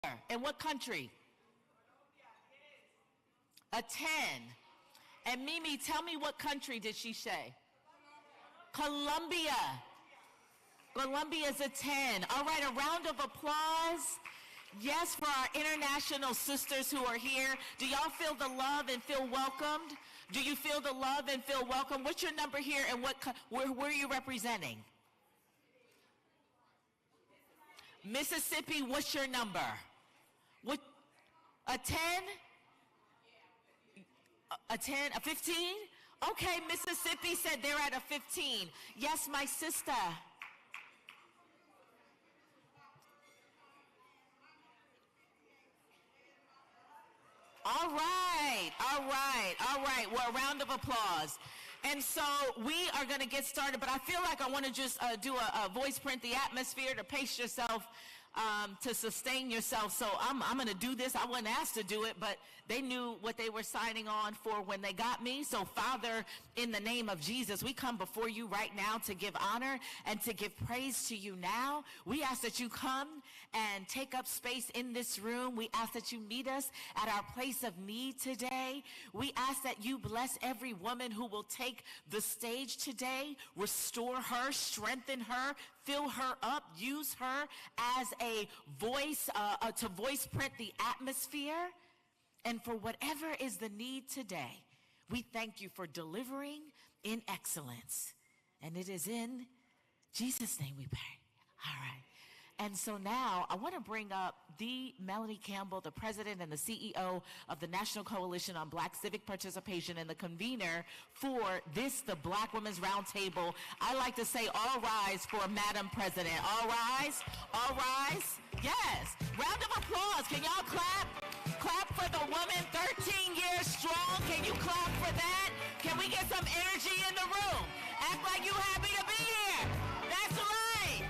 In what country? A 10. And Mimi, tell me what country did she say? Colombia. Colombia is a 10. All right, a round of applause. Yes, for our international sisters who are here. Do y'all feel the love and feel welcomed? Do you feel the love and feel welcome? What's your number here and where are you representing? Mississippi, what's your number? What? A 10? A 10? A 15? Okay, Mississippi said they're at a 15. Yes, my sister. All right, all right, all right. Well, a round of applause. And so we are going to get started, but I feel like I want to just do a voice print, the atmosphere, to pace yourself, to sustain yourself. So I'm going to do this. I wasn't asked to do it, but they knew what they were signing on for when they got me. So Father, in the name of Jesus, we come before you right now to give honor and to give praise to you now. We ask that you come and take up space in this room. We ask that you meet us at our place of need today. We ask that you bless every woman who will take the stage today, restore her, strengthen her, fill her up, use her as a voice to voice print the atmosphere. And for whatever is the need today, we thank you for delivering in excellence. And it is in Jesus' name we pray. All right. And so now I want to bring up the Melanie Campbell, the president and the CEO of the National Coalition on Black Civic Participation and the convener for this, the Black Women's Roundtable. I like to say all rise for Madam President. All rise, all rise. Yes. Round of applause. Can y'all clap? Clap for the woman 13 years strong. Can you clap for that? Can we get some energy in the room? Act like you happy to be here. That's right.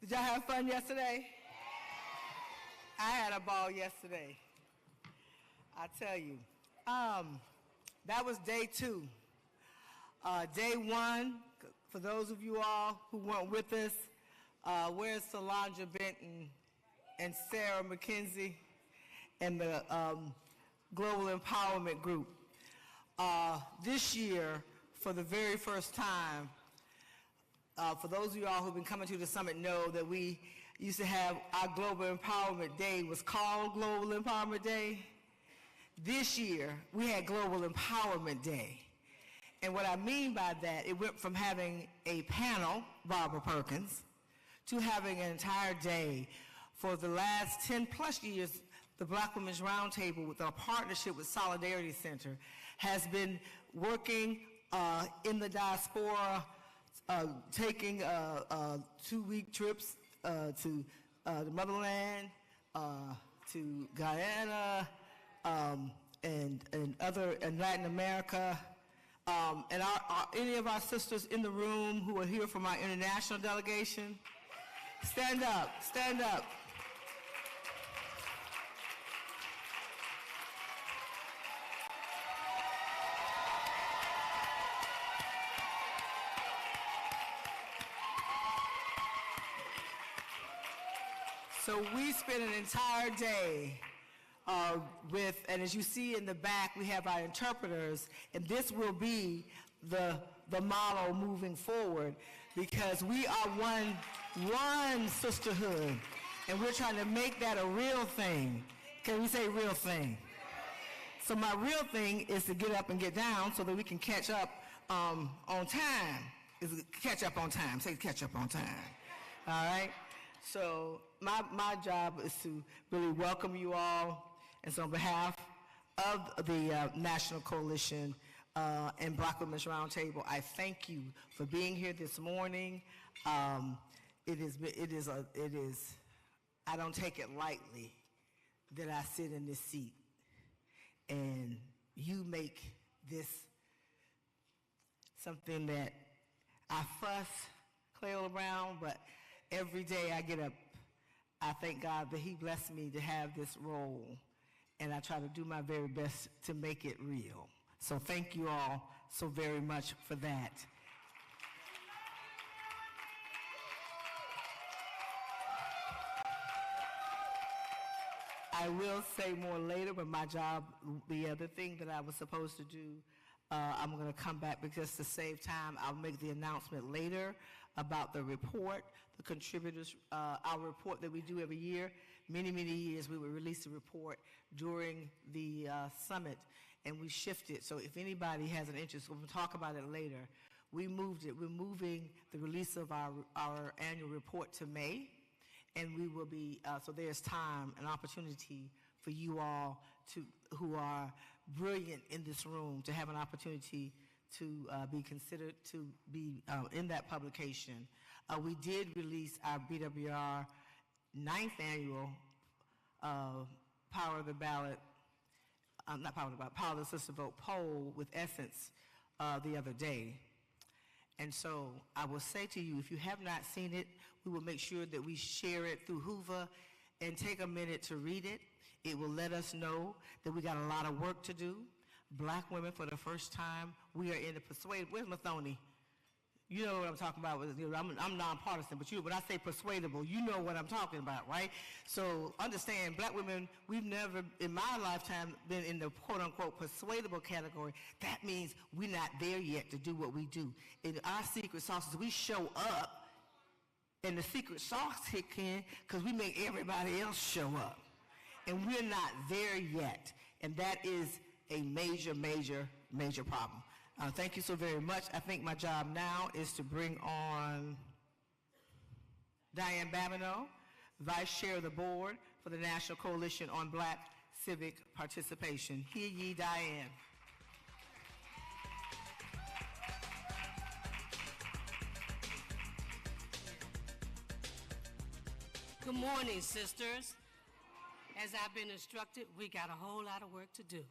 Did y'all have fun yesterday? I had a ball yesterday. I tell you. That was day 2. Day 1, for those of you all who weren't with us, where's Solange Benton and Sarah McKenzie and the Global Empowerment Group? This year, for the very first time, for those of y'all who've been coming to the summit know that we used to have our Global Empowerment Day was called Global Empowerment Day. This year, we had Global Empowerment Day. And what I mean by that, it went from having a panel, Barbara Perkins, to having an entire day. For the last 10 plus years, the Black Women's Roundtable, with our partnership with Solidarity Center, has been working in the diaspora, taking 2-week trips to the motherland, to Guyana, and Latin America. And any of our sisters in the room who are here from our international delegation, stand up, stand up. So we spent an entire day and as you see in the back, we have our interpreters, and this will be the model moving forward, because we are one sisterhood, and we're trying to make that a real thing. Can we say real thing? So my real thing is to get up and get down so that we can catch up on time. Catch up on time. Say catch up on time. All right? So my job is to really welcome you all. And so on behalf of the National Coalition and Black Women's Roundtable, I thank you for being here this morning. It is, I don't take it lightly that I sit in this seat and you make this something that I fuss Cleo around, but every day I get up, I thank God that he blessed me to have this role, and I try to do my very best to make it real. So thank you all so very much for that. I will say more later, but my job, the other thing that I was supposed to do, I'm going to come back because to save time, I'll make the announcement later about the report, the contributors, our report that we do every year. Many, many years we would release a report during the summit, and we shifted. So if anybody has an interest, we'll talk about it later. We moved it. We're moving the release of our annual report to May, and we will be, so there's time and opportunity for you all who are brilliant in this room to have an opportunity to be considered to be in that publication. We did release our BWR 9th annual Power of the Ballot, not Power of the Ballot, Power of the Sister Vote poll with Essence the other day. And so I will say to you, if you have not seen it, we will make sure that we share it through Hoover and take a minute to read it. It will let us know that we got a lot of work to do. Black women, for the first time, we are in the persuade. Where's Muthoni? You know what I'm talking about. I'm nonpartisan, but when I say persuadable, you know what I'm talking about, right? So understand, black women, we've never in my lifetime been in the quote-unquote persuadable category. That means we're not there yet to do what we do. In our secret sauces, we show up, and the secret sauce kick in because we make everybody else show up. And we're not there yet. And that is a major, major, major problem. Thank you so very much. I think my job now is to bring on Diane Babineau, Vice Chair of the Board for the National Coalition on Black Civic Participation. Hear ye, Diane. Good morning, sisters. As I've been instructed, we got a whole lot of work to do.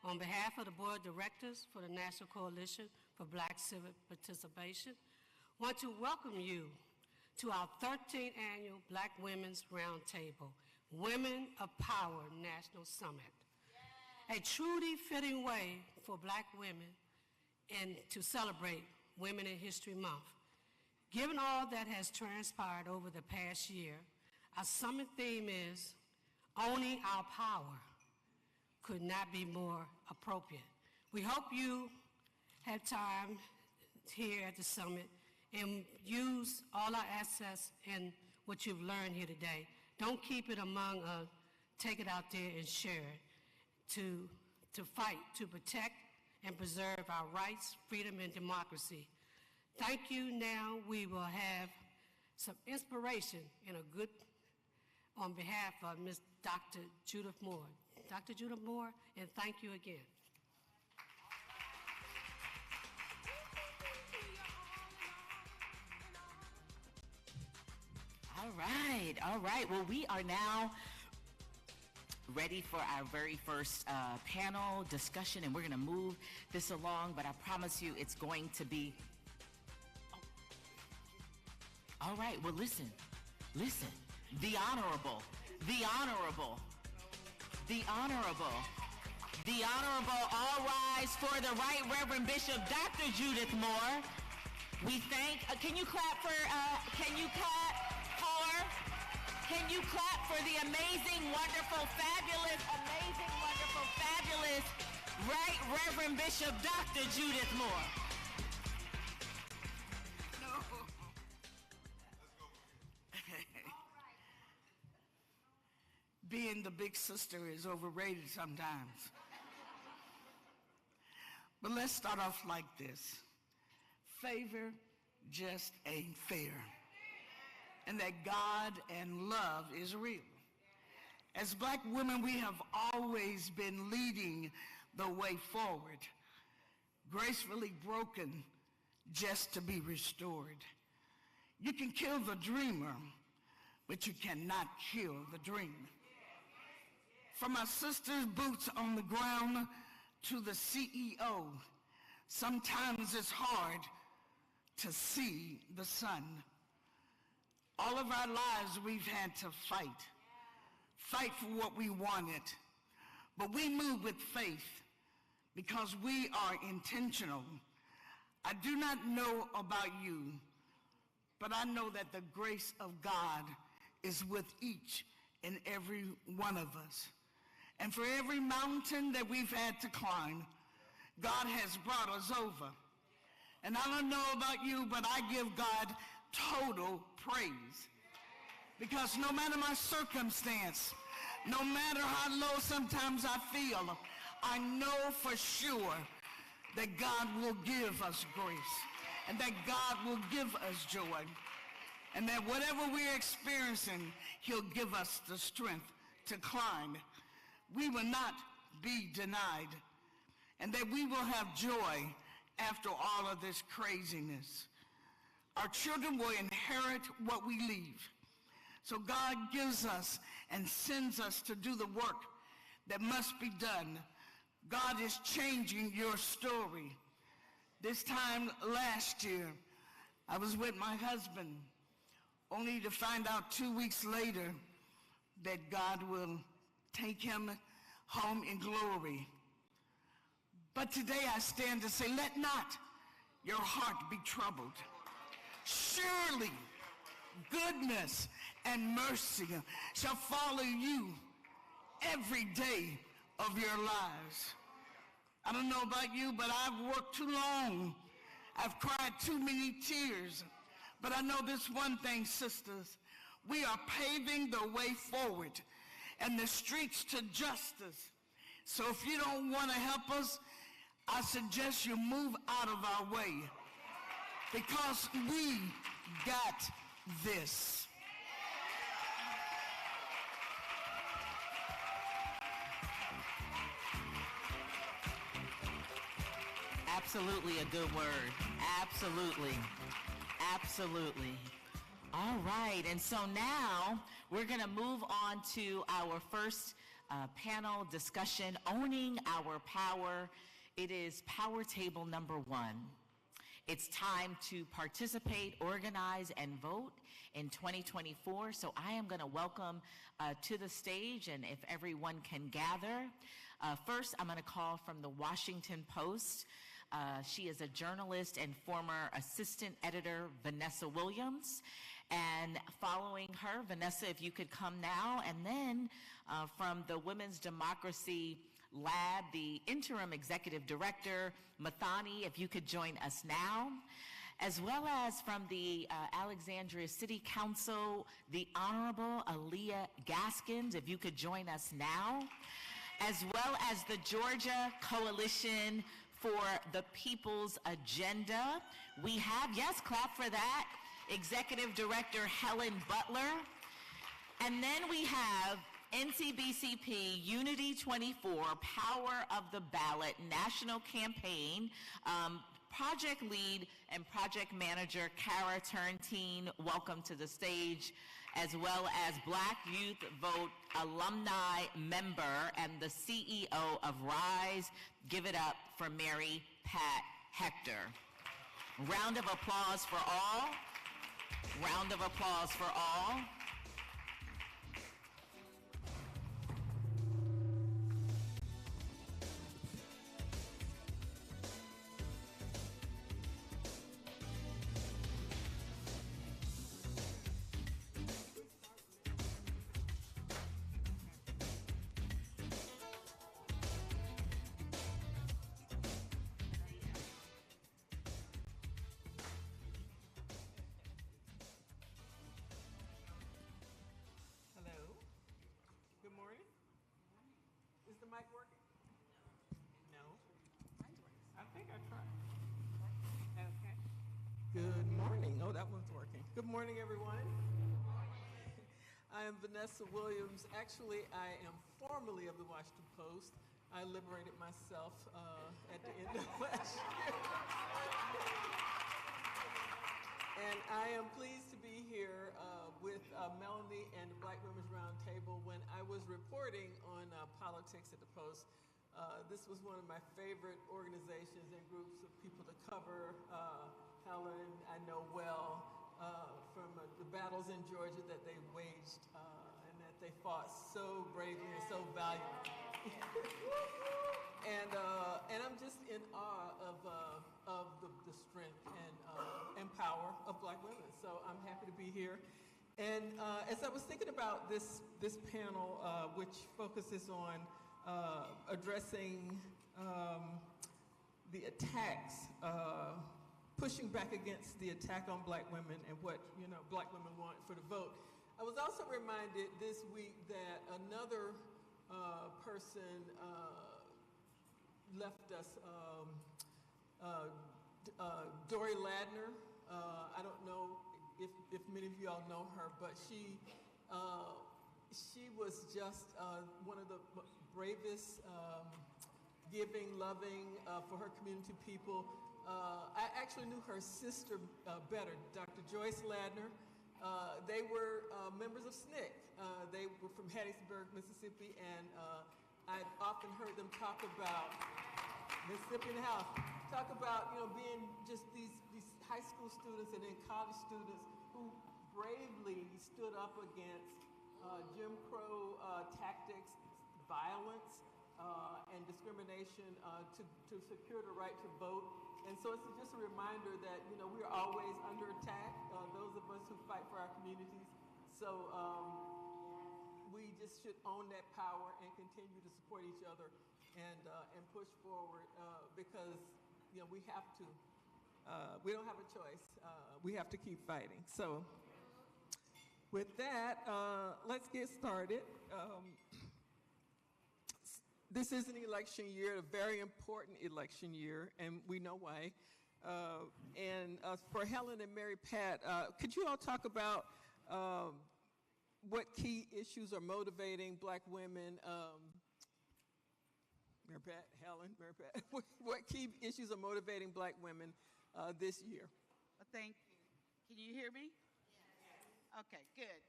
On behalf of the Board of Directors for the National Coalition for Black Civic Participation, I want to welcome you to our 13th Annual Black Women's Roundtable, Women of Power National Summit. A truly fitting way for Black women and to celebrate Women in History Month. Given all that has transpired over the past year, our summit theme is Owning Our Power. Could not be more appropriate. We hope you have time here at the summit and use all our assets and what you've learned here today. Don't keep it among us. Take it out there and share it to fight, to protect and preserve our rights, freedom, and democracy. Thank you. Now we will have some inspiration on behalf of Ms. Dr. Judith Moore. Dr. Judith Moore, and thank you again. All right. Well, we are now ready for our very first panel discussion, and we're going to move this along, but I promise you it's going to be... All right, well, listen. The Honorable, all rise for the Right Reverend Bishop Dr. Judith Moore. We thank, can you clap for the amazing, wonderful, fabulous Right Reverend Bishop Dr. Judith Moore. Being the big sister is overrated sometimes. But let's start off like this. Favor just ain't fair. And that God and love is real. As Black women, we have always been leading the way forward, gracefully broken just to be restored. You can kill the dreamer, but you cannot kill the dream. From our sisters' boots on the ground to the CEO, sometimes it's hard to see the sun. All of our lives we've had to fight for what we wanted. But we move with faith because we are intentional. I do not know about you, but I know that the grace of God is with each and every one of us. And for every mountain that we've had to climb, God has brought us over. And I don't know about you, but I give God total praise. Because no matter my circumstance, no matter how low sometimes I feel, I know for sure that God will give us grace and that God will give us joy. And that whatever we're experiencing, he'll give us the strength to climb. We will not be denied, and that we will have joy after all of this craziness. Our children will inherit what we leave. So God gives us and sends us to do the work that must be done. God is changing your story. This time last year, I was with my husband, only to find out 2 weeks later that God will take him home in glory. But today I stand to say, let not your heart be troubled. Surely goodness and mercy shall follow you every day of your lives. I don't know about you, but I've worked too long. I've cried too many tears. But I know this one thing, sisters. We are paving the way forward and the streets to justice. So if you don't want to help us, I suggest you move out of our way, because we got this. Absolutely a good word. Absolutely. All right, and so now we're going to move on to our first panel discussion, Owning Our Power. It is Power Table number 1. It's time to participate, organize, and vote in 2024. So I am going to welcome to the stage, and if everyone can gather. First, I'm going to call from the Washington Post. She is a journalist and former assistant editor, Vanessa Williams. And following her, Vanessa, if you could come now. And then from the Women's Democracy Lab, the Interim Executive Director, Muthoni, if you could join us now, as well as from the Alexandria City Council, the Honorable Alyia Gaskins, if you could join us now, as well as the Georgia Coalition for the People's Agenda. We have, yes, clap for that, Executive Director Helen Butler. And then we have NCBCP Unity 24, Power of the Ballot National Campaign, Project Lead and Project Manager Kara Turrentine, welcome to the stage, as well as Black Youth Vote Alumni member and the CEO of RISE. Give it up for Mary Pat Hector. Round of applause for all. Round of applause for all. Mic working? No. I think I tried. Okay. Good morning. Oh, that one's working. Good morning, everyone. I am Vanessa Williams. Actually, I am formerly of the Washington Post. I liberated myself at the end of last year. And I am pleased to be here with Melanie and the Black Women's Roundtable. When I was reporting on politics at the Post, this was one of my favorite organizations and groups of people to cover. Helen, I know well from the battles in Georgia that they waged and that they fought so bravely and so valiantly. And I'm just in awe of the strength and power of Black women. So I'm happy to be here. And as I was thinking about this panel, which focuses on addressing the attacks, pushing back against the attack on Black women and what Black women want for the vote, I was also reminded this week that another person left us, Dory Ladner. I don't know if many of you all know her, but she was just one of the bravest, giving, loving for her community people. I actually knew her sister better, Dr. Joyce Ladner. They were members of SNCC. They were from Hattiesburg, Mississippi, and I've often heard them talk about Mississippi in the house. Talk about being just these high school students and then college students who bravely stood up against Jim Crow tactics, violence, and discrimination to secure the right to vote. And so it's just a reminder that we are always under attack. Those of us who fight for our communities. So we just should own that power and continue to support each other and push forward because we have to. We don't have a choice. We have to keep fighting. So with that, let's get started. This is an election year, a very important election year, and we know why. And for Helen and Mary Pat, could you all talk about what key issues are motivating Black women? Mary Pat, Helen, Mary Pat, what key issues are motivating Black women this year? Well, thank you. Can you hear me? Yes. Okay, good.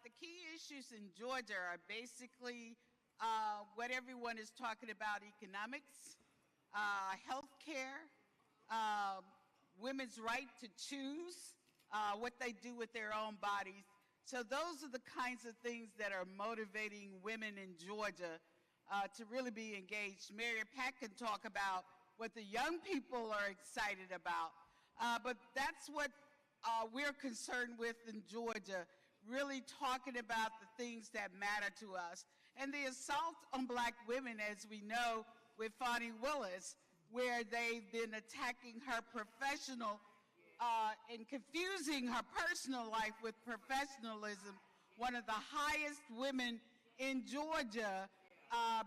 The key issues in Georgia are basically what everyone is talking about: economics, health care, women's right to choose what they do with their own bodies. So those are the kinds of things that are motivating women in Georgia to really be engaged. Mary Pat can talk about what the young people are excited about, but that's what we're concerned with in Georgia, really talking about the things that matter to us. And the assault on black women, as we know, with Fonnie Willis, where they've been attacking her professional and confusing her personal life with professionalism, one of the highest women in Georgia,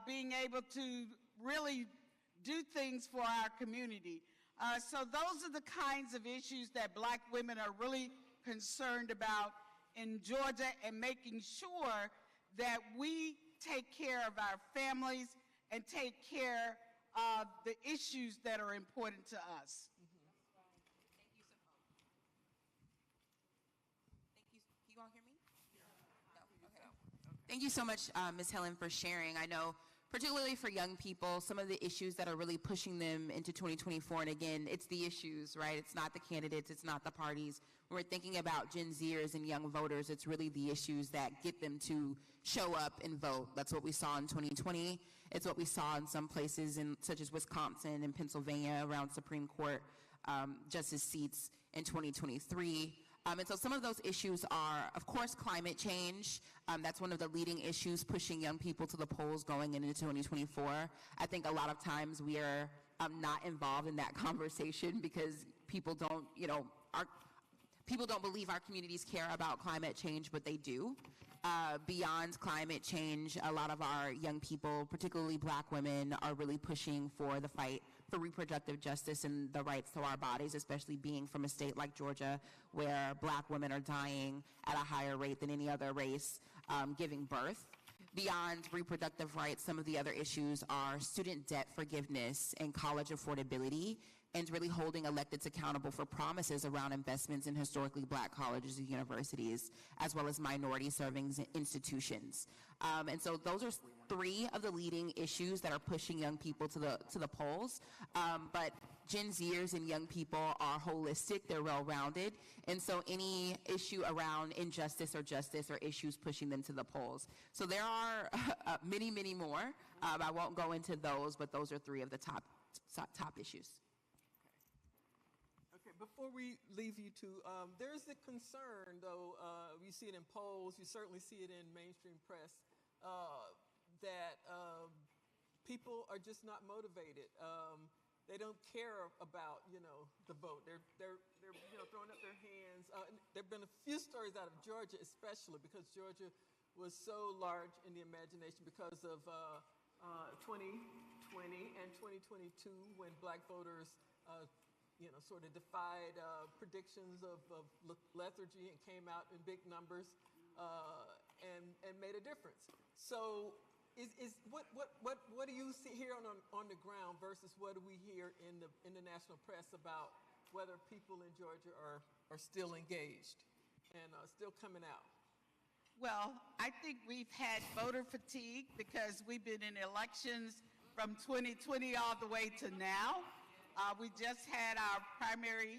being able to really do things for our community. So those are the kinds of issues that black women are really concerned about in Georgia, and making sure that we take care of our families and take care of the issues that are important to us. Thank you so much, Ms. Helen, for sharing. I know, particularly for young people, some of the issues that are really pushing them into 2024, and again, it's the issues, right? It's not the candidates, it's not the parties. When we're thinking about Gen Zers and young voters, it's really the issues that get them to show up and vote. That's what we saw in 2020. It's what we saw in some places, such as Wisconsin and Pennsylvania, around Supreme Court justice seats in 2023. And so some of those issues are, of course, climate change. That's one of the leading issues pushing young people to the polls going into 2024. I think a lot of times we are not involved in that conversation because people don't, people don't believe our communities care about climate change, but they do. Beyond climate change, a lot of our young people, particularly black women, are really pushing for the fight for reproductive justice and the rights to our bodies, especially being from a state like Georgia, where black women are dying at a higher rate than any other race giving birth. Beyond reproductive rights, some of the other issues are student debt forgiveness and college affordability, and really holding electeds accountable for promises around investments in historically black colleges and universities, as well as minority-serving institutions. And so those are three of the leading issues that are pushing young people to the polls. But Gen Zers and young people are holistic, they're well-rounded, and so any issue around injustice or justice are issues pushing them to the polls. So there are many, many more. I won't go into those, but those are three of the top issues. Before we leave you two, there's a concern, though, you see it in polls, you certainly see it in mainstream press, that people are just not motivated. They don't care about, the vote. They're throwing up their hands. There have been a few stories out of Georgia, especially because Georgia was so large in the imagination because of 2020 and 2022, when black voters sort of defied predictions of lethargy and came out in big numbers and made a difference. So what do you see here on the ground versus what do we hear in the national press about whether people in Georgia are still engaged and still coming out? Well, I think we've had voter fatigue because we've been in elections from 2020 all the way to now. We just had our primary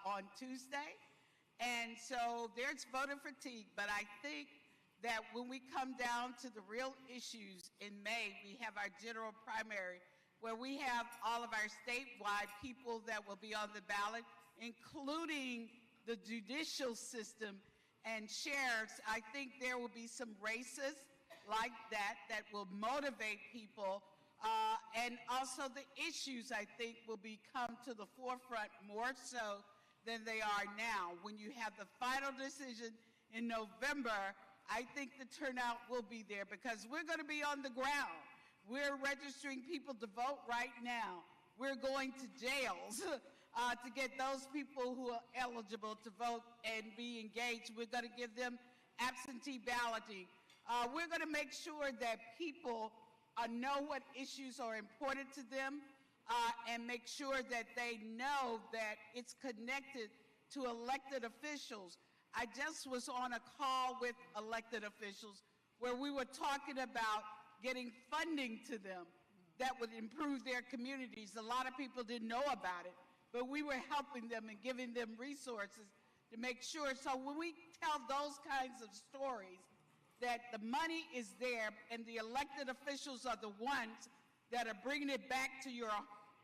on Tuesday, and so there's voter fatigue, but I think that when we come down to the real issues in May, we have our general primary, where we have all of our statewide people that will be on the ballot, including the judicial system and sheriffs. I think there will be some races like that will motivate people. And also the issues, I think, will come to the forefront more so than they are now. When you have the final decision in November, I think the turnout will be there because we're going to be on the ground. We're registering people to vote right now. We're going to jails to get those people who are eligible to vote and be engaged. We're going to give them absentee balloting. We're going to make sure that people know what issues are important to them and make sure that they know that it's connected to elected officials. I just was on a call with elected officials where we were talking about getting funding to them that would improve their communities. A lot of people didn't know about it, but we were helping them and giving them resources to make sure. So when we tell those kinds of stories, that the money is there and the elected officials are the ones that are bringing it back to your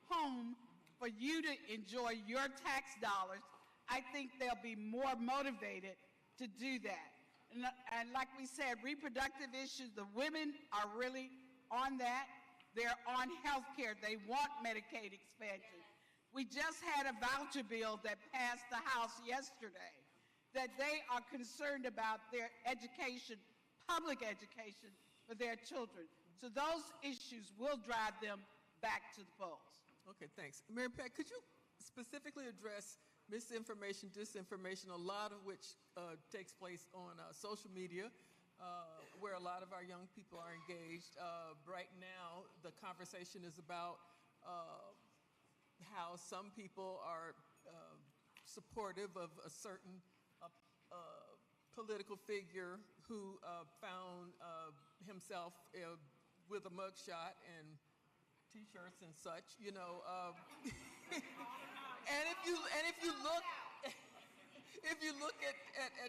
home for you to enjoy your tax dollars, I think they'll be more motivated to do that. And like we said, reproductive issues, the women are really on that. They're on health care. They want Medicaid expansion. We just had a voucher bill that passed the House yesterday that they are concerned about their education, public education for their children. So those issues will drive them back to the polls. Okay, thanks. Mary Pat, could you specifically address misinformation, disinformation, a lot of which takes place on social media, where a lot of our young people are engaged. Right now, the conversation is about how some people are supportive of a certain political figure who found himself with a mugshot and T-shirts and such, you know. And if you look at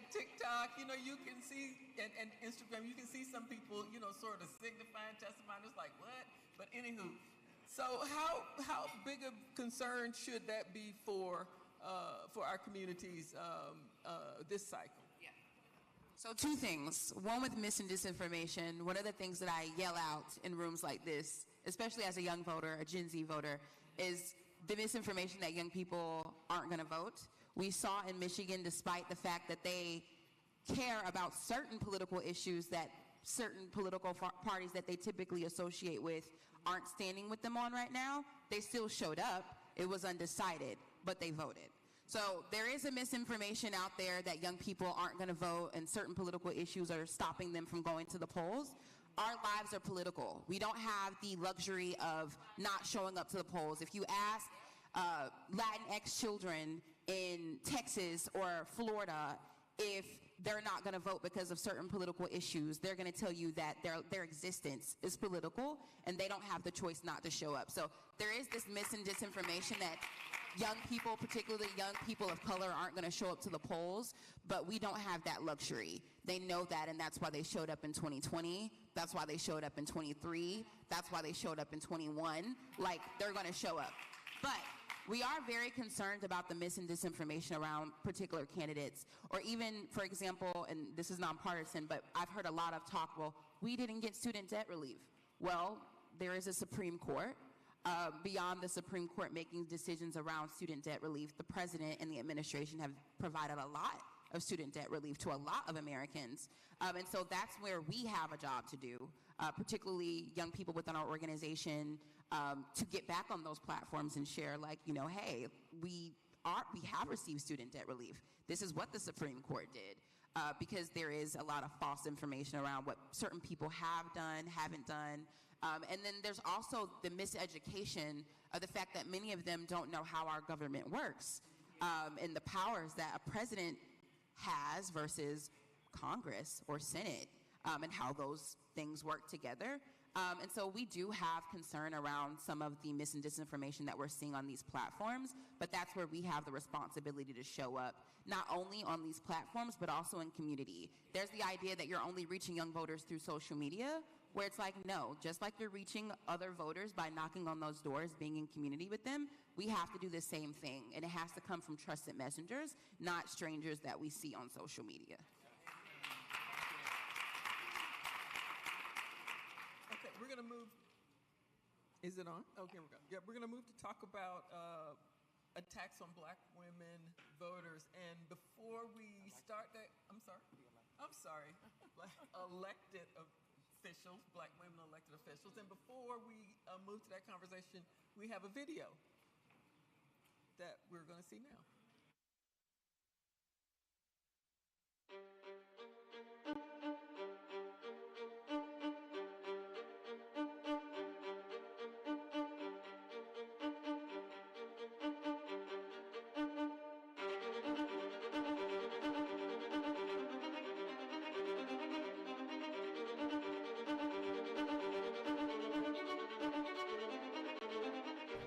TikTok, you know, you can see, and Instagram, you can see some people, you know, sort of signifying, testifying. It's like, what? But anywho, so how big a concern should that be for our communities this cycle? So two things. One, with mis and disinformation, one of the things that I yell out in rooms like this, especially as a young voter, a Gen Z voter, is the misinformation that young people aren't going to vote. We saw in Michigan, despite the fact that they care about certain political issues that certain political parties that they typically associate with aren't standing with them on right now, they still showed up. It was undecided, but they voted. So there is a misinformation out there that young people aren't going to vote and certain political issues are stopping them from going to the polls. Our lives are political. We don't have the luxury of not showing up to the polls. If you ask Latinx children in Texas or Florida if they're not going to vote because of certain political issues, they're going to tell you that their existence is political and they don't have the choice not to show up. So there is this mis and disinformation that young people, particularly young people of color, aren't going to show up to the polls, but we don't have that luxury. They know that, and that's why they showed up in 2020. That's why they showed up in 23. That's why they showed up in 21. Like, they're going to show up. But we are very concerned about the mis and disinformation around particular candidates, or even, for example, and this is nonpartisan, but I've heard a lot of talk, well, we didn't get student debt relief. Well, there is a Supreme Court. Beyond the Supreme Court making decisions around student debt relief, the president and the administration have provided a lot of student debt relief to a lot of Americans. And so that's where we have a job to do, particularly young people within our organization, to get back on those platforms and share, like, you know, hey, we have received student debt relief. This is what the Supreme Court did. Because there is a lot of false information around what certain people have done, haven't done. And then there's also the miseducation of the fact that many of them don't know how our government works, and the powers that a president has versus Congress or Senate, and how those things work together. And so we do have concern around some of the mis and disinformation that we're seeing on these platforms, but that's where we have the responsibility to show up, not only on these platforms, but also in community. There's the idea that you're only reaching young voters through social media, where it's like, no, just like you're reaching other voters by knocking on those doors, being in community with them, we have to do the same thing. And it has to come from trusted messengers, not strangers that we see on social media. Okay, we're going to move. Is it on? Okay, here we go. Yeah, we're going to move to talk about attacks on Black women voters. And before we start that, I'm sorry, elected officials, Black women elected officials. And before we move to that conversation, we have a video that we're going to see now.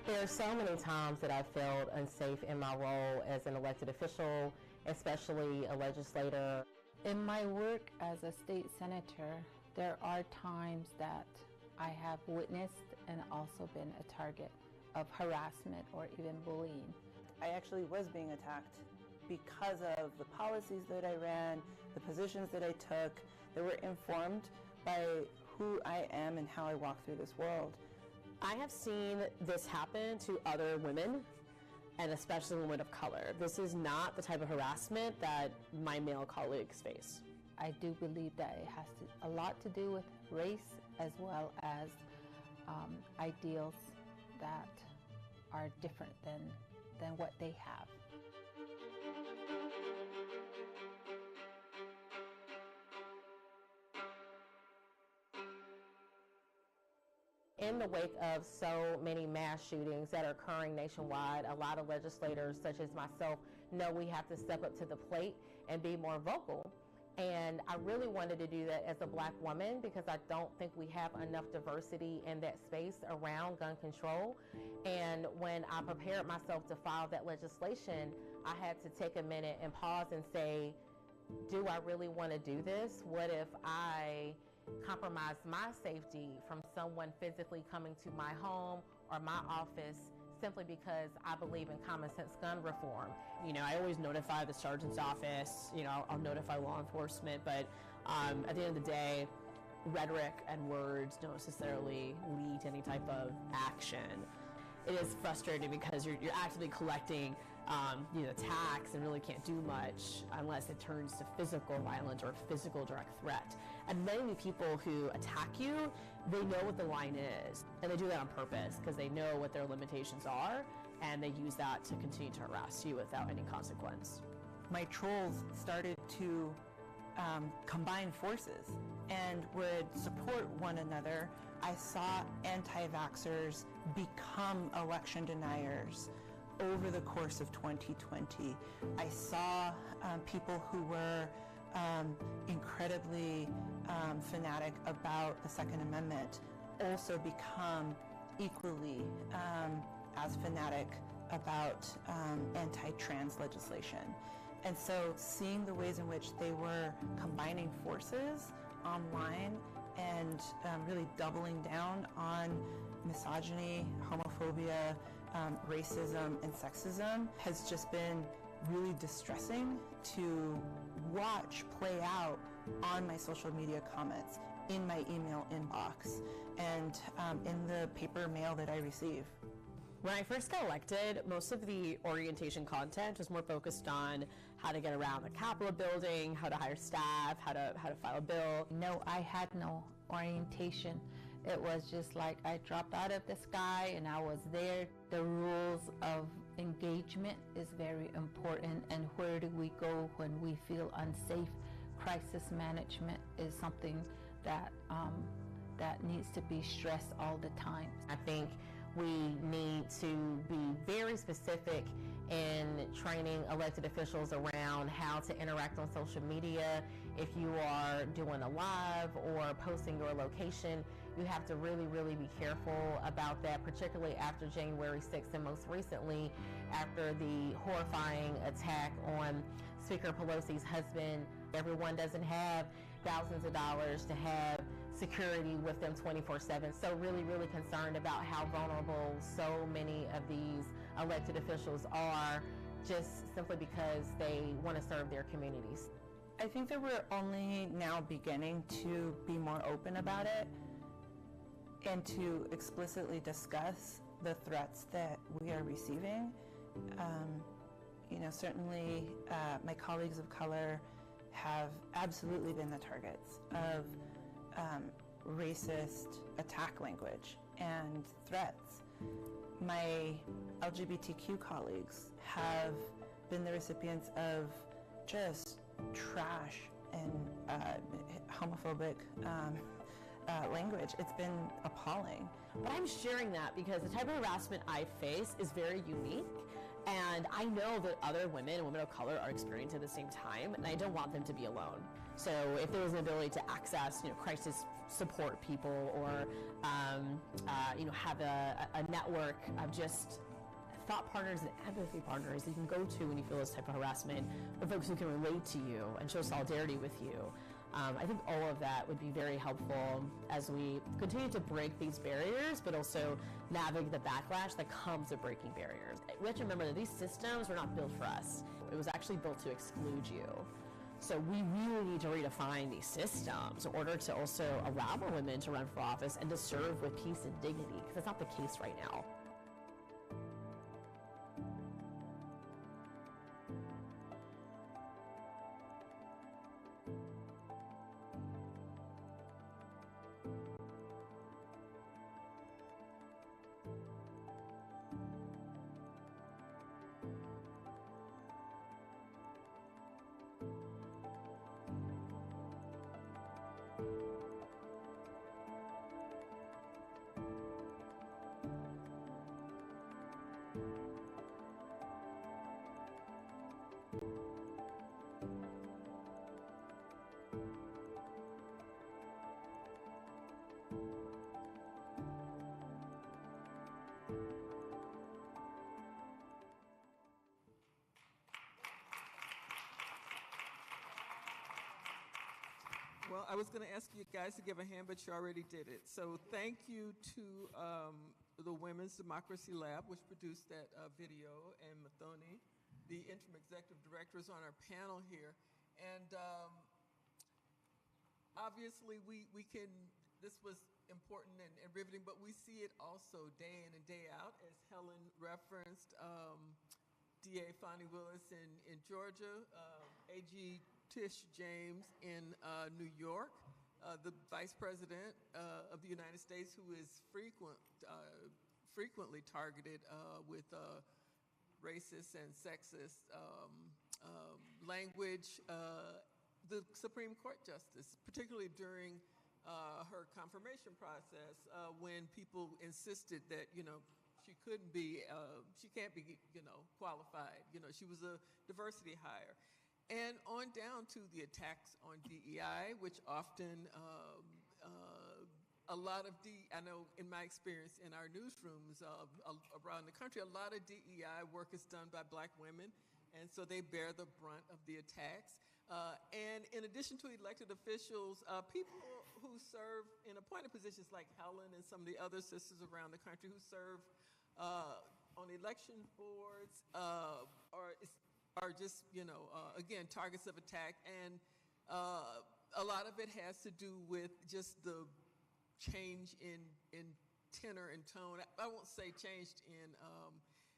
There are so many times that I've felt unsafe in my role as an elected official, especially a legislator. In my work as a state senator, there are times that I have witnessed and also been a target of harassment or even bullying. I actually was being attacked because of the policies that I ran, the positions that I took, that were informed by who I am and how I walk through this world. I have seen this happen to other women, and especially women of color. This is not the type of harassment that my male colleagues face. I do believe that it has a lot to do with race as well as ideals that are different than what they have. In the wake of so many mass shootings that are occurring nationwide, a lot of legislators, such as myself, know we have to step up to the plate and be more vocal. And I really wanted to do that as a Black woman because I don't think we have enough diversity in that space around gun control. And when I prepared myself to file that legislation, I had to take a minute and pause and say, do I really want to do this? What if I compromise my safety from someone physically coming to my home or my office simply because I believe in common sense gun reform? You know, I always notify the sergeant's office, you know, I'll notify law enforcement, but at the end of the day, rhetoric and words don't necessarily lead to any type of action. It is frustrating because you're actively collecting tax and really can't do much unless it turns to physical violence or physical direct threat. And many people who attack you, they know what the line is, and they do that on purpose because they know what their limitations are, and they use that to continue to harass you without any consequence. My trolls started to combine forces and would support one another. I saw anti-vaxxers become election deniers over the course of 2020. I saw people who were incredibly fanatic about the Second Amendment also become equally as fanatic about anti-trans legislation. And so seeing the ways in which they were combining forces online and really doubling down on misogyny, homophobia, racism, and sexism has just been really distressing to watch play out on my social media comments, in my email inbox, and in the paper mail that I receive. When I first got elected, most of the orientation content was more focused on how to get around the Capitol building, how to hire staff, how to file a bill. No, I had no orientation. It was just like I dropped out of the sky and I was there. The rules of engagement is very important, and where do we go when we feel unsafe? Crisis management is something that needs to be stressed all the time. I think we need to be very specific in training elected officials around how to interact on social media. If you are doing a live or posting your location, you have to really, really be careful about that, particularly after January 6th and most recently after the horrifying attack on Speaker Pelosi's husband. Everyone doesn't have thousands of dollars to have security with them 24/7. So really, really concerned about how vulnerable so many of these elected officials are just simply because they want to serve their communities. I think that we're only now beginning to be more open about it and to explicitly discuss the threats that we are receiving. Certainly my colleagues of color have absolutely been the targets of racist attack language and threats. My LGBTQ colleagues have been the recipients of just trash and homophobic language. It's been appalling. But I'm sharing that because the type of harassment I face is very unique, and I know that other women and women of color are experiencing at the same time, and I don't want them to be alone. So if there was an ability to access, crisis support people, or have a network of just thought partners and empathy partners that you can go to when you feel this type of harassment, or folks who can relate to you and show solidarity with you, I think all of that would be very helpful as we continue to break these barriers, but also navigate the backlash that comes with breaking barriers. We have to remember that these systems were not built for us. It was actually built to exclude you. So we really need to redefine these systems in order to also allow more women to run for office and to serve with peace and dignity, because that's not the case right now. Well, I was going to ask you guys to give a hand, but you already did it. So thank you to the Women's Democracy Lab, which produced that video, and Muthoni, the Interim Executive Director, is on our panel here. And obviously, this was important and riveting, but we see it also day in and day out, as Helen referenced, DA Fonnie Willis in Georgia, AG Tish James in New York, the Vice President of the United States, who is frequently targeted with racist and sexist language, the Supreme Court Justice, particularly during her confirmation process, when people insisted that, she couldn't be, she can't be, qualified. She was a diversity hire. And on down to the attacks on DEI, which often a lot of I know in my experience in our newsrooms around the country, a lot of DEI work is done by Black women, and so they bear the brunt of the attacks. And in addition to elected officials, people who serve in appointed positions like Helen and some of the other sisters around the country who serve on election boards are just, again, targets of attack. And a lot of it has to do with just the change in tenor and tone. I won't say changed in,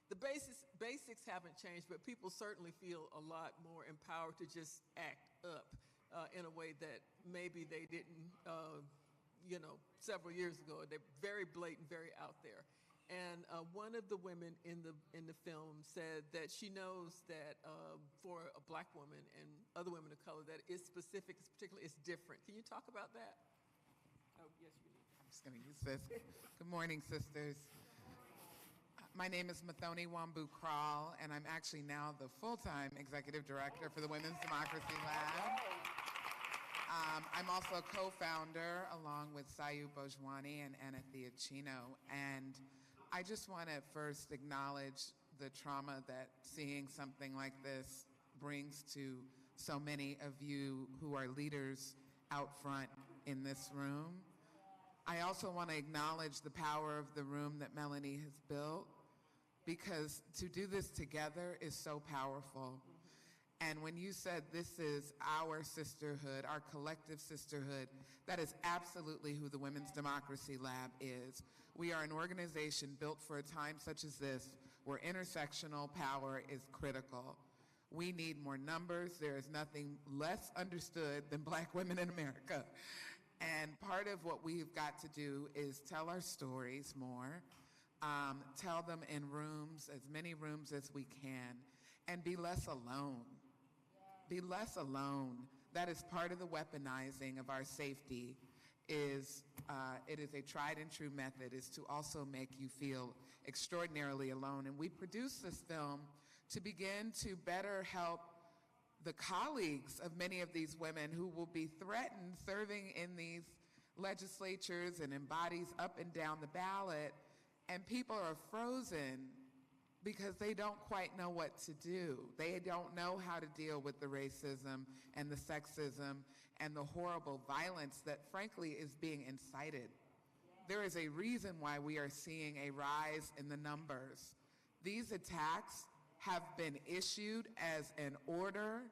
the basics haven't changed, but people certainly feel a lot more empowered to just act up in a way that maybe they didn't, several years ago. They're very blatant, very out there. And one of the women in the film said that she knows that for a Black woman and other women of color, that it's specific, it's different. Can you talk about that? Oh, yes, you need. I'm just going to use this. Good morning, sisters. My name is Muthoni Wambu Kraal, and I'm actually now the full-time executive director for the Women's Democracy Lab. I'm also a co-founder along with Sayu Bojwani and Anna Theochino, and I just want to first acknowledge the trauma that seeing something like this brings to so many of you who are leaders out front in this room. I also want to acknowledge the power of the room that Melanie has built, because to do this together is so powerful. And when you said this is our sisterhood, our collective sisterhood, that is absolutely who the Women's Democracy Lab is. We are an organization built for a time such as this, where intersectional power is critical. We need more numbers. There is nothing less understood than Black women in America. And part of what we've got to do is tell our stories more, tell them in rooms, as many rooms as we can, and be less alone. Be less alone. That is part of the weaponizing of our safety. It is a tried and true method, is to also make you feel extraordinarily alone. And we produced this film to begin to better help the colleagues of many of these women who will be threatened serving in these legislatures and in bodies up and down the ballot, and people are frozen because they don't quite know what to do. They don't know how to deal with the racism and the sexism and the horrible violence that, frankly, is being incited. There is a reason why we are seeing a rise in the numbers. These attacks have been issued as an order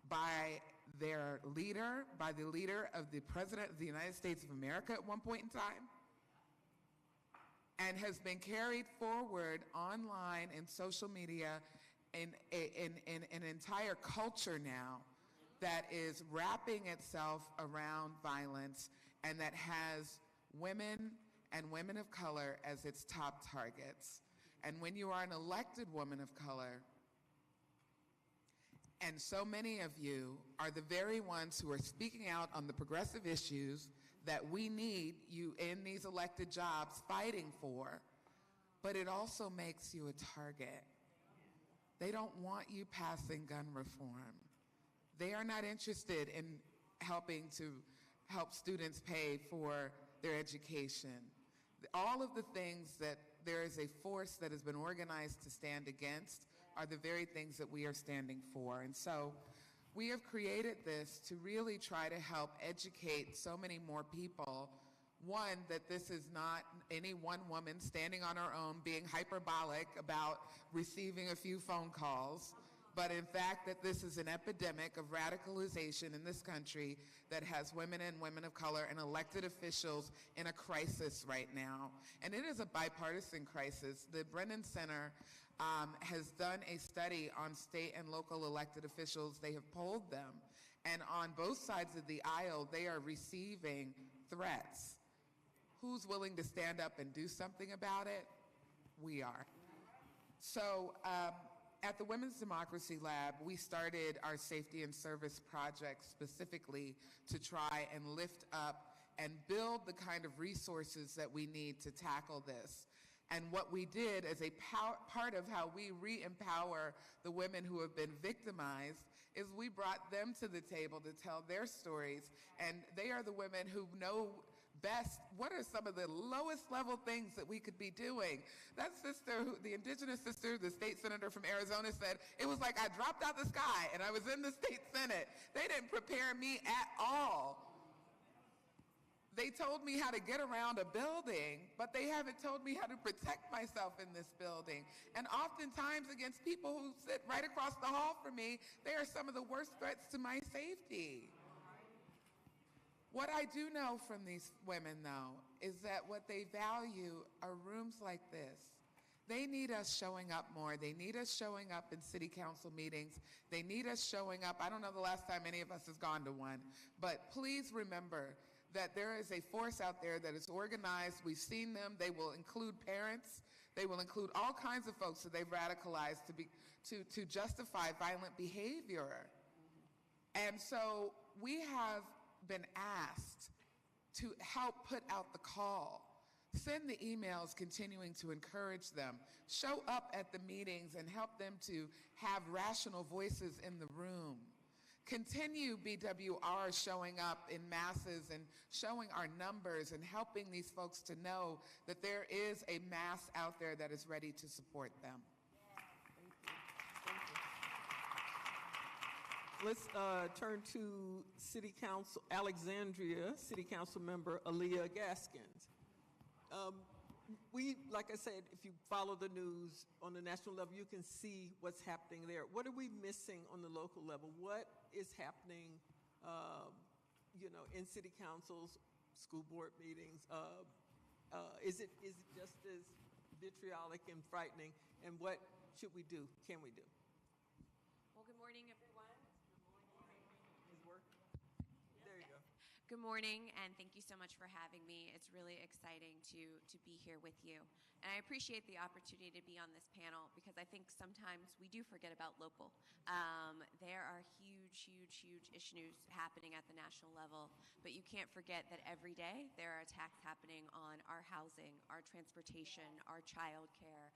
by their leader, by the leader of the President of the United States of America at one point in time, and has been carried forward online in social media in an entire culture now that is wrapping itself around violence and that has women and women of color as its top targets. And when you are an elected woman of color, and so many of you are the very ones who are speaking out on the progressive issues that we need you in these elected jobs fighting for, but it also makes you a target. They don't want you passing gun reform. They are not interested in helping to help students pay for their education. All of the things that there is a force that has been organized to stand against are the very things that we are standing for. And so we have created this to really try to help educate so many more people. One, that this is not any one woman standing on her own being hyperbolic about receiving a few phone calls, but in fact that this is an epidemic of radicalization in this country that has women and women of color and elected officials in a crisis right now. And it is a bipartisan crisis. The Brennan Center has done a study on state and local elected officials. They have polled them, and on both sides of the aisle, they are receiving threats. Who's willing to stand up and do something about it? We are. So at the Women's Democracy Lab, we started our safety and service project specifically to try and lift up and build the kind of resources that we need to tackle this. And what we did as a part of how we re-empower the women who have been victimized is we brought them to the table to tell their stories. And they are the women who know best what are some of the lowest level things that we could be doing. That sister, the indigenous sister, the state senator from Arizona, said, it was like I dropped out the sky and I was in the state Senate. They didn't prepare me at all. They told me how to get around a building, but they haven't told me how to protect myself in this building. And oftentimes against people who sit right across the hall from me, they are some of the worst threats to my safety. What I do know from these women, though, is that what they value are rooms like this. They need us showing up more. They need us showing up in city council meetings. They need us showing up. I don't know the last time any of us has gone to one, but please remember that there is a force out there that is organized. We've seen them. They will include parents. They will include all kinds of folks that they've radicalized to justify violent behavior. And so we have been asked to help put out the call. Send the emails continuing to encourage them. Show up at the meetings and help them to have rational voices in the room. Continue BWR showing up in masses and showing our numbers and helping these folks to know that there is a mass out there that is ready to support them. Let's turn to City Council, Alexandria City Council member Alyia Gaskins. Like I said, if you follow the news on the national level, you can see what's happening there. What are we missing on the local level? What is happening, in city councils, school board meetings? Is it just as vitriolic and frightening? And what should we do? Can we do? Well, good morning, everyone. There you go. Good morning, and thank you so much for having me. It's really exciting to be here with you. And I appreciate the opportunity to be on this panel because I think sometimes we do forget about local. There are huge issues happening at the national level, but you can't forget that every day there are attacks happening on our housing, our transportation, our childcare,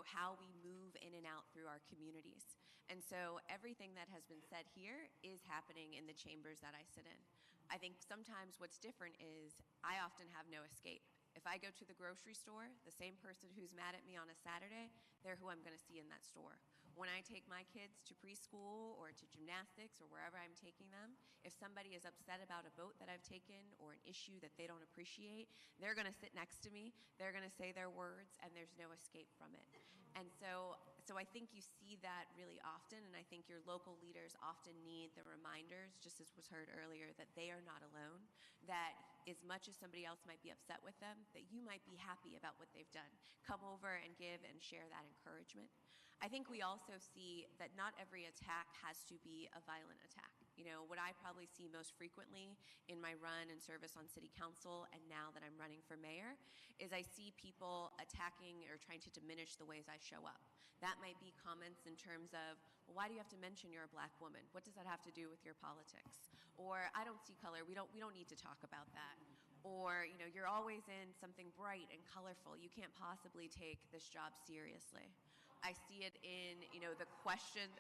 how we move in and out through our communities. And so everything that has been said here is happening in the chambers that I sit in. I think sometimes what's different is I often have no escape. If I go to the grocery store, the same person who's mad at me on a Saturday, they're who I'm going to see in that store. When I take my kids to preschool or to gymnastics or wherever I'm taking them, if somebody is upset about a vote that I've taken or an issue that they don't appreciate, they're going to sit next to me, they're going to say their words, and there's no escape from it. And so I think you see that really often, and I think your local leaders often need the reminders, just as was heard earlier, that they are not alone, that as much as somebody else might be upset with them, that you might be happy about what they've done. Come over and give and share that encouragement. I think we also see that not every attack has to be a violent attack. You know, what I probably see most frequently in my run and service on city council and now that I'm running for mayor is I see people attacking or trying to diminish the ways I show up. That might be comments in terms of, well, why do you have to mention you're a black woman? What does that have to do with your politics? Or I don't see color, we don't need to talk about that. Or, you know, you're always in something bright and colorful. You can't possibly take this job seriously. I see it in, you know, the questions,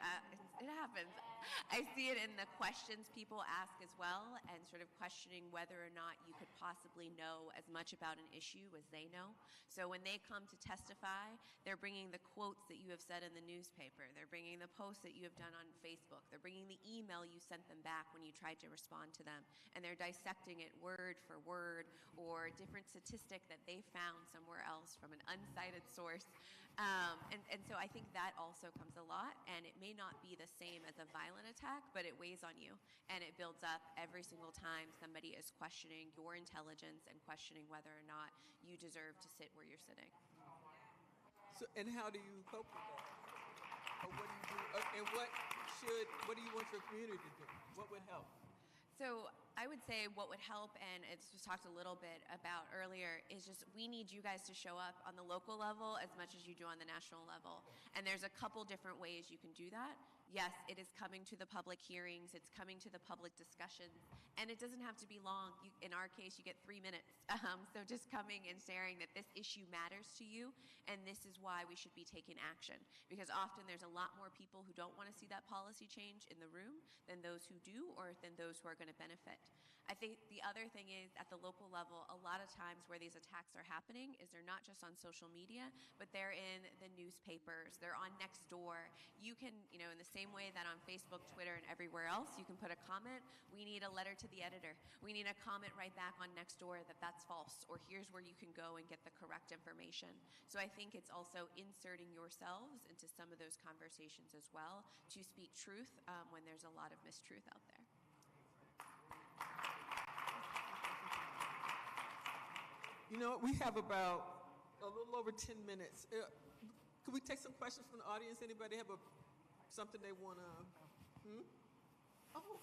it happens. I see it in the questions people ask as well, and sort of questioning whether or not you could possibly know as much about an issue as they know. So when they come to testify, they're bringing the quotes that you have said in the newspaper. They're bringing the posts that you have done on Facebook. They're bringing the email you sent them back when you tried to respond to them. And they're dissecting it word for word or different statistic that they found somewhere else from an unsighted source. And so I think that also comes a lot, and it may not be the same as a violent attack, but it weighs on you, and it builds up every single time somebody is questioning your intelligence and questioning whether or not you deserve to sit where you're sitting. So, and how do you cope with that? Or what do you do? And what do you want your community to do? What would help? So I would say what would help, and it's just talked a little bit about earlier, is just we need you guys to show up on the local level as much as you do on the national level. And there's a couple different ways you can do that. Yes, it is coming to the public hearings, it's coming to the public discussions, and it doesn't have to be long. In our case, you get 3 minutes. So just coming and sharing that this issue matters to you, and this is why we should be taking action. Because often there's a lot more people who don't want to see that policy change in the room than those who do, or than those who are going to benefit. I think the other thing is at the local level, a lot of times where these attacks are happening is they're not just on social media, but they're in the newspapers, they're on Nextdoor. You can, you know, in the same way that on Facebook, Twitter, and everywhere else, you can put a comment, we need a letter to the editor. We need a comment right back on Nextdoor that that's false, or here's where you can go and get the correct information. So I think it's also inserting yourselves into some of those conversations as well to speak truth when there's a lot of mistruth out there. You know what? We have about a little over 10 minutes. Could we take some questions from the audience? Anybody have something they want to? Oh.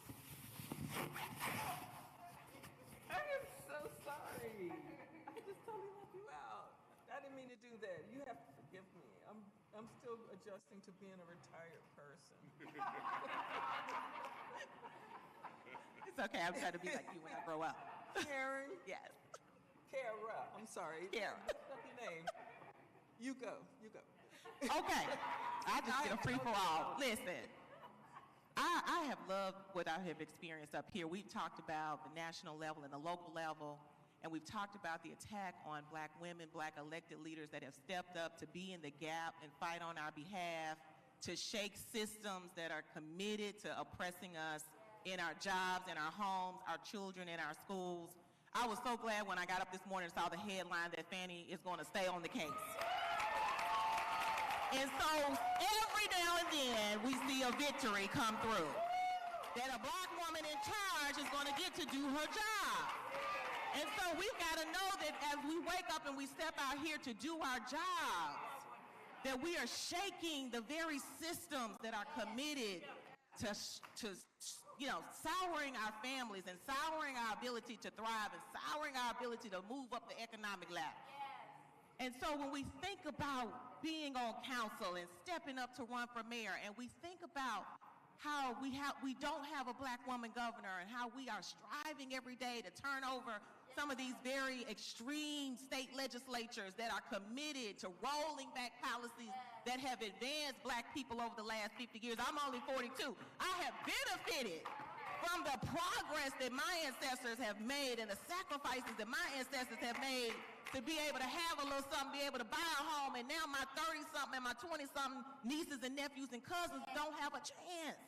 I am so sorry. I just totally left you out. I didn't mean to do that. You have to forgive me. I'm still adjusting to being a retired person. It's okay. I'm trying to be like you when I grow up. Karen? Yes. Kara. I'm sorry. Kara. What's your name? You go. Okay. I just get a free for all. Listen, I have loved what I have experienced up here. We've talked about the national level and the local level, and we've talked about the attack on black women, black elected leaders that have stepped up to be in the gap and fight on our behalf, to shake systems that are committed to oppressing us in our jobs, in our homes, our children, in our schools. I was so glad when I got up this morning and saw the headline that Fannie is going to stay on the case. And so every now and then we see a victory come through. That a black woman in charge is going to get to do her job. And so we've got to know that as we wake up and we step out here to do our jobs, that we are shaking the very systems that are committed to souring our families and souring our ability to thrive and souring our ability to move up the economic ladder. And so when we think about being on council and stepping up to run for mayor, and we think about how we don't have a black woman governor and how we are striving every day to turn over some of these very extreme state legislatures that are committed to rolling back policies that have advanced black people over the last 50 years. I'm only 42. I have benefited from the progress that my ancestors have made and the sacrifices that my ancestors have made to be able to have a little something, be able to buy a home, and now my 30-something and my 20-something nieces and nephews and cousins don't have a chance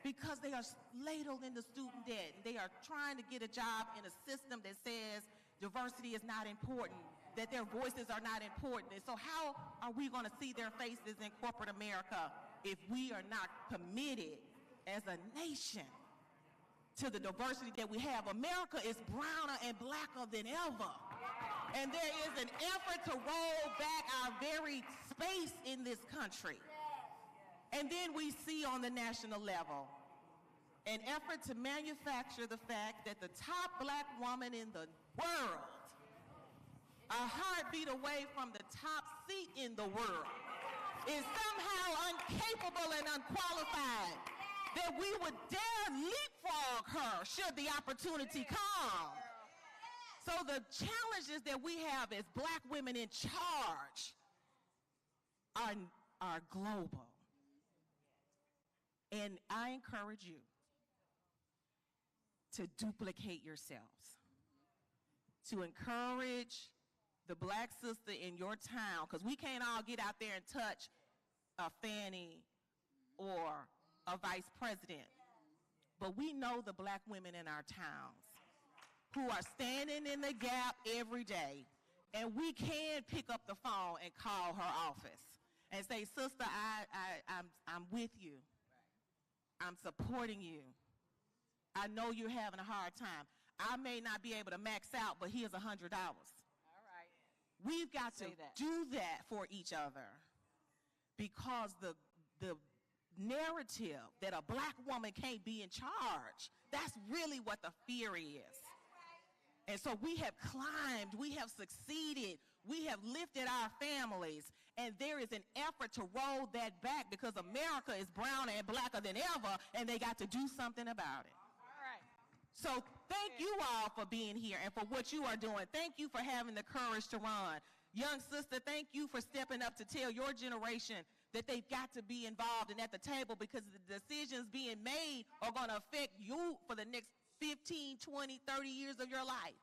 because they are ladled into student debt. They are trying to get a job in a system that says diversity is not important, that their voices are not important. And so how are we going to see their faces in corporate America if we are not committed as a nation to the diversity that we have? America is browner and blacker than ever. And there is an effort to roll back our very space in this country. And then we see on the national level an effort to manufacture the fact that the top black woman in the world, a heartbeat away from the top seat in the world, is somehow incapable and unqualified, that we would dare leapfrog her should the opportunity come. So the challenges that we have as black women in charge are global. And I encourage you to duplicate yourselves, to encourage the black sister in your town, because we can't all get out there and touch a Fannie or a vice president, but we know the black women in our towns who are standing in the gap every day, and we can pick up the phone and call her office and say, sister, I'm with you. I'm supporting you. I know you're having a hard time. I may not be able to max out, but here's $100. All right. We've got to do that for each other, because the narrative that a black woman can't be in charge, that's really what the fear is. And so we have climbed, we have succeeded, we have lifted our families, and there is an effort to roll that back because America is browner and blacker than ever, and they got to do something about it. All right. So thank you all for being here and for what you are doing. Thank you for having the courage to run. Young sister, thank you for stepping up to tell your generation that they've got to be involved and at the table, because the decisions being made are going to affect you for the next 15, 20, 30 years of your life.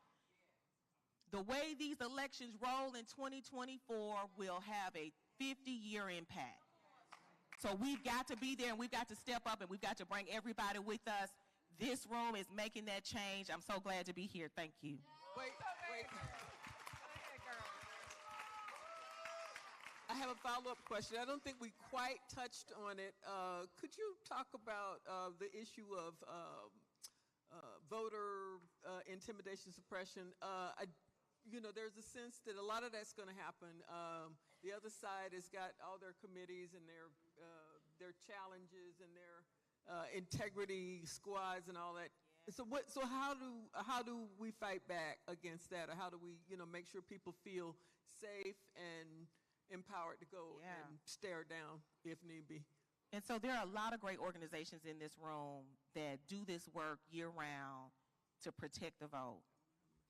The way these elections roll in 2024 will have a 50-year impact. So we've got to be there, and we've got to step up, and we've got to bring everybody with us. This room is making that change. I'm so glad to be here. Thank you. Wait. I have a follow-up question. I don't think we quite touched on it. Could you talk about the issue of voter intimidation suppression? There's a sense that a lot of that's going to happen. The other side has got all their committees and their challenges and their integrity squads and all that. So how do we fight back against that, or how do we make sure people feel safe and empowered to go and stare down if need be? And so there are a lot of great organizations in this room that do this work year-round to protect the vote.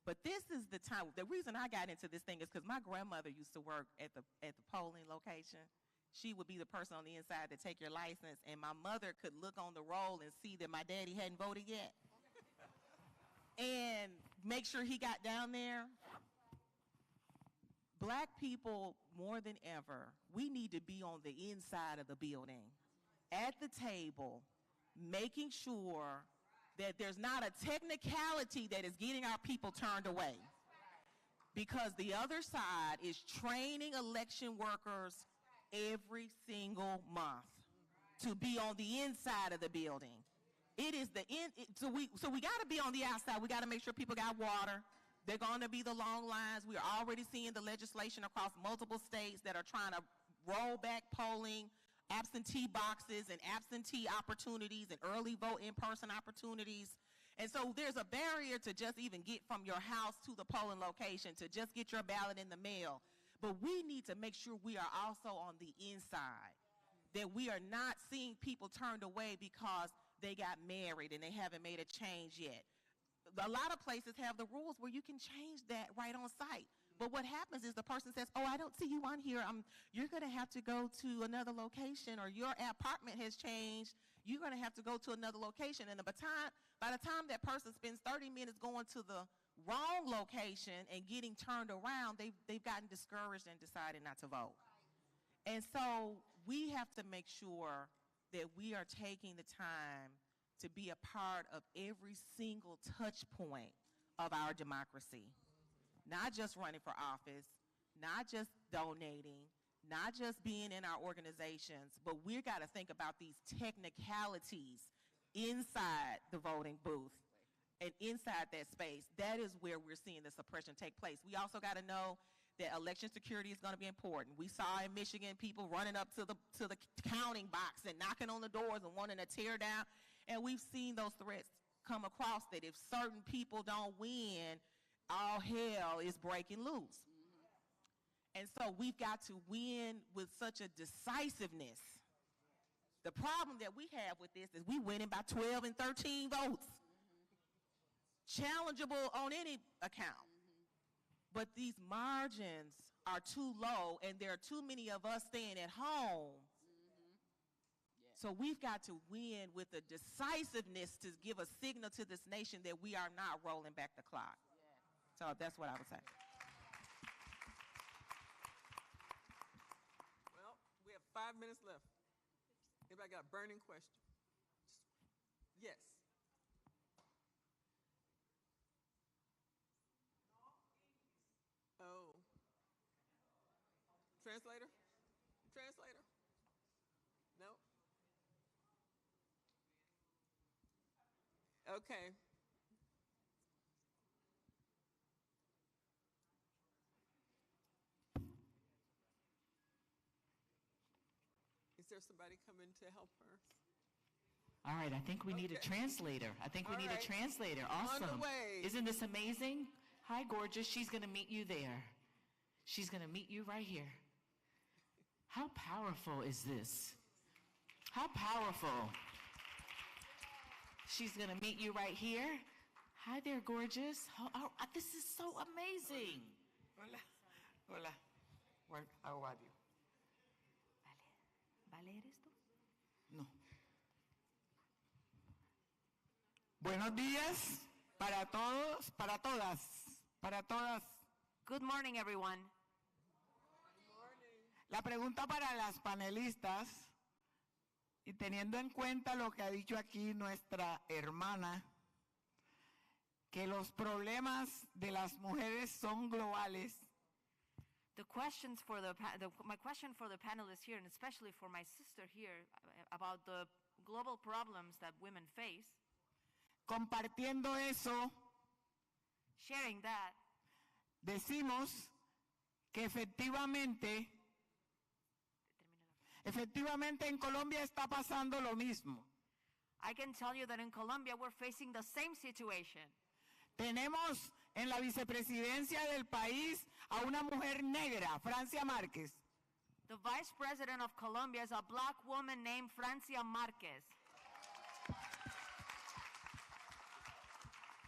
But this is the time. The reason I got into this thing is because my grandmother used to work at the polling location. She would be the person on the inside to take your license, and my mother could look on the roll and see that my daddy hadn't voted yet and make sure he got down there. Black people, more than ever, we need to be on the inside of the building, at the table, making sure that there's not a technicality that is getting our people turned away. Because the other side is training election workers every single month to be on the inside of the building. It is so we got to be on the outside. We got to make sure people got water. They're going to be the long lines. We are already seeing the legislation across multiple states that are trying to roll back polling, absentee boxes and absentee opportunities and early vote in-person opportunities. And so there's a barrier to just even get from your house to the polling location, to just get your ballot in the mail. But we need to make sure we are also on the inside, that we are not seeing people turned away because they got married and they haven't made a change yet. A lot of places have the rules where you can change that right on site. But what happens is the person says, oh, I don't see you on here. You're going to have to go to another location, or your apartment has changed. You're going to have to go to another location. And by the time that person spends 30 minutes going to the wrong location and getting turned around, they've gotten discouraged and decided not to vote. And so we have to make sure that we are taking the time to be a part of every single touch point of our democracy. Not just running for office, not just donating, not just being in our organizations, but we've got to think about these technicalities inside the voting booth and inside that space. That is where we're seeing the suppression take place. We also got to know that election security is going to be important. We saw in Michigan people running up to the counting box and knocking on the doors and wanting to tear down. And we've seen those threats come across that if certain people don't win, all hell is breaking loose. And so we've got to win with such a decisiveness. The problem that we have with this is we winning by 12 and 13 votes. Challengeable on any account. But these margins are too low, and there are too many of us staying at home. So we've got to win with a decisiveness to give a signal to this nation that we are not rolling back the clock. So that's what I would say. Well, we have 5 minutes left. Anybody got a burning question? Yes. Oh. Translator? Translator? No? Okay. Is there somebody coming to help her? All right, I think we need a translator. I think we need a translator. Awesome. On the way. Isn't this amazing? Hi, gorgeous. She's going to meet you there. She's going to meet you right here. How powerful is this? How powerful. She's going to meet you right here. Hi there, gorgeous. This is so amazing. Hola. Hola. How are you? ¿Vale eres tú? No. Buenos días para todos, para todas, para todas. Good morning, everyone. La pregunta para las panelistas, y teniendo en cuenta lo que ha dicho aquí nuestra hermana, que los problemas de las mujeres son globales. My question for the panelists here, and especially for my sister here, about the global problems that women face. Compartiendo eso, sharing that, decimos que efectivamente en Colombia está pasando lo mismo. I can tell you that in Colombia we're facing the same situation. Tenemos en la vicepresidencia del país a una mujer negra, Francia Márquez. The vice president of Colombia is a black woman named Francia Márquez.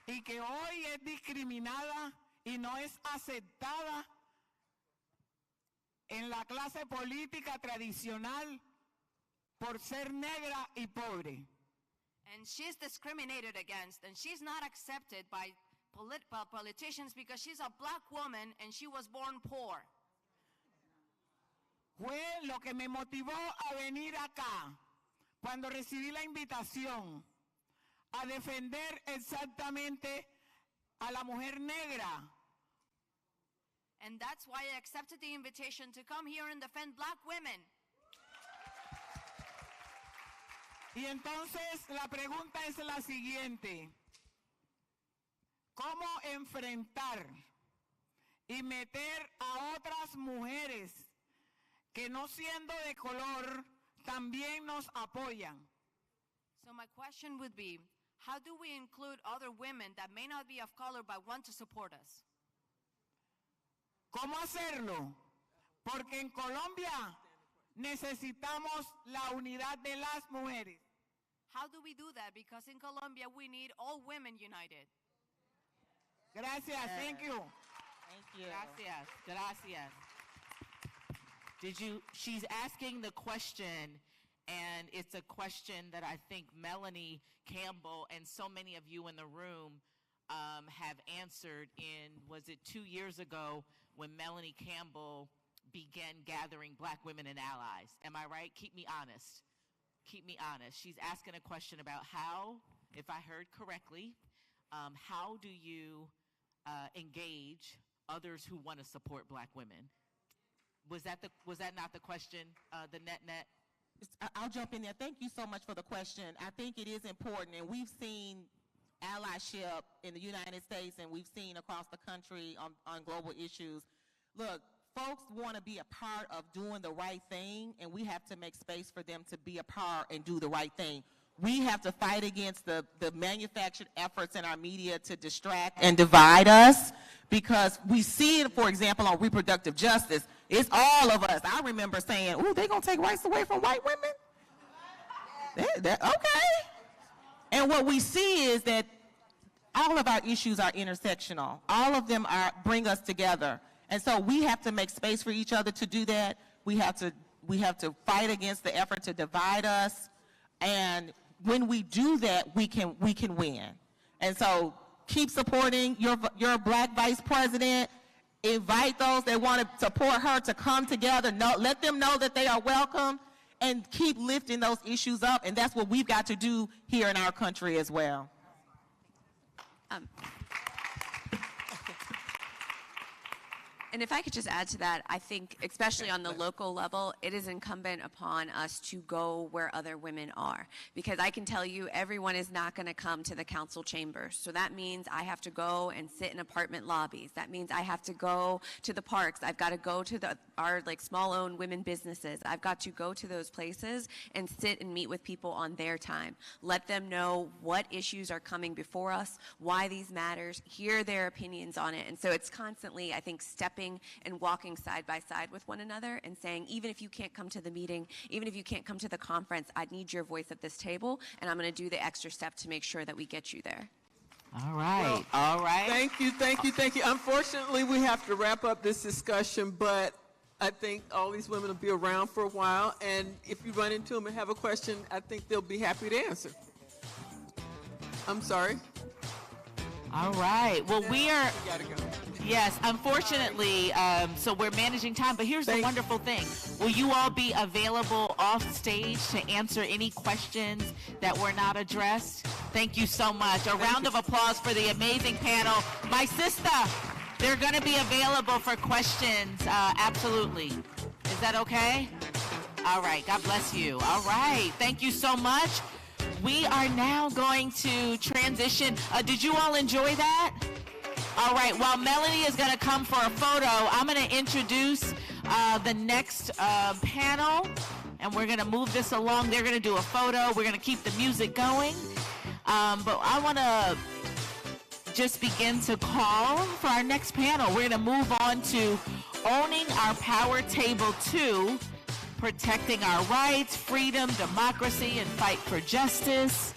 Y que hoy es discriminada y no es aceptada en la clase política tradicional por ser negra y pobre. And she's discriminated against, and she's not accepted by politicians because she's a black woman and she was born poor. Fue lo que me motivó a venir acá cuando recibí la invitación a defender exactamente a la mujer negra. And that's why I accepted the invitation to come here and defend black women. Y entonces la pregunta es la siguiente. ¿Cómo enfrentar y meter a otras mujeres que no siendo de color también nos apoyan? So my question would be, how do we include other women that may not be of color but want to support us? ¿Cómo hacerlo? Porque en Colombia necesitamos la unidad de las mujeres. How do we do that? Because in Colombia we need all women united. Gracias, thank you. Thank you. Gracias. She's asking the question, and it's a question that I think Melanie Campbell and so many of you in the room have answered in, was it 2 years ago when Melanie Campbell began gathering black women and allies. Am I right? Keep me honest. Keep me honest. She's asking a question about how, if I heard correctly, how do you engage others who want to support black women? Was that not the question, the net? I'll jump in there. Thank you so much for the question. I think it is important, and we've seen allyship in the United States, and we've seen across the country on global issues. Look, folks want to be a part of doing the right thing, and we have to make space for them to be a part and do the right thing. We have to fight against the manufactured efforts in our media to distract and divide us, because we see it, for example, on reproductive justice. It's all of us. I remember saying, ooh, they're going to take rights away from white women? Okay. And what we see is that all of our issues are intersectional. All of them bring us together. And so we have to make space for each other to do that. We have to fight against the effort to divide us. And when we do that, we can win. And so keep supporting your black vice president. Invite those that want to support her to come together. Let them know that they are welcome, and keep lifting those issues up. And that's what we've got to do here in our country as well. And if I could just add to that, I think, especially on the local level, it is incumbent upon us to go where other women are. Because I can tell you, everyone is not going to come to the council chambers. So that means I have to go and sit in apartment lobbies. That means I have to go to the parks. I've got to go to our small-owned women businesses. I've got to go to those places and sit and meet with people on their time. Let them know what issues are coming before us, why these matters, hear their opinions on it. And so it's constantly, I think, stepping and walking side by side with one another and saying, even if you can't come to the meeting, even if you can't come to the conference, I need your voice at this table, and I'm going to do the extra step to make sure that we get you there. All right. Well, all right. Thank you. Unfortunately, we have to wrap up this discussion, but I think all these women will be around for a while, and if you run into them and have a question, I think they'll be happy to answer. I'm sorry. All right. Well, we are. You gotta go. Yes, unfortunately, so we're managing time, but here's the wonderful thing. Will you all be available off stage to answer any questions that were not addressed? Thank you so much. A round of applause for the amazing panel. My sister, they're going to be available for questions, absolutely. Is that okay? All right, God bless you. All right, thank you so much. We are now going to transition. Did you all enjoy that? All right, while Melanie is going to come for a photo, I'm going to introduce the next panel, and we're going to move this along. They're going to do a photo. We're going to keep the music going. But I want to just begin to call for our next panel. We're going to move on to Owning Our Power Table 2, Protecting Our Rights, Freedom, Democracy, and Fight for Justice.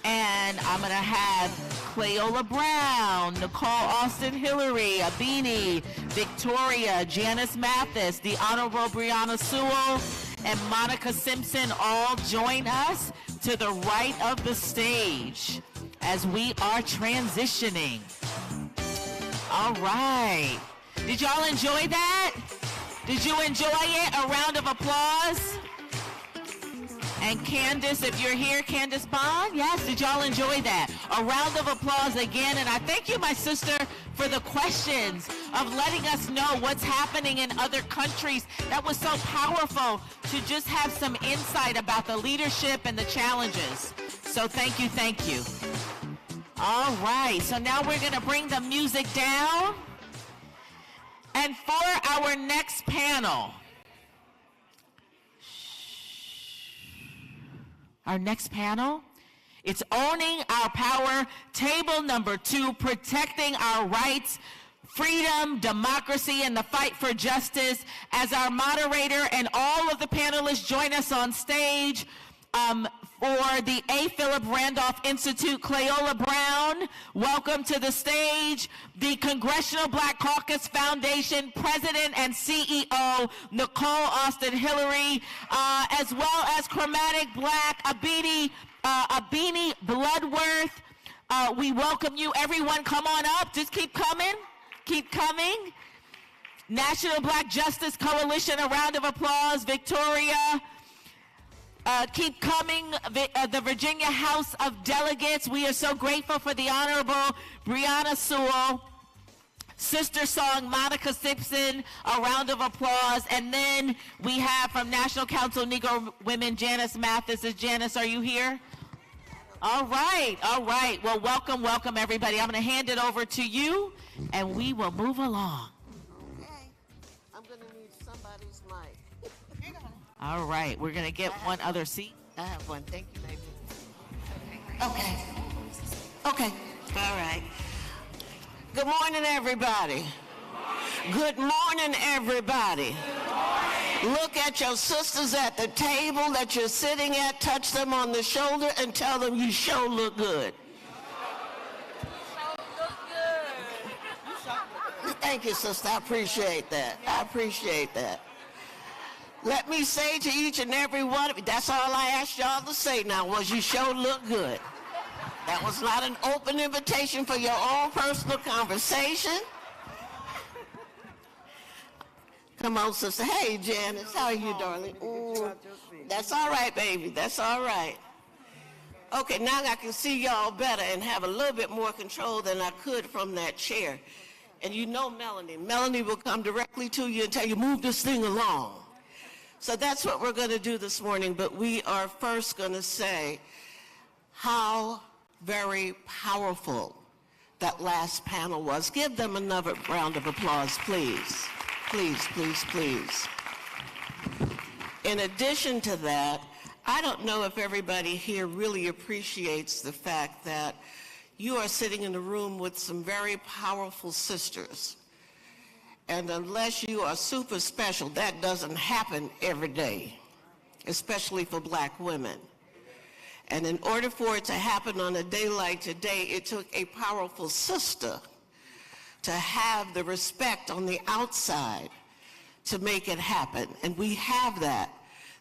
And I'm going to have Cleola Brown, Nicole Austin Hillary, Abini, Victoria, Janice Mathis, the Honorable Brianna Sewell, and Monica Simpson all join us to the right of the stage as we are transitioning. All right. Did y'all enjoy that? Did you enjoy it? A round of applause. And Candace, if you're here, Candace Bond, yes, did y'all enjoy that? A round of applause again, and I thank you, my sister, for the questions of letting us know what's happening in other countries. That was so powerful to just have some insight about the leadership and the challenges. So thank you, thank you. All right, so now we're going to bring the music down. And for our next panel, it's Owning Our Power, table number 2, Protecting Our Rights, Freedom, Democracy, and the Fight for Justice. As our moderator and all of the panelists join us on stage, for the A. Philip Randolph Institute, Cleola Brown, welcome to the stage. The Congressional Black Caucus Foundation President and CEO, Nicole Austin Hillary, as well as Chromatic Black, Abini Bloodworth, We welcome you. Everyone, come on up. Just keep coming. Keep coming. National Black Justice Coalition, a round of applause. Victoria, keep coming. The Virginia House of Delegates, we are so grateful for the Honorable Breonna Sewell. Sister Song, Monica Simpson, a round of applause. And then we have from National Council of Negro Women, Janice Mathis. Janice, are you here? All right, all right. Well, welcome, welcome, everybody. I'm going to hand it over to you, and we will move along. Okay. I'm going to need somebody's mic. All right, we're going to get one other seat. I have one. Thank you, baby. Okay. Okay. All right. Good morning, everybody. Good morning, everybody. Look at your sisters at the table that you're sitting at, touch them on the shoulder, and tell them you sure look good. Thank you, sister. I appreciate that. I appreciate that. Let me say to each and every one of you, that's all I asked y'all to say now was you sure look good. That was not an open invitation for your own personal conversation. Come on, sister. Hey, Janice. How are you, darling? Ooh, that's all right, baby. That's all right. Okay, now I can see y'all better and have a little bit more control than I could from that chair. And you know Melanie. Melanie will come directly to you and tell you, move this thing along. So that's what we're going to do this morning. But we are first going to say how very powerful that last panel was. Give them another round of applause, please. Please, please, please. In addition to that, I don't know if everybody here really appreciates the fact that you are sitting in a room with some very powerful sisters. And unless you are super special, that doesn't happen every day, especially for black women. And in order for it to happen on a day like today, it took a powerful sister to have the respect on the outside to make it happen. And we have that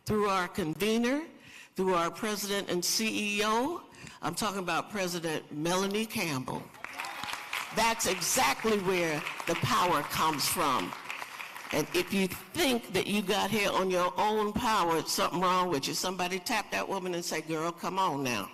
through our convener, through our president and CEO. I'm talking about President Melanie Campbell. That's exactly where the power comes from. And if you think that you got here on your own power, it's something wrong with you. Somebody tap that woman and say, girl, come on now.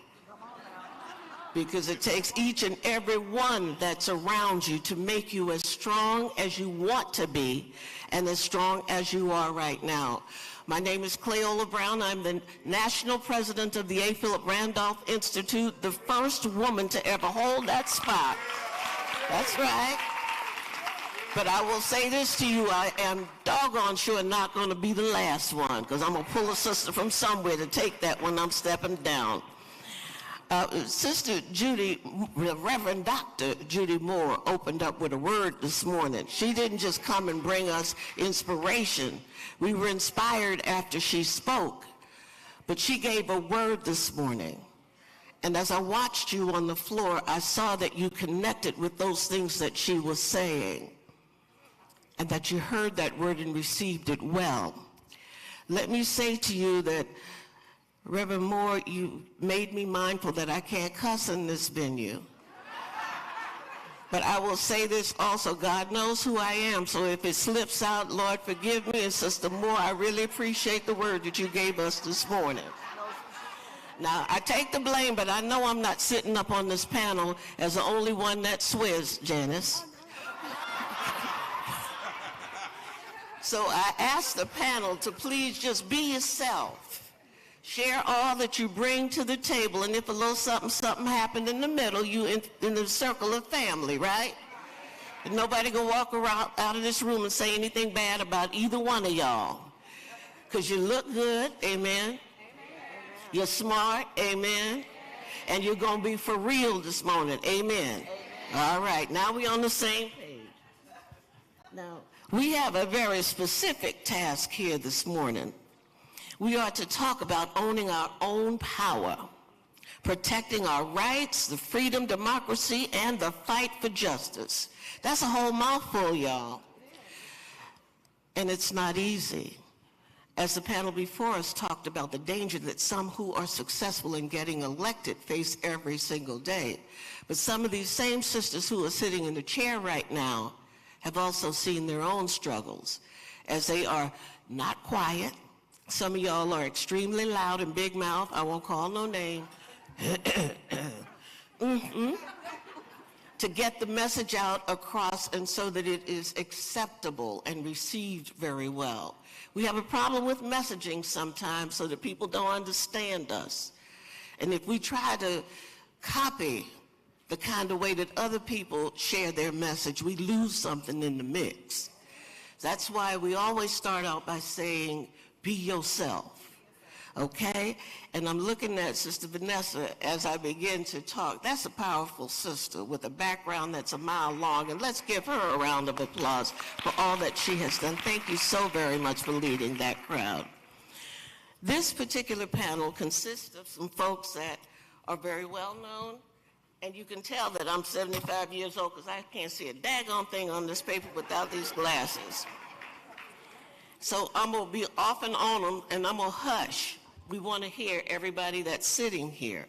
Because it takes each and every one that's around you to make you as strong as you want to be and as strong as you are right now. My name is Cleola Brown. I'm the national president of the A. Philip Randolph Institute, the first woman to ever hold that spot. That's right. But I will say this to you, I am doggone sure not going to be the last one, because I'm going to pull a sister from somewhere to take that when I'm stepping down. Sister Judy, Reverend Dr. Judy Moore opened up with a word this morning. She didn't just come and bring us inspiration. We were inspired after she spoke. But she gave a word this morning. And as I watched you on the floor, I saw that you connected with those things that she was saying, and that you heard that word and received it well. Let me say to you that, Reverend Moore, you made me mindful that I can't cuss in this venue. But I will say this also, God knows who I am, so if it slips out, Lord, forgive me. And Sister Moore, I really appreciate the word that you gave us this morning. Now, I take the blame, but I know I'm not sitting up on this panel as the only one that swears, Janice. So I ask the panel to please just be yourself. Share all that you bring to the table, and if a little something happened in the middle, you in the circle of family, right? And nobody can walk around out of this room and say anything bad about either one of y'all. Because you look good, amen. You're smart, amen. And you're going to be for real this morning, amen. All right, now we're on the same page. Now, we have a very specific task here this morning. We are to talk about owning our own power, protecting our rights, the freedom, democracy, and the fight for justice. That's a whole mouthful, y'all. And it's not easy. As the panel before us talked about the danger that some who are successful in getting elected face every single day. But some of these same sisters who are sitting in the chair right now have also seen their own struggles, as they are not quiet. Some of y'all are extremely loud and big mouth. I won't call no name. To get the message out across and so that it is acceptable and received very well. We have a problem with messaging sometimes so that people don't understand us. And if we try to copy the kind of way that other people share their message, we lose something in the mix. That's why we always start out by saying, be yourself. Okay? And I'm looking at Sister Vanessa as I begin to talk. That's a powerful sister with a background that's a mile long, and let's give her a round of applause for all that she has done. Thank you so very much for leading that crowd. This particular panel consists of some folks that are very well known, and you can tell that I'm 75 years old because I can't see a daggone thing on this paper without these glasses. So I'm going to be off and on them, and I'm going to hush. We want to hear everybody that's sitting here.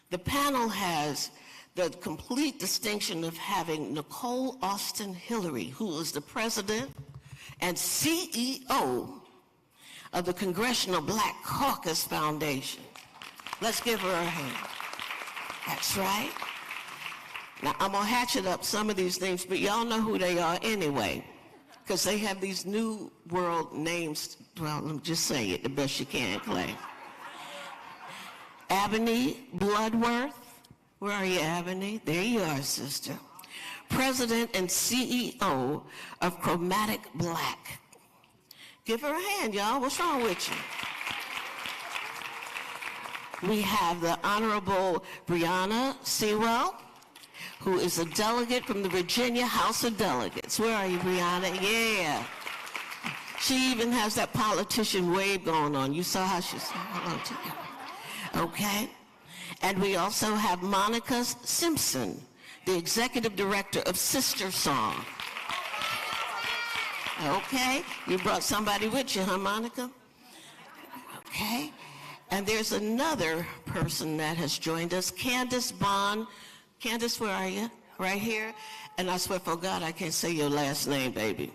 The panel has the complete distinction of having Nicole Austin Hillary, who is the president and CEO of the Congressional Black Caucus Foundation. Let's give her a hand. That's right. Now, I'm going to hatchet up some of these names, but y'all know who they are anyway, because they have these new world names. Well, let me just say it the best you can, Clay. Ebony Bloodworth. Where are you, Ebony? There you are, sister. President and CEO of Chromatic Black. Give her a hand, y'all. What's wrong with you? We have the Honorable Brianna Sewell, who is a delegate from the Virginia House of Delegates. Where are you, Brianna? Yeah. She even has that politician wave going on. You saw how she said hello to you. Okay. And we also have Monica Simpson, the executive director of Sister Song. Okay. You brought somebody with you, huh, Monica? Okay. And there's another person that has joined us, Candace Bond. Candace, where are you? Right here. And I swear for God, I can't say your last name, baby.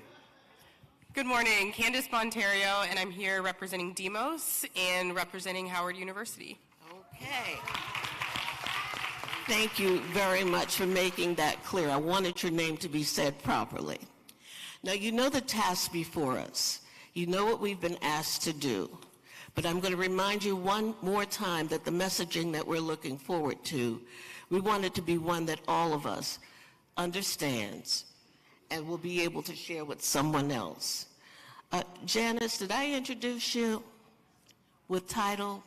Good morning, Candace Bontario, and I'm here representing Demos and representing Howard University. Okay. Thank you very much for making that clear. I wanted your name to be said properly. Now, you know the task before us. You know what we've been asked to do. But I'm going to remind you one more time that the messaging that we're looking forward to, we want it to be one that all of us understands and will be able to share with someone else. Janice, did I introduce you with title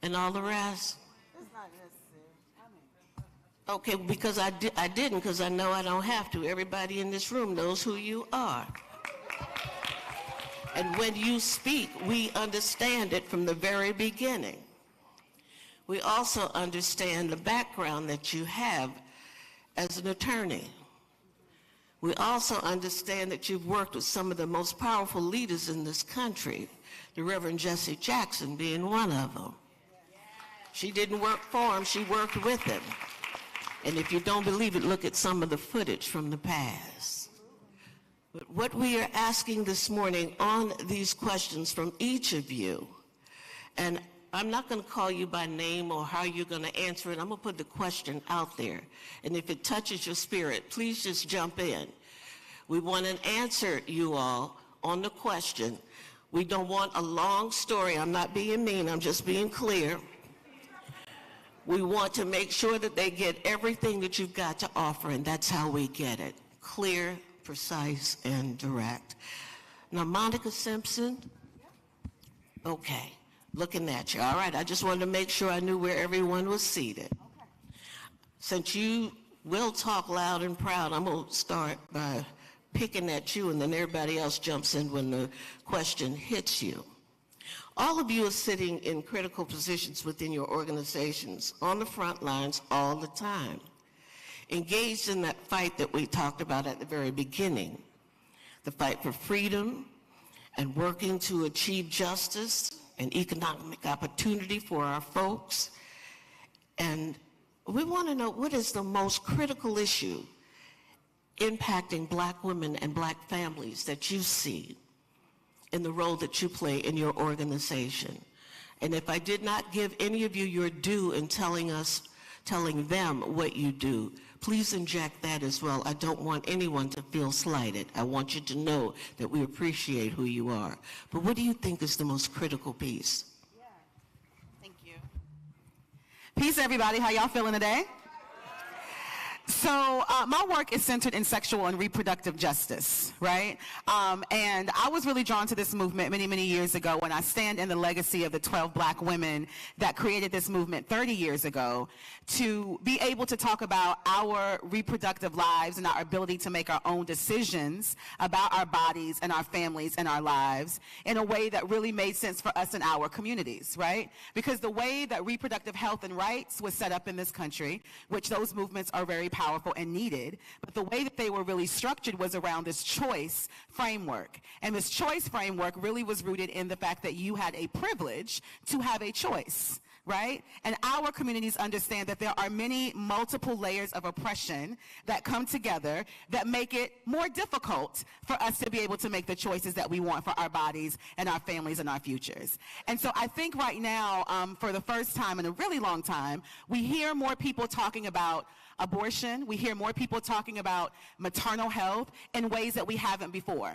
and all the rest? It's not necessary. Okay, because I didn't, because I know I don't have to. Everybody in this room knows who you are. And when you speak, we understand it from the very beginning. We also understand the background that you have as an attorney. We also understand that you've worked with some of the most powerful leaders in this country, the Reverend Jesse Jackson being one of them. She didn't work for him, she worked with him. And if you don't believe it, look at some of the footage from the past. But what we are asking this morning on these questions from each of you, and I'm not going to call you by name or how you're going to answer it. I'm going to put the question out there. And if it touches your spirit, please just jump in. We want an answer, you all, on the question. We don't want a long story. I'm not being mean. I'm just being clear. We want to make sure that they get everything that you've got to offer, and that's how we get it. Clear, precise, and direct. Now, Monica Simpson? Okay. Looking at you. All right, I just wanted to make sure I knew where everyone was seated. Okay. Since you will talk loud and proud, I'm going to start by picking at you, and then everybody else jumps in when the question hits you. All of you are sitting in critical positions within your organizations, on the front lines all the time, engaged in that fight that we talked about at the very beginning, the fight for freedom and working to achieve justice and economic opportunity for our folks. And we want to know, what is the most critical issue impacting Black women and Black families that you see in the role that you play in your organization? And if I did not give any of you your due in telling them what you do, please inject that as well. I don't want anyone to feel slighted. I want you to know that we appreciate who you are. But what do you think is the most critical piece? Thank you. Peace, everybody. How y'all feeling today? So my work is centered in sexual and reproductive justice, right? And I was really drawn to this movement many, many years ago when I stand in the legacy of the 12 Black women that created this movement 30 years ago to be able to talk about our reproductive lives and our ability to make our own decisions about our bodies and our families and our lives in a way that really made sense for us and our communities, right? Because the way that reproductive health and rights was set up in this country, which those movements are very powerful and needed, but the way that they were really structured was around this choice framework. And this choice framework really was rooted in the fact that you had a privilege to have a choice, right? And our communities understand that there are many multiple layers of oppression that come together that make it more difficult for us to be able to make the choices that we want for our bodies and our families and our futures. And so I think right now, for the first time in a really long time, we hear more people talking about abortion. We hear more people talking about maternal health in ways that we haven't before.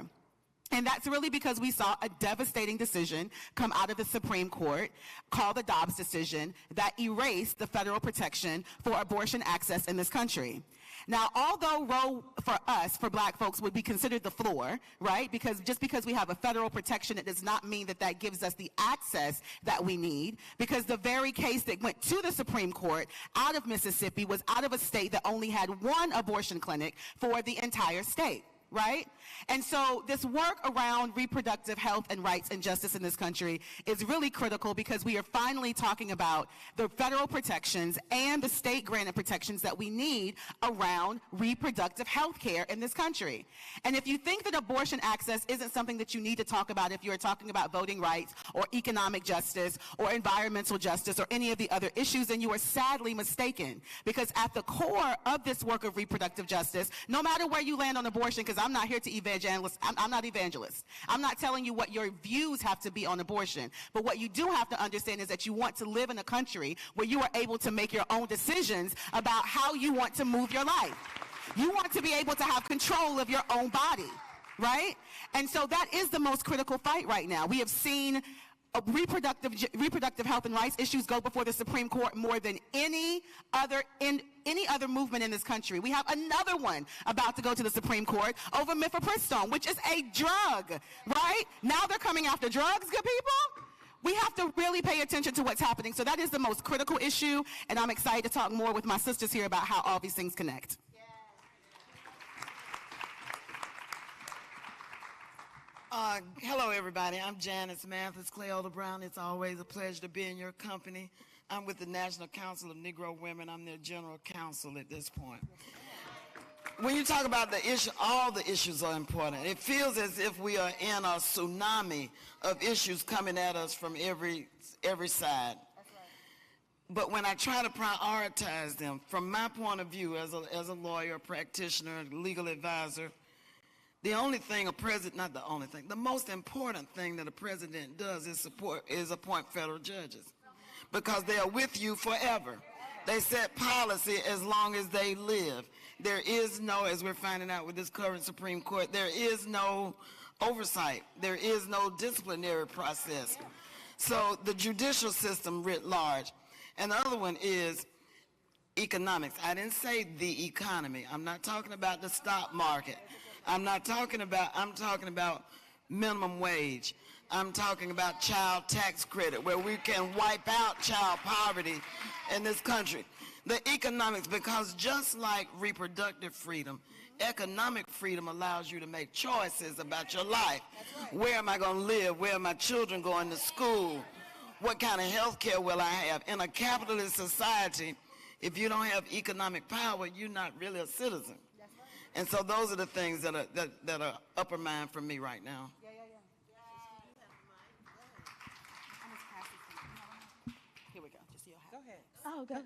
And that's really because we saw a devastating decision come out of the Supreme Court called the Dobbs decision that erased the federal protection for abortion access in this country. Now, although Roe for us, for Black folks, would be considered the floor, right? Because just because we have a federal protection, it does not mean that that gives us the access that we need. Because the very case that went to the Supreme Court out of Mississippi was out of a state that only had one abortion clinic for the entire state. Right? And so this work around reproductive health and rights and justice in this country is really critical because we are finally talking about the federal protections and the state granted protections that we need around reproductive health care in this country. And if you think that abortion access isn't something that you need to talk about if you're talking about voting rights or economic justice or environmental justice or any of the other issues, then you are sadly mistaken. Because at the core of this work of reproductive justice, no matter where you land on abortion, because I'm not here to I'm not evangelist. I'm not telling you what your views have to be on abortion. But what you do have to understand is that you want to live in a country where you are able to make your own decisions about how you want to move your life. You want to be able to have control of your own body, right? And so that is the most critical fight right now. We have seen reproductive health and rights issues go before the Supreme Court more than any other movement in this country. We have another one about to go to the Supreme Court over mifepristone, which is a drug, right? Now they're coming after drugs, good people? We have to really pay attention to what's happening. So that is the most critical issue, and I'm excited to talk more with my sisters here about how all these things connect. Hello, everybody. I'm Janice Mathis, Cleola Brown. It's always a pleasure to be in your company. I'm with the National Council of Negro Women. I'm their general counsel at this point. When you talk about the issue, all the issues are important. It feels as if we are in a tsunami of issues coming at us from every side. But when I try to prioritize them, from my point of view as a lawyer, practitioner, legal advisor, the only thing the most important thing that a president does is appoint federal judges, because they are with you forever. They set policy as long as they live. There is no, as we're finding out with this current Supreme Court, there is no oversight. There is no disciplinary process. So the judicial system writ large. And the other one is economics. I didn't say the economy. I'm not talking about the stock market. I'm talking about minimum wage. I'm talking about child tax credit, where we can wipe out child poverty in this country. The economics, because just like reproductive freedom, economic freedom allows you to make choices about your life. Where am I going to live? Where are my children going to school? What kind of health care will I have? In a capitalist society, if you don't have economic power, you're not really a citizen. And so those are the things that are upper mind for me right now. ahead. Oh, go ahead.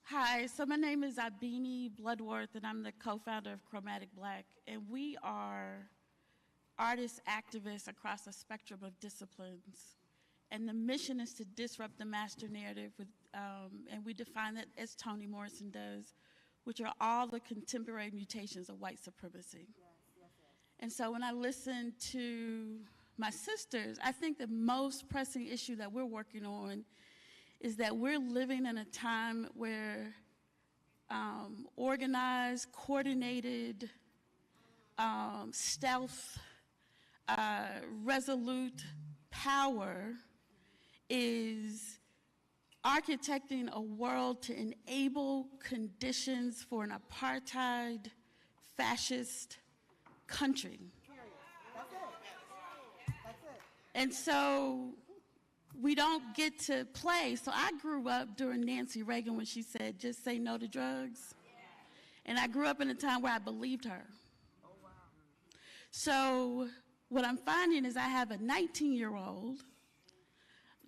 Hi, so my name is Abini Bloodworth, and I'm the co-founder of Chromatic Black, and we are artists, activists across a spectrum of disciplines. And the mission is to disrupt the master narrative, and we define that as Toni Morrison does, which are all the contemporary mutations of white supremacy. And so when I listen to my sisters, I think the most pressing issue that we're working on is that we're living in a time where organized, coordinated, stealth, resolute power is architecting a world to enable conditions for an apartheid, fascist country. And so we don't get to play. So I grew up during Nancy Reagan when she said, just say no to drugs. And I grew up in a time where I believed her. So what I'm finding is I have a 19-year-old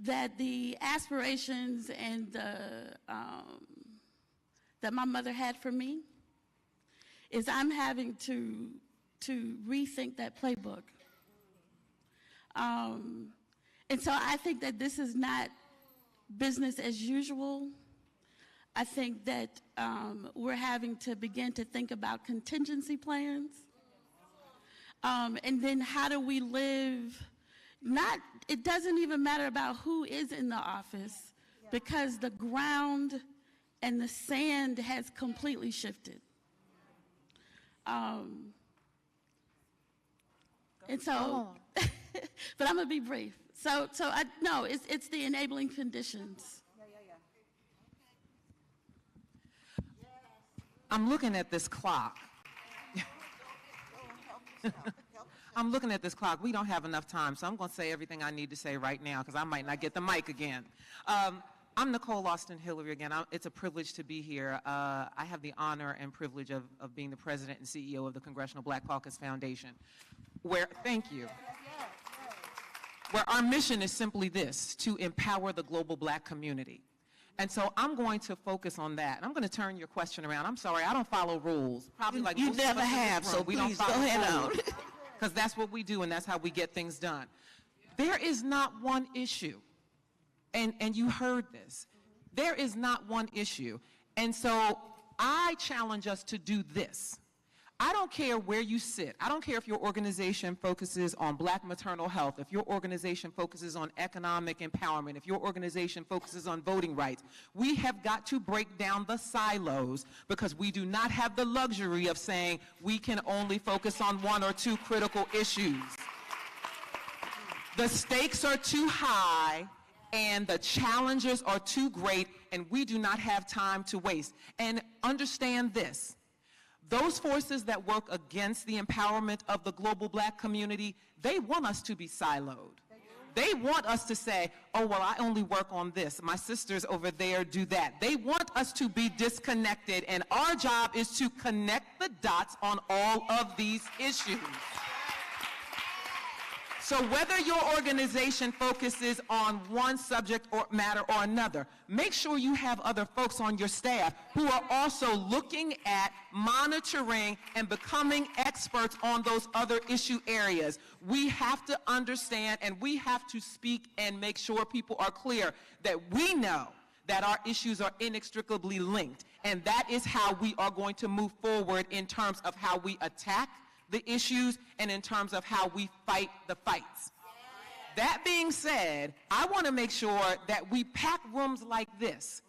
that the aspirations and that my mother had for me is I'm having to rethink that playbook. And so I think that this is not business as usual. I think that we're having to begin to think about contingency plans. And then how do we live, it doesn't even matter about who is in the office, because the ground and the sand has completely shifted. And so, but I'm gonna be brief. So no, it's the enabling conditions. I'm looking at this clock. I'm looking at this clock. We don't have enough time, so I'm going to say everything I need to say right now because I might not get the mic again. I'm Nicole Austin Hillary again. It's a privilege to be here. I have the honor and privilege of being the president and CEO of the Congressional Black Caucus Foundation, thank you, where our mission is simply this, to empower the global black community. And so I'm going to focus on that. And I'm going to turn your question around. I'm sorry, I don't follow rules. Probably like you never have, so we please don't follow go ahead on. Because that's what we do, and that's how we get things done. There is not one issue, and you heard this. There is not one issue. And so I challenge us to do this. I don't care where you sit. I don't care if your organization focuses on black maternal health, if your organization focuses on economic empowerment, if your organization focuses on voting rights. We have got to break down the silos because we do not have the luxury of saying we can only focus on one or two critical issues. The stakes are too high and the challenges are too great, and we do not have time to waste. And understand this. Those forces that work against the empowerment of the global black community, they want us to be siloed. They want us to say, oh, well, I only work on this. My sisters over there do that. They want us to be disconnected, and our job is to connect the dots on all of these issues. So whether your organization focuses on one subject or matter or another, make sure you have other folks on your staff who are also looking at, monitoring, and becoming experts on those other issue areas. We have to understand and we have to speak and make sure people are clear that we know that our issues are inextricably linked. And that is how we are going to move forward in terms of how we attack the issues and in terms of how we fight the fights. That being said, I want to make sure that we pack rooms like this.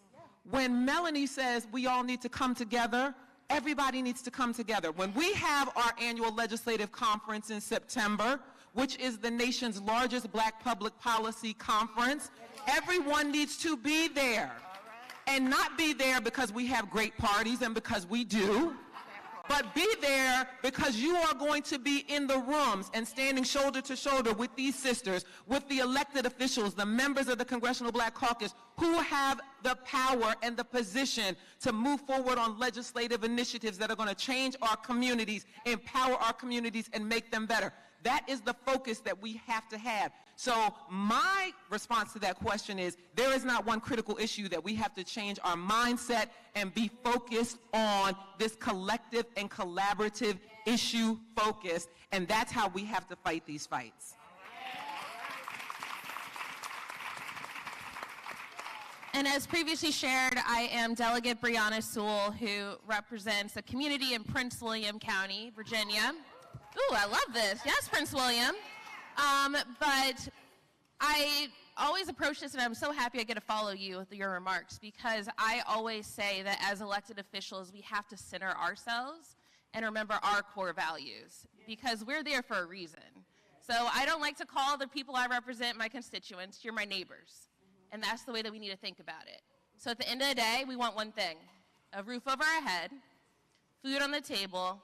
When Melanie says we all need to come together, everybody needs to come together. When we have our annual legislative conference in September, which is the nation's largest black public policy conference, everyone needs to be there. And not be there because we have great parties and because we do, but be there because you are going to be in the rooms and standing shoulder to shoulder with these sisters, with the elected officials, the members of the Congressional Black Caucus, who have the power and the position to move forward on legislative initiatives that are going to change our communities, empower our communities, and make them better. That is the focus that we have to have. So my response to that question is, there is not one critical issue that we have to change our mindset and be focused on this collective and collaborative issue focus, and that's how we have to fight these fights. And as previously shared, I am Delegate Brianna Sewell, who represents a community in Prince William County, Virginia. Ooh, I love this. Yes, Prince William. But I always approach this, and I'm so happy I get to follow you with your remarks, because I always say that as elected officials, we have to center ourselves and remember our core values, because we're there for a reason. So I don't like to call the people I represent my constituents. You're my neighbors. And that's the way that we need to think about it. So at the end of the day, we want one thing: a roof over our head, food on the table,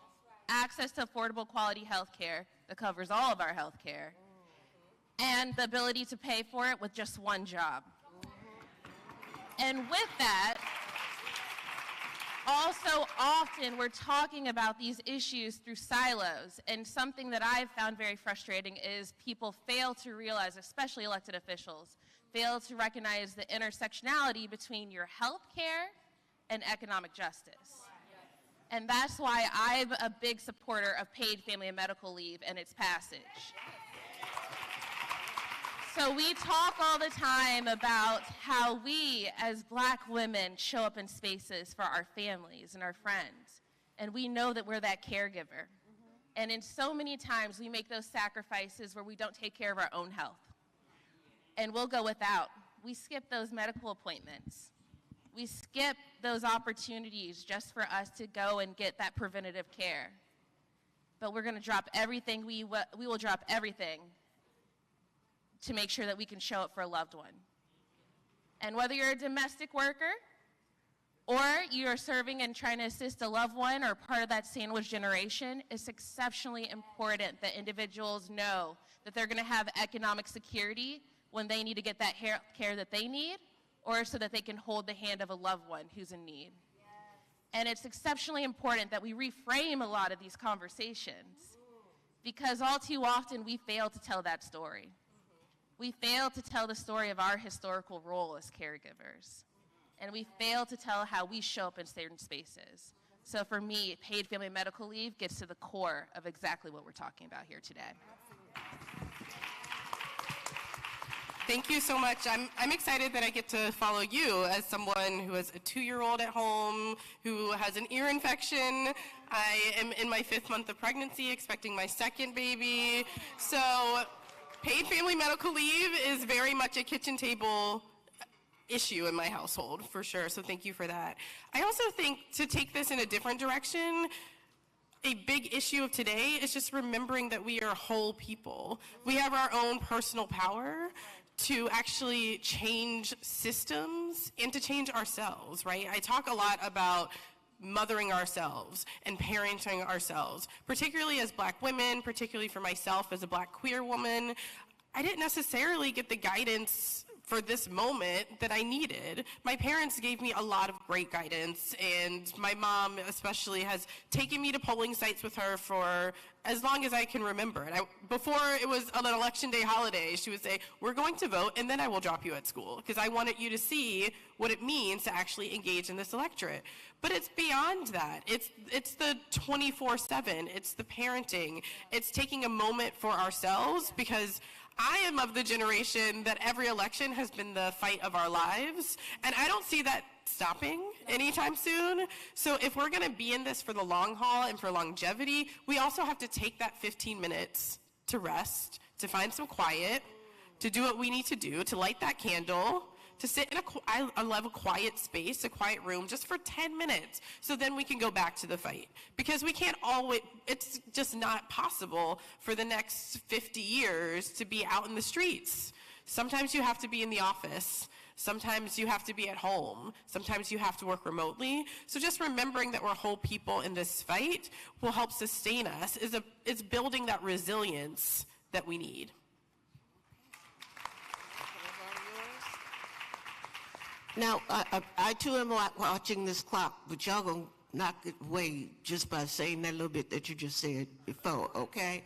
access to affordable quality health care that covers all of our health care, and the ability to pay for it with just one job. And with that, also often we're talking about these issues through silos, and something that I've found very frustrating is people fail to realize, especially elected officials, fail to recognize the intersectionality between your health care and economic justice. And that's why I'm a big supporter of paid family and medical leave and its passage. So we talk all the time about how we as Black women show up in spaces for our families and our friends. And we know that we're that caregiver. And in so many times we make those sacrifices where we don't take care of our own health. And we'll go without. We skip those medical appointments. We skip those opportunities just for us to go and get that preventative care. But we're going to drop everything. We will drop everything to make sure that we can show up for a loved one. And whether you're a domestic worker or you're serving and trying to assist a loved one or part of that sandwich generation, it's exceptionally important that individuals know that they're going to have economic security when they need to get that care that they need, or so that they can hold the hand of a loved one who's in need. Yes. And it's exceptionally important that we reframe a lot of these conversations, because all too often we fail to tell that story. We fail to tell the story of our historical role as caregivers. And we fail to tell how we show up in certain spaces. So for me, paid family medical leave gets to the core of exactly what we're talking about here today. Thank you so much. I'm excited that I get to follow you as someone who has a 2-year-old at home, who has an ear infection. I am in my 5th month of pregnancy, expecting my 2nd baby. So paid family medical leave is very much a kitchen table issue in my household, for sure. So thank you for that. I also think, to take this in a different direction, a big issue of today is just remembering that we are whole people. We have our own personal power to actually change systems and to change ourselves, right? I talk a lot about mothering ourselves and parenting ourselves, particularly as Black women, particularly for myself as a Black queer woman. I didn't necessarily get the guidance for this moment that I needed. My parents gave me a lot of great guidance, and my mom especially has taken me to polling sites with her for as long as I can remember. And before it was an election day holiday, she would say, "We're going to vote, and then I will drop you at school, because I wanted you to see what it means to actually engage in this electorate." But it's beyond that. It's the 24/7. It's the parenting. It's taking a moment for ourselves, because I am of the generation that every election has been the fight of our lives, and I don't see that stopping anytime soon. So if we're going to be in this for the long haul and for longevity, we also have to take that 15 minutes to rest, to find some quiet, to do what we need to do, to light that candle, to sit in I love a quiet space, a quiet room, just for 10 minutes, so then we can go back to the fight. Because we can't always, it's just not possible for the next 50 years to be out in the streets. Sometimes you have to be in the office. Sometimes you have to be at home. Sometimes you have to work remotely. So just remembering that we're whole people in this fight will help sustain us, is building that resilience that we need. Now, I too am watching this clock, but y'all gonna knock it away just by saying that little bit that you just said before, okay?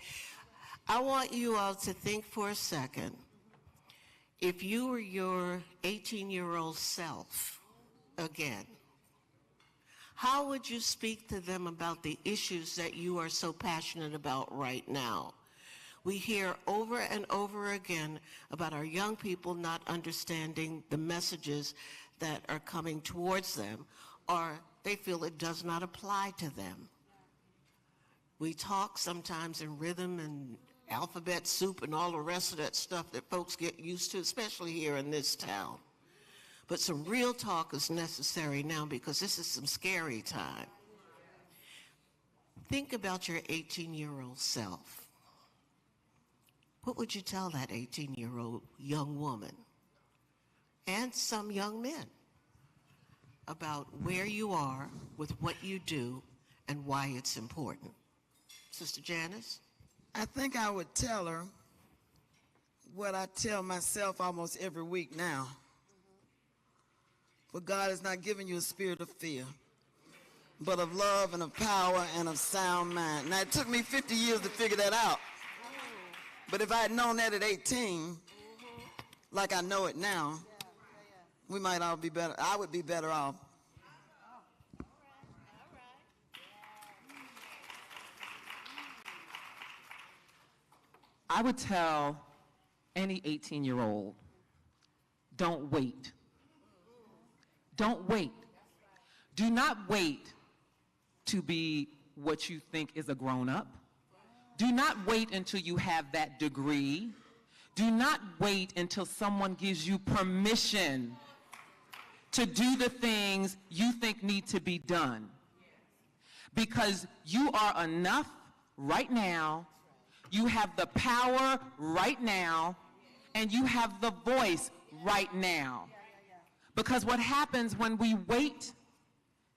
I want you all to think for a second. If you were your 18-year-old self again, how would you speak to them about the issues that you are so passionate about right now? We hear over and over again about our young people not understanding the messages that are coming towards them, or they feel it does not apply to them. We talk sometimes in rhythm and alphabet soup and all the rest of that stuff that folks get used to, especially here in this town. But some real talk is necessary now because this is some scary time. Think about your 18-year-old self. What would you tell that 18-year-old young woman and some young men about where you are with what you do and why it's important? Sister Janice? I think I would tell her what I tell myself almost every week now. For God has not given you a spirit of fear, but of love and of power and of sound mind. Now, it took me 50 years to figure that out. But if I had known that at 18, like I know it now, we might all be better. I would be better off. I would tell any 18-year-old, don't wait. Don't wait. Do not wait to be what you think is a grown-up. Do not wait until you have that degree. Do not wait until someone gives you permission to do the things you think need to be done. Because you are enough right now. You have the power right now, and you have the voice right now. Because what happens when we wait,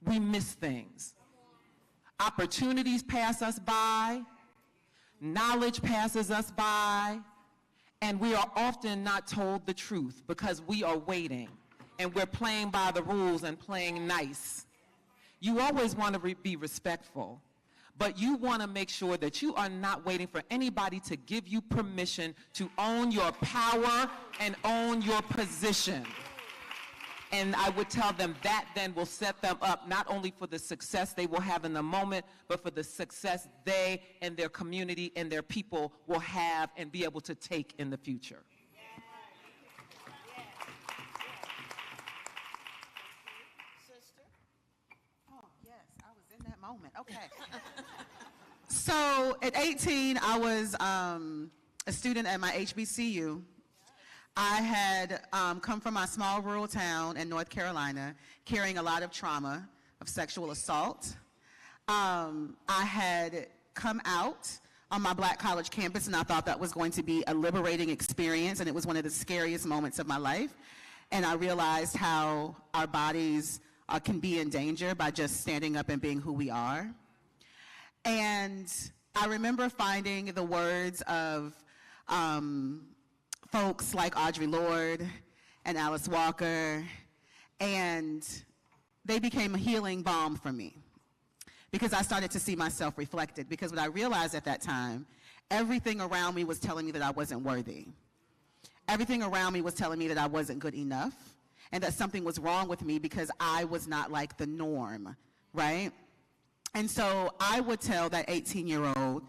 we miss things. Opportunities pass us by, knowledge passes us by, and we are often not told the truth because we are waiting, and we're playing by the rules and playing nice. You always want to be respectful. But you want to make sure that you are not waiting for anybody to give you permission to own your power and own your position. And I would tell them that then will set them up not only for the success they will have in the moment, but for the success they and their community and their people will have and be able to take in the future. Moment. Okay. So at 18, I was a student at my HBCU. I had come from my small rural town in North Carolina, carrying a lot of trauma of sexual assault. I had come out on my Black college campus, and I thought that was going to be a liberating experience, and it was one of the scariest moments of my life. And I realized how our bodies can be in danger by just standing up and being who we are. And I remember finding the words of folks like Audre Lorde and Alice Walker, and they became a healing balm for me because I started to see myself reflected. Because what I realized at that time, everything around me was telling me that I wasn't worthy. Everything around me was telling me that I wasn't good enough, and that something was wrong with me because I was not like the norm, right? And so I would tell that 18-year-old,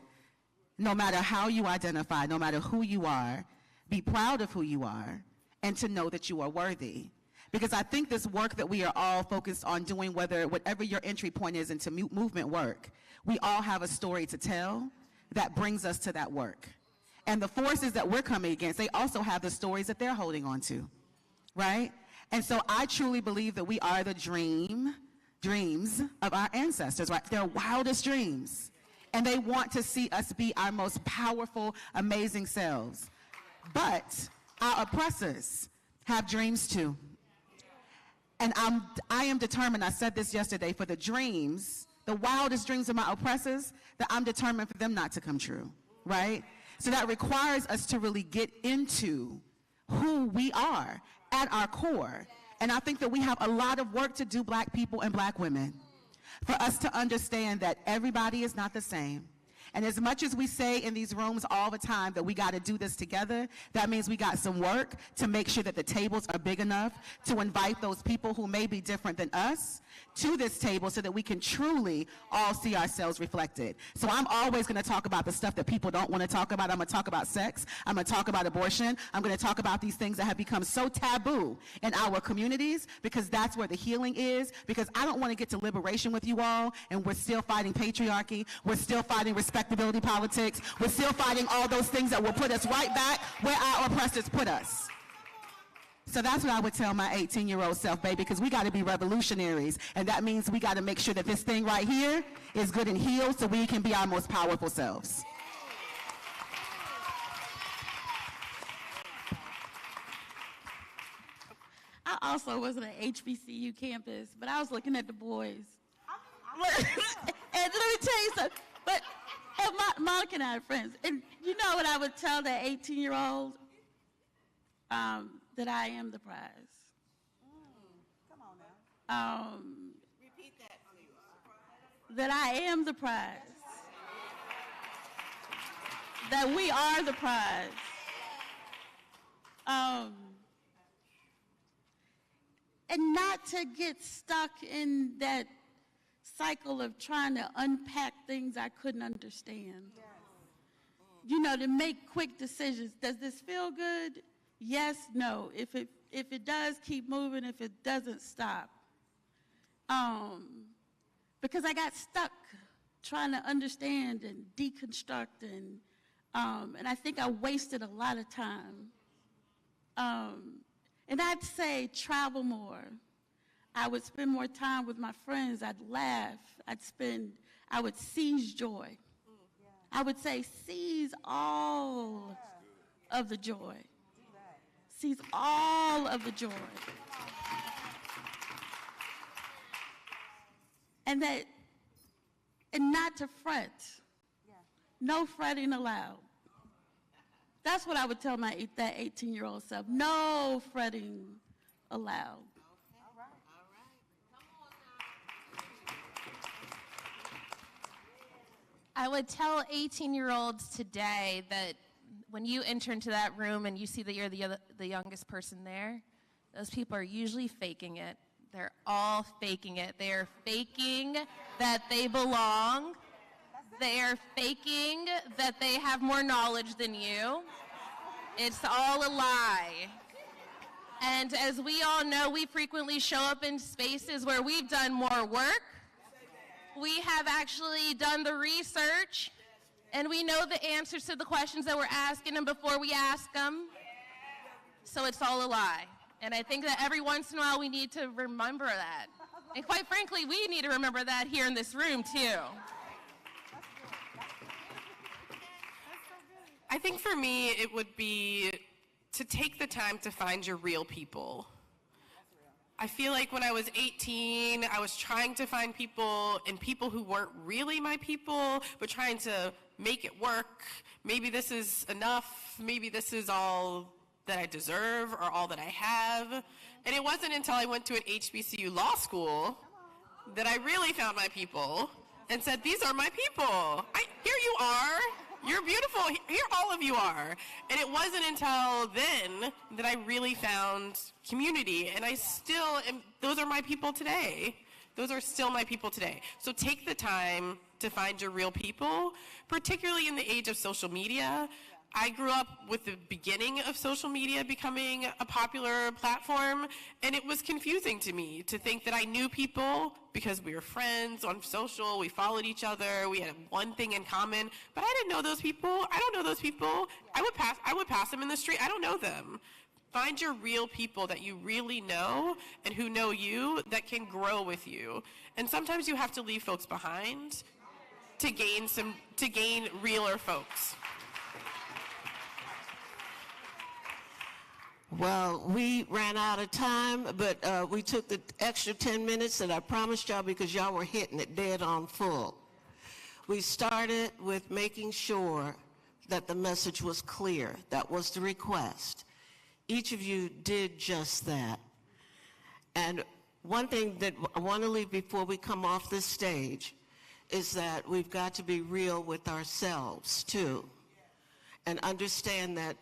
no matter how you identify, no matter who you are, be proud of who you are, and to know that you are worthy. Because I think this work that we are all focused on doing, whatever your entry point is into movement work, we all have a story to tell that brings us to that work. And the forces that we're coming against, they also have the stories that they're holding on to, right? And so I truly believe that we are the dreams of our ancestors, right? Their wildest dreams. And they want to see us be our most powerful, amazing selves. But our oppressors have dreams too. And I am determined, I said this yesterday, for the dreams, the wildest dreams of my oppressors, that I'm determined for them not to come true, right? So that requires us to really get into who we are at our core. And I think that we have a lot of work to do, Black people and Black women, for us to understand that everybody is not the same. And as much as we say in these rooms all the time that we got to do this together, that means we got some work to make sure that the tables are big enough to invite those people who may be different than us to this table so that we can truly all see ourselves reflected. So I'm always going to talk about the stuff that people don't want to talk about. I'm going to talk about sex. I'm going to talk about abortion. I'm going to talk about these things that have become so taboo in our communities, because that's where the healing is, because I don't want to get to liberation with you all and we're still fighting patriarchy. We're still fighting respectability politics. We're still fighting all those things that will put us right back where our oppressors put us. So that's what I would tell my 18-year-old self, baby, because we got to be revolutionaries. And that means we got to make sure that this thing right here is good and healed so we can be our most powerful selves. I also was at an HBCU campus, but I was looking at the boys. And let me tell you something. But Monica and I are friends. And you know what I would tell that 18-year-old? That I am the prize. Come on now. Repeat that, please. That I am the prize. That we are the prize. And not to get stuck in that cycle of trying to unpack things I couldn't understand. Yes. You know, to make quick decisions. Does this feel good? Yes, no. If it does, keep moving. If it doesn't, stop. Because I got stuck trying to understand and deconstruct, and I think I wasted a lot of time. And I'd say travel more. I would spend more time with my friends. I'd laugh. I would seize joy. I would say seize all of the joy. Seize all of the joy. And not to fret. No fretting allowed. That's what I would tell that 18-year-old self. No fretting allowed. I would tell 18-year-olds today that when you enter into that room and you see that you're the youngest person there, those people are usually faking it. They're all faking it. They are faking that they belong. They are faking that they have more knowledge than you. It's all a lie. And as we all know, we frequently show up in spaces where we've done more work. We have actually done the research. And we know the answers to the questions that we're asking them before we ask them. So it's all a lie. And I think that every once in a while we need to remember that. And quite frankly, we need to remember that here in this room too. I think for me, it would be to take the time to find your real people. I feel like when I was 18, I was trying to find people, and people who weren't really my people, but trying to make it work. Maybe this is enough. Maybe this is all that I deserve or all that I have. And it wasn't until I went to an HBCU law school that I really found my people and said, these are my people. Here you are. You're beautiful. Here all of you are. And it wasn't until then that I really found community. And I still am, those are my people today. Those are still my people today. So take the time to find your real people, particularly in the age of social media. I grew up with the beginning of social media becoming a popular platform, and it was confusing to me to think that I knew people because we were friends on social, we followed each other, we had one thing in common, but I didn't know those people. I don't know those people. I would pass them in the street. I don't know them. Find your real people that you really know and who know you that can grow with you. And sometimes you have to leave folks behind to gain realer folks. Well, we ran out of time, but we took the extra 10 minutes that I promised y'all because y'all were hitting it dead on full. We started with making sure that the message was clear. That was the request. Each of you did just that. And one thing that I want to leave before we come off this stage is that we've got to be real with ourselves too, and understand that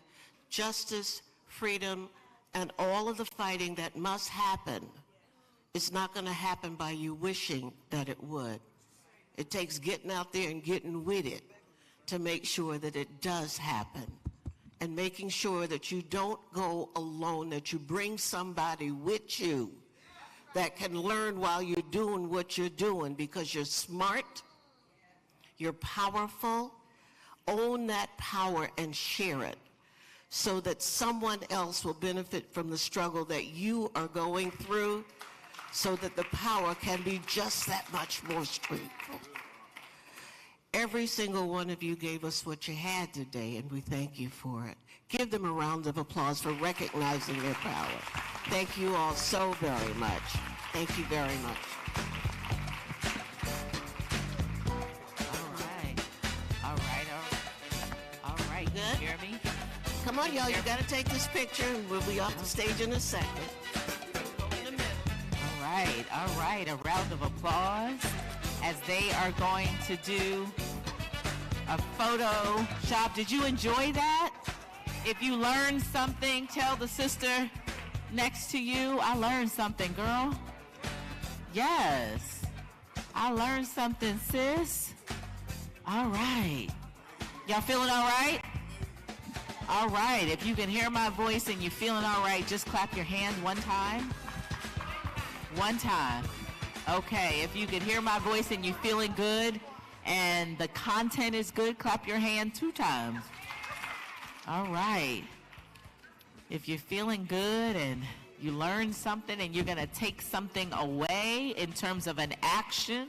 justice, freedom, and all of the fighting that must happen is not going to happen by you wishing that it would. It takes getting out there and getting with it to make sure that it does happen, and making sure that you don't go alone, that you bring somebody with you that can learn while you're doing what you're doing, because you're smart, you're powerful. Own that power and share it so that someone else will benefit from the struggle that you are going through, so that the power can be just that much more strengthful. Every single one of you gave us what you had today, and we thank you for it. Give them a round of applause for recognizing their power. Thank you all so very much. Thank you very much. All right. Good? Hear me? Come on, y'all. You got to take this picture, and we'll be off the stage in a second. All right. A round of applause as they are going to do a photo shop. Did you enjoy that? If you learned something, tell the sister next to you, I learned something, girl. Yes. I learned something, sis. All right. Y'all feeling all right? All right. If you can hear my voice and you're feeling all right, just clap your hand one time. One time. Okay. If you can hear my voice and you're feeling good and the content is good, clap your hand 2 times. All right. If you're feeling good and you learned something and you're going to take something away in terms of an action,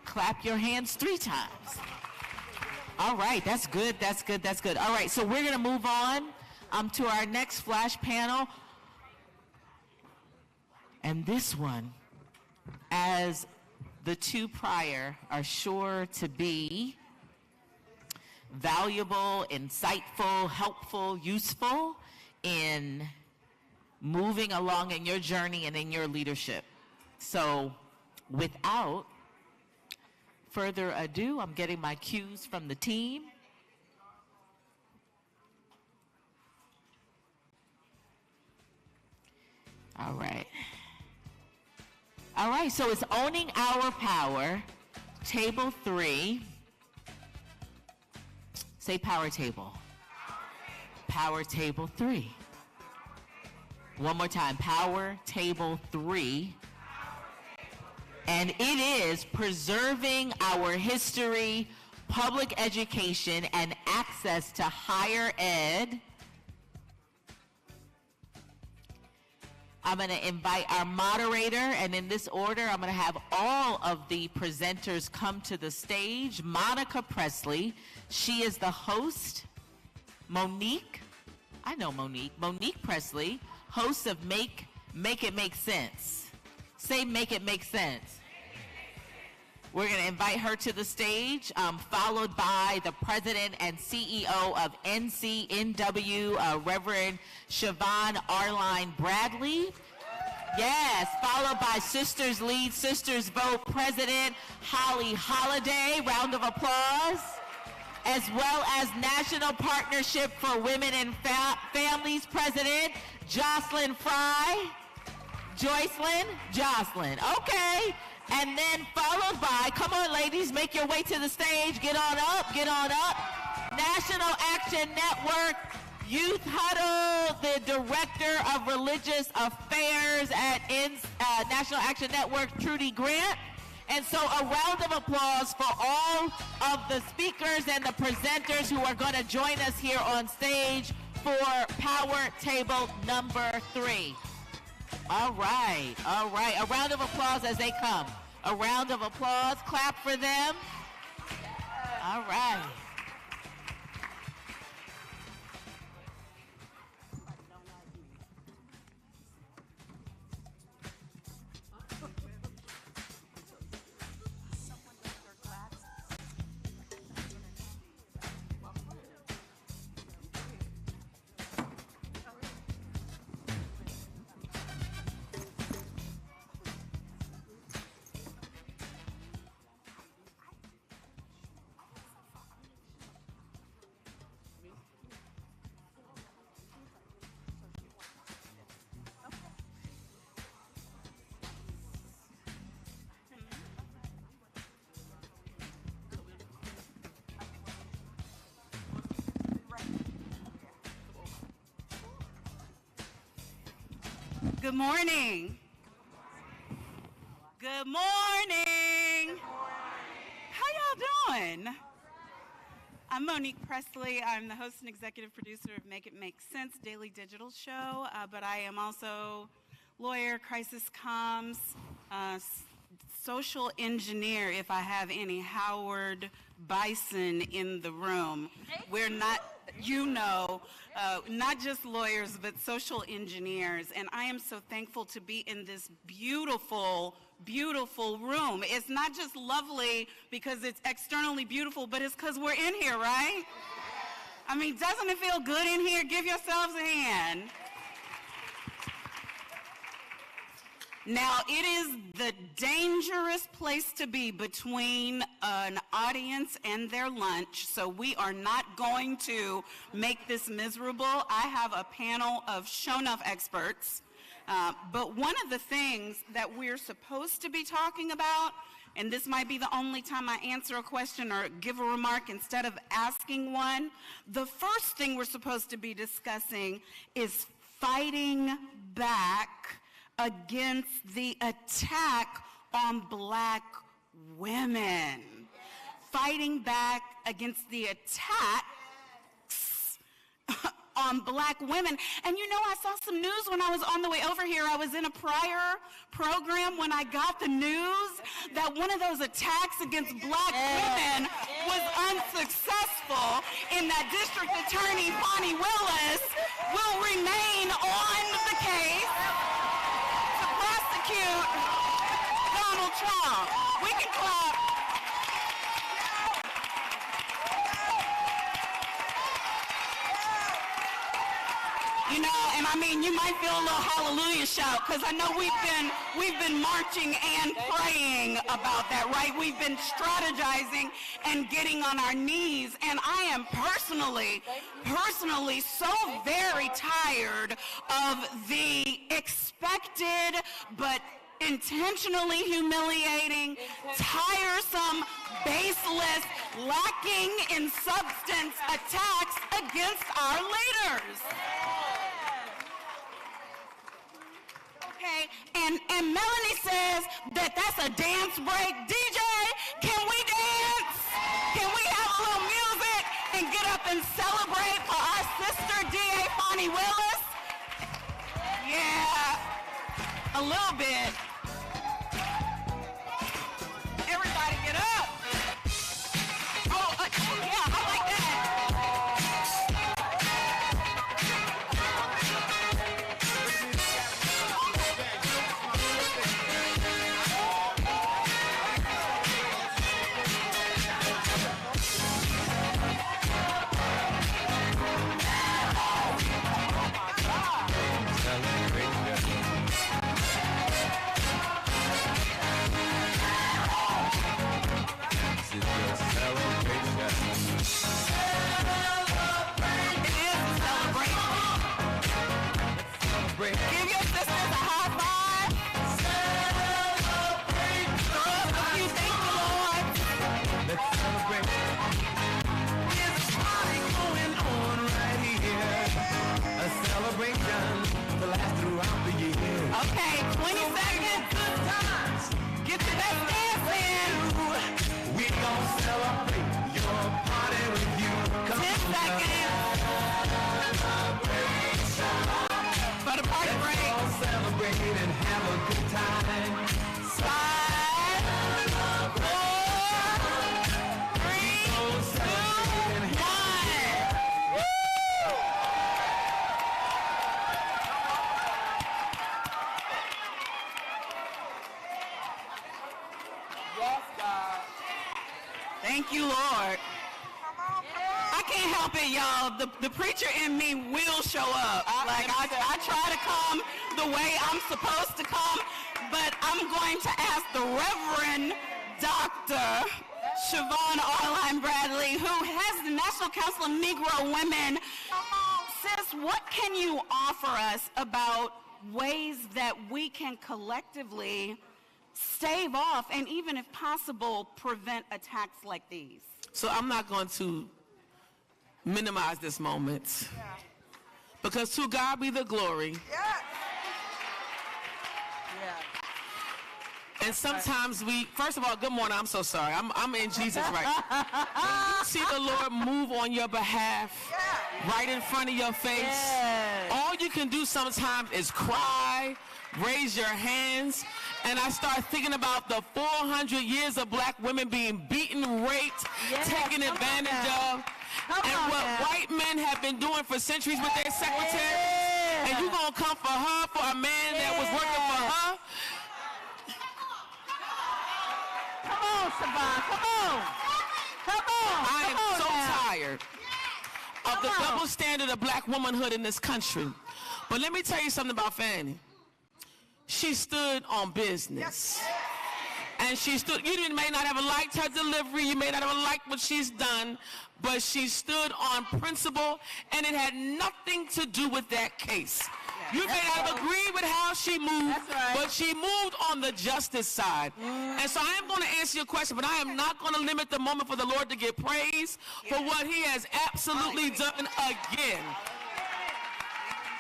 clap your hands 3 times. All right, that's good, that's good, that's good. All right, so we're going to move on to our next flash panel. And this one, as the 2 prior, are sure to be valuable, insightful, helpful, useful in moving along in your journey and in your leadership. So without further ado, I'm getting my cues from the team. All right. All right, so it's Owning Our Power, Table 3. Say Power Table. Power Table 3. One more time, Power Table 3. And it is preserving our history, public education, and access to higher ed. I'm going to invite our moderator, and in this order, I'm going to have all of the presenters come to the stage. Monica Presley, she is the host. Monique, I know Monique. Monique Presley, host of Make It Make Sense. Say Make It Make Sense. We're going to invite her to the stage, followed by the president and CEO of NCNW, Reverend Siobhan Arline Bradley. Yes, followed by Sisters Lead, Sisters Vote President Holly Holliday. Round of applause. As well as National Partnership for Women and Families President Jocelyn Fry. Jocelyn. Okay. And then followed by, come on ladies, make your way to the stage. Get on up. National Action Network Youth Huddle, the Director of Religious Affairs at National Action Network, Trudy Grant. And so a round of applause for all of the speakers and the presenters who are going to join us here on stage for Power Table number 3. All right. A round of applause as they come. A round of applause. Clap for them. All right. Good morning. Good morning. How y'all doing? I'm Monique Presley. I'm the host and executive producer of Make It Make Sense daily digital show, but I am also lawyer, crisis comms, social engineer, if I have any Howard Bison in the room. We're not, not just lawyers, but social engineers. And I am so thankful to be in this beautiful, beautiful room. It's not just lovely because it's externally beautiful, but it's because we're in here, right? I mean, doesn't it feel good in here? Give yourselves a hand. Now, it is the dangerous place to be between an audience and their lunch, so we are not going to make this miserable. I have a panel of show-enough experts, but one of the things that we're supposed to be talking about, and this might be the only time I answer a question or give a remark instead of asking one, the first thing we're supposed to be discussing is fighting back against the attack on Black women. Fighting back against the attacks on Black women. And you know, I saw some news when I was on the way over here. I was in a prior program when I got the news that one of those attacks against Black women was unsuccessful, and that District Attorney Bonnie Willis will remain on the case to prosecute Donald Trump. We can clap. You know, and I mean, you might feel a little hallelujah shout, because I know we've been marching and praying about that, right? We've been strategizing and getting on our knees, and I am personally so very tired of the expected but intentionally humiliating, tiresome, baseless, lacking in substance attacks against our leaders. Okay, and Melanie says that that's a dance break. DJ, can we dance? Can we have a little music and get up and celebrate for our sister, D.A. Bonnie Willis? Yeah, a little bit. Everybody get up. Oh, yeah, I like that. Give your sisters a high five. Celebrate. You thank the Lord. Let's celebrate. There's a party going on right here. A celebration to last throughout the year. Okay, 20 seconds. Good times. Get to that dance in. We gon' celebrate your party with you. 10 seconds. For the party break. Let's all celebrate and have a good time. 5, 4, 3, 2, 1. Woo! Yes, God. Thank you, Lord. I can't help it, y'all. The preacher in me will show up. I try to come the way I'm supposed to come, but I'm going to ask the Reverend Dr. Siobhan Arline Bradley, who has the National Council of Negro Women. Sis, what can you offer us about ways that we can collectively stave off and even, if possible, prevent attacks like these? So I'm not going to minimize this moment, because to God be the glory. And sometimes first of all, good morning, I'm so sorry. I'm in Jesus right now. When you see the Lord move on your behalf, right in front of your face, all you can do sometimes is cry, raise your hands, and I start thinking about the 400 years of black women being beaten, raped, taken advantage of, and what white men have been doing for centuries with their secretaries, and you gonna come for her, for a man that was working for her? Come on, Savon, come on. Come on. I am so tired of the double standard of black womanhood in this country. But let me tell you something about Fannie. She stood on business. And she stood, may not have liked her delivery, you may not have liked what she's done, but she stood on principle, and it had nothing to do with that case. You may not have agreed with how she moved, but she moved on the justice side. And so I am going to answer your question, but I am not going to limit the moment for the Lord to get praise for what he has absolutely done again.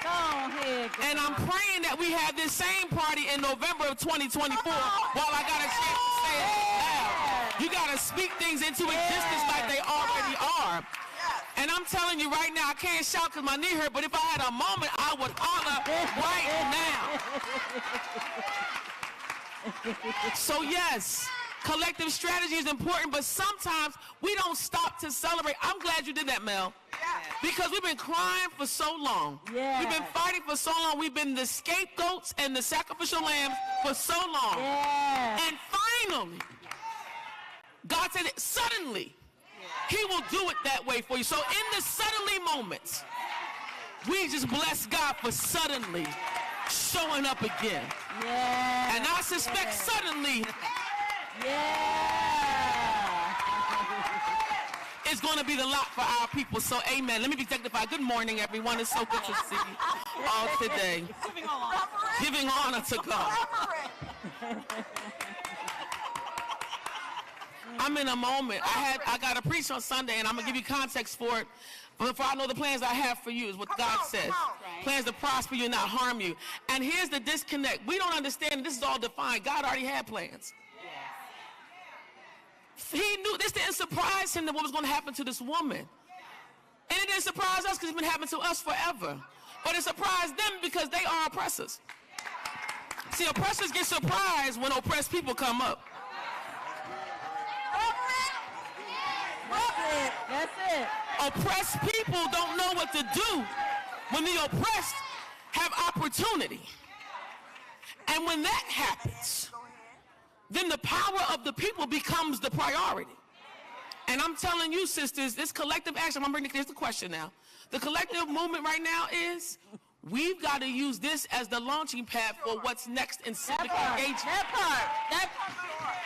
And I'm praying that we have this same party in November of 2024 while I got a chance to say it loud. You got to speak things into existence like they already are. And I'm telling you right now, I can't shout because my knee hurt, but if I had a moment, I would holler right now. So yes, collective strategy is important, but sometimes we don't stop to celebrate. I'm glad you did that, Mel. Because we've been crying for so long. We've been fighting for so long. We've been the scapegoats and the sacrificial lambs for so long. And finally, God said it suddenly. He will do it that way for you. So in the suddenly moments, we just bless God for suddenly showing up again. And I suspect suddenly it's going to be the lot for our people. So amen. Let me be dignified. Good morning, everyone. It's so good to see you all today. Giving honor to God. I'm in a moment. I got to preach on Sunday, and I'm going to give you context for it. But for I know the plans I have for you is what God says. Plans to prosper you and not harm you. And here's the disconnect. We don't understand this is all defined. God already had plans. He knew this didn't surprise him that what was going to happen to this woman. And it didn't surprise us because it's been happening to us forever. But it surprised them because they are oppressors. See, oppressors get surprised when oppressed people come up. That's it. Oppressed people don't know what to do when the oppressed have opportunity. And when that happens, then the power of the people becomes the priority. And I'm telling you, sisters, this collective action, I'm bringing here's the question now. The collective movement right now is we've got to use this as the launching pad for what's next in civic engagement. That part.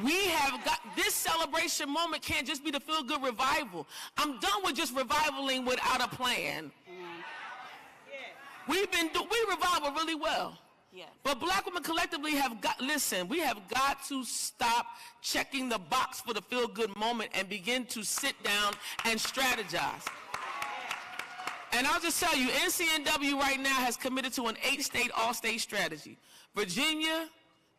We have got this celebration moment can't just be the feel-good revival. I'm done with just revivaling without a plan. We revival really well. But black women collectively we have got to stop checking the box for the feel-good moment and begin to sit down and strategize. And I'll just tell you, NCNW right now has committed to an 8-state, all-state strategy. Virginia,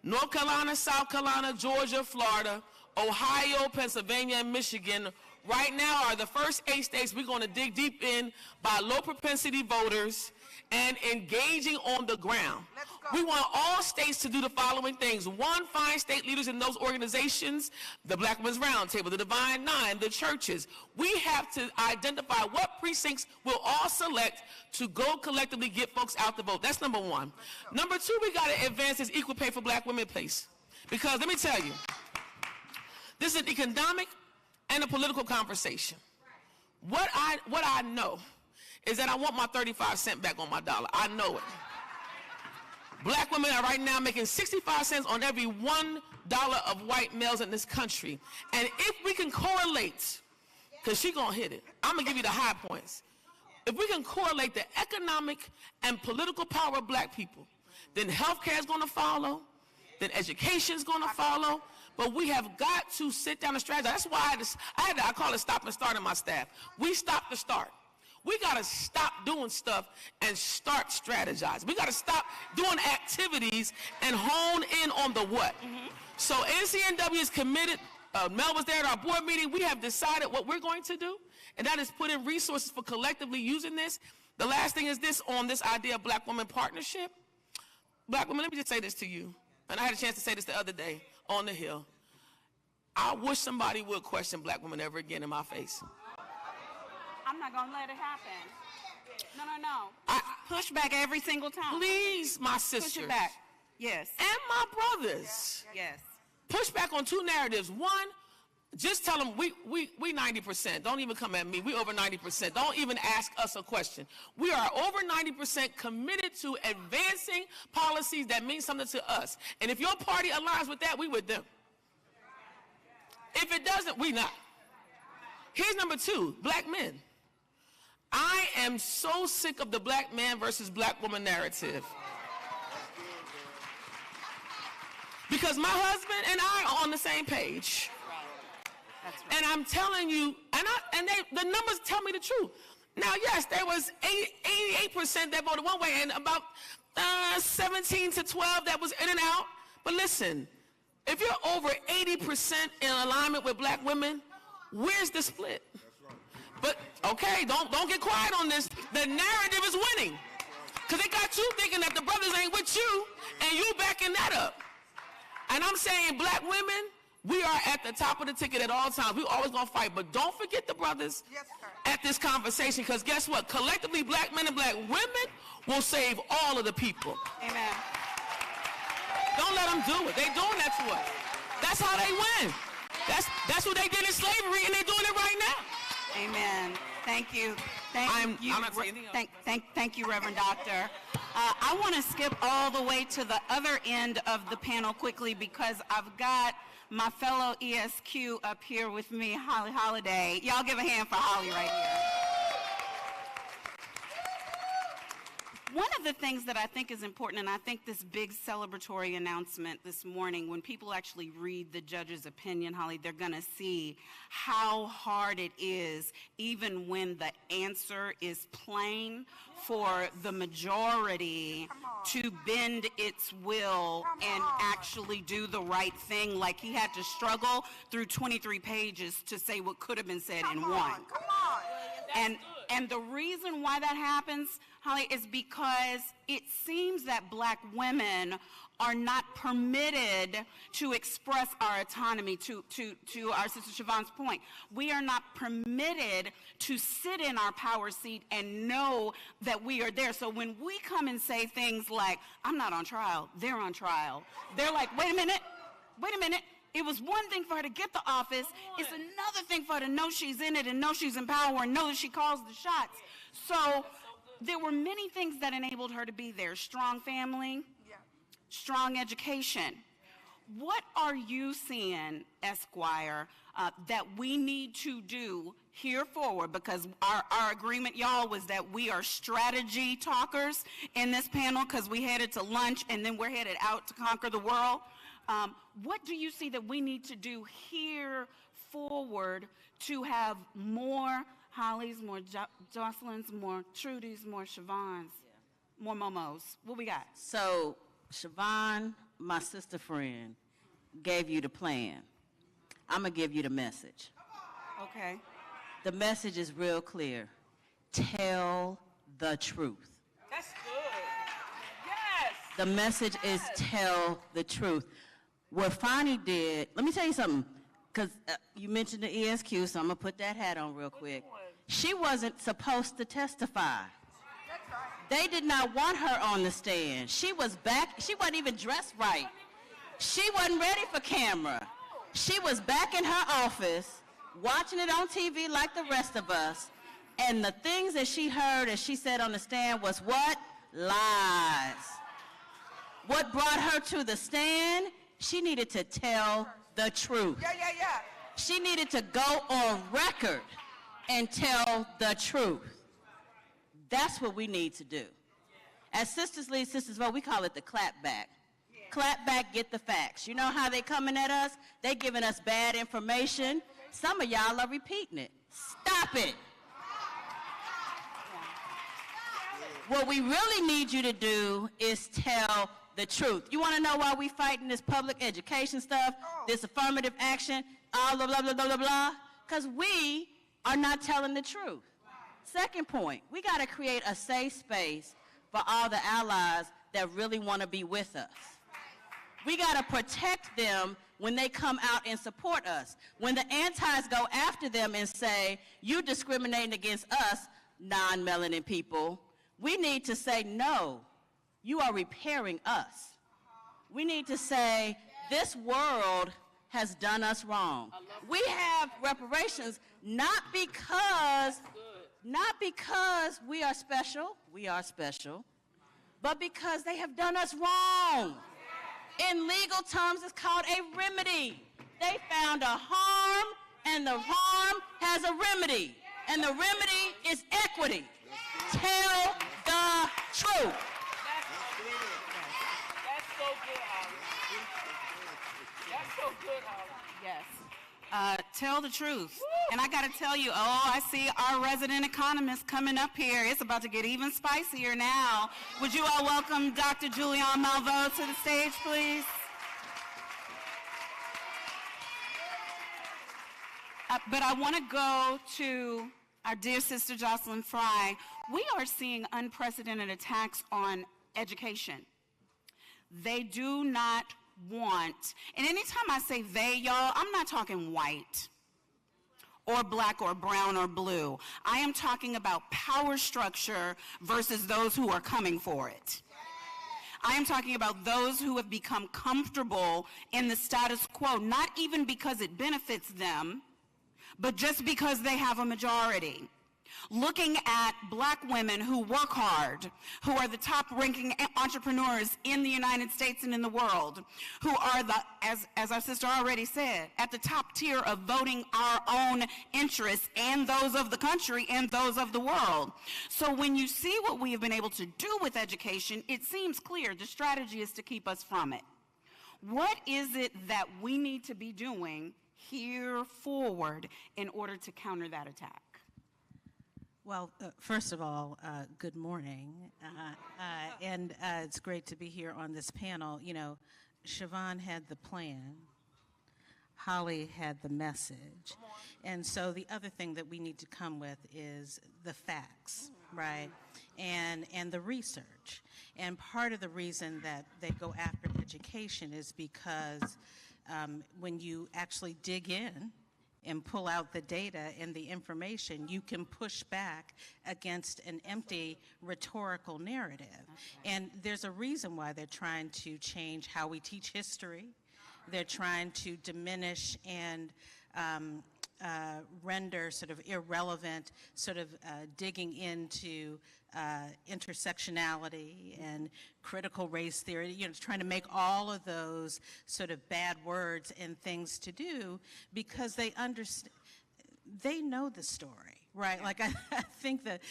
North Carolina, South Carolina, Georgia, Florida, Ohio, Pennsylvania, and Michigan right now are the first 8 states we're going to dig deep in by low propensity voters and engaging on the ground. We want all states to do the following things. 1, find state leaders in those organizations, the Black Women's Roundtable, the Divine Nine, the churches. We have to identify what precincts we'll all select to go collectively get folks out to vote. That's number 1. Number 2, we got to advance this equal pay for black women place. Because let me tell you, this is an economic and a political conversation. What I know is that I want my 35 cents back on my dollar. I know it. Black women are right now making 65 cents on every $1 of white males in this country. And if we can correlate, because she's going to hit it, I'm going to give you the high points. If we can correlate the economic and political power of black people, then healthcare is going to follow, then education is going to follow. But we have got to sit down and strategize. That's why I call it stop and start in my staff. We stop the start. We got to stop doing stuff and start strategizing. We got to stop doing activities and hone in on the what. So NCNW is committed. Mel was there at our board meeting. We have decided what we're going to do, and that is put in resources for collectively using this. The last thing is this, on this idea of Black women partnership. Black women, let me just say this to you, and I had a chance to say this the other day on the Hill. I wish somebody would question Black women ever again in my face. I'm not going to let it happen. No. Push back every single time. Please, my sisters. Push it back. Yes. And my brothers. Yes. Push back on two narratives. One, just tell them we 90%. Don't even come at me. We over 90%. Don't even ask us a question. We are over 90% committed to advancing policies that mean something to us. And if your party aligns with that, we with them. If it doesn't, we not. Here's number two, Black men. I am so sick of the Black man versus Black woman narrative. Because my husband and I are on the same page. That's right. And I'm telling you, the numbers tell me the truth. Now, yes, there was 88% that voted one way and about 17 to 12 that was in and out. But listen, if you're over 80% in alignment with Black women, where's the split? But, okay, don't get quiet on this. The narrative is winning. Because they got you thinking that the brothers ain't with you, and you backing that up. And I'm saying, Black women, we are at the top of the ticket at all times. We always going to fight. But don't forget the brothers at this conversation, because guess what? Collectively, Black men and Black women will save all of the people. Amen. Don't let them do it. They doing that to us. That's how they win. That's what they did in slavery, and they're doing it right now. Amen. Thank you. Thank you, Reverend Doctor. I want to skip all the way to the other end of the panel quickly because I've got my fellow ESQ up here with me, Holly Holiday. Y'all give a hand for Holly right here. One of the things that I think is important, and I think this big celebratory announcement this morning, when people actually read the judge's opinion, Holly, they're going to see how hard it is, even when the answer is plain, for the majority to bend its will and actually do the right thing. Like he had to struggle through 23 pages to say what could have been said in one. And the reason why that happens, Holly, is because it seems that Black women are not permitted to express our autonomy, to our sister Siobhan's point. We are not permitted to sit in our power seat and know that we are there. So when we come and say things like, I'm not on trial, they're on trial, they're like, wait a minute. It was one thing for her to get the office. It's another thing for her to know she's in it and know she's in power and know that she calls the shots. So there were many things that enabled her to be there. Strong family, strong education. What are you seeing, Esquire, that we need to do here forward? Because our agreement, y'all, was that we are strategy talkers in this panel because we headed to lunch and then we're headed out to conquer the world. What do you see that we need to do here forward to have more Hollies, more Jocelyn's, more Trudy's, more Siobhan's, more Momos? What we got? So Siobhan, my sister friend, gave you the plan. I'm going to give you the message. Okay. The message is real clear. Tell the truth. That's good. Yes. The message is tell the truth. What Fani did, let me tell you something, because you mentioned the ESQ, so I'm going to put that hat on real quick. She wasn't supposed to testify. They did not want her on the stand. She was back. She wasn't even dressed right. She wasn't ready for camera. She was back in her office, watching it on TV like the rest of us, and the things that she heard and she said on the stand was what? Lies. What brought her to the stand? She needed to tell the truth. She needed to go on record and tell the truth. That's what we need to do. As Sisters Lead, Sisters Vote, we call it the clap back. Clap back, get the facts. You know how they coming at us? They giving us bad information. Some of y'all are repeating it. Stop it. What we really need you to do is tell the truth. You want to know why we fighting this public education stuff, this affirmative action, all blah, blah, blah, blah, blah, blah? Because we are not telling the truth. Second point, we got to create a safe space for all the allies that really want to be with us. We got to protect them when they come out and support us. When the antis go after them and say, you discriminating against us, non-melanin people, we need to say, no, you are repairing us. We need to say, this world has done us wrong. We have reparations not because we are special, but because they have done us wrong. In legal terms, it's called a remedy. They found a harm, and the harm has a remedy. And the remedy is equity. Tell the truth. That's so good, Holly. That's so good, Holly. Yes. Tell the truth. And I got to tell you, I see our resident economist coming up here. It's about to get even spicier now. Would you all welcome Dr. Julianne Malveaux to the stage, please? But I want to go to our dear sister Jocelyn Fry. We are seeing unprecedented attacks on education. They do not want, and anytime I say they, y'all, I'm not talking white or black or brown or blue. I am talking about power structure versus those who are coming for it. I am talking about those who have become comfortable in the status quo, not even because it benefits them, but just because they have a majority. Looking at black women who work hard, who are the top-ranking entrepreneurs in the United States and in the world, who are, as our sister already said, at the top tier of voting our own interests and those of the country and those of the world. So when you see what we have been able to do with education, it seems clear the strategy is to keep us from it. What is it that we need to be doing here forward in order to counter that attack? Well, first of all, good morning, and it's great to be here on this panel. You know, Siobhan had the plan, Holly had the message, and so the other thing that we need to come with is the facts, right, and the research. And part of the reason that they go after education is because when you actually dig in and pull out the data and the information, you can push back against an empty rhetorical narrative. And there's a reason why they're trying to change how we teach history. They're trying to diminish and render sort of irrelevant, sort of digging into intersectionality and critical race theory, you know, trying to make all of those sort of bad words and things to do because they understand, they know the story. Right, like I think that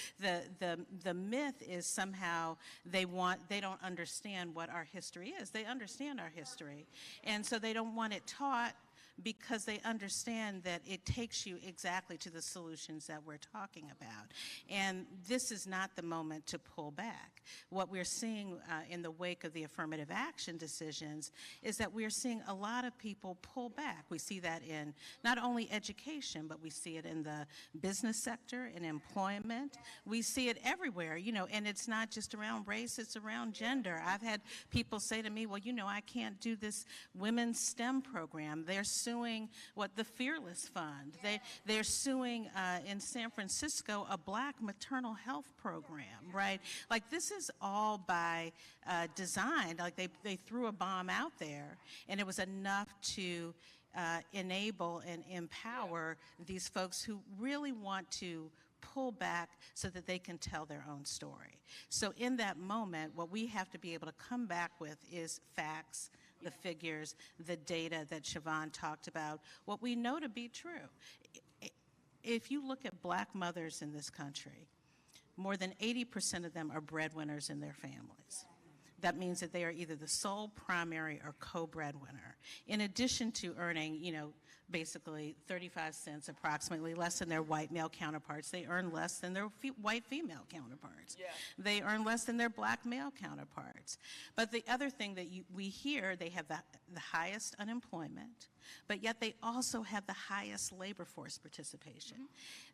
the myth is somehow they don't understand what our history is. They understand our history, and so they don't want it taught because they understand that it takes you exactly to the solutions that we're talking about. And this is not the moment to pull back. What we're seeing in the wake of the affirmative action decisions is that we're seeing a lot of people pull back. We see that in not only education, but we see it in the business sector, in employment. We see it everywhere, you know, and it's not just around race, it's around gender. I've had people say to me, well, you know, I can't do this women's STEM program. They're suing the Fearless Fund. They're suing in San Francisco a black maternal health program, right? Like this is all by design. Like they threw a bomb out there and it was enough to enable and empower these folks who really want to pull back so that they can tell their own story. So in that moment, what we have to be able to come back with is facts, the figures, the data that Siobhan talked about, what we know to be true. If you look at black mothers in this country, more than 80% of them are breadwinners in their families. That means that they are either the sole, primary, or co-breadwinner. in addition to earning, basically 35 cents approximately less than their white male counterparts. They earn less than their white female counterparts. Yeah. They earn less than their black male counterparts. But the other thing that we hear, they have the highest unemployment, but yet they also have the highest labor force participation.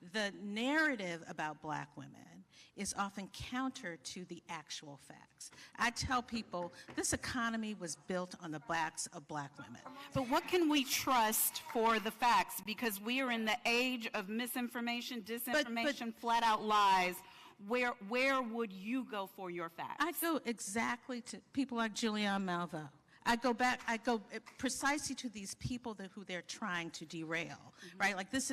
Mm-hmm. The narrative about black women is often counter to the actual facts. I tell people this economy was built on the backs of black women. But what can we trust for the facts? Because we are in the age of misinformation, disinformation, flat out lies. Where would you go for your facts? I go exactly to people like Julianne Malveaux. I go precisely to these people who they're trying to derail, mm-hmm. right? Like these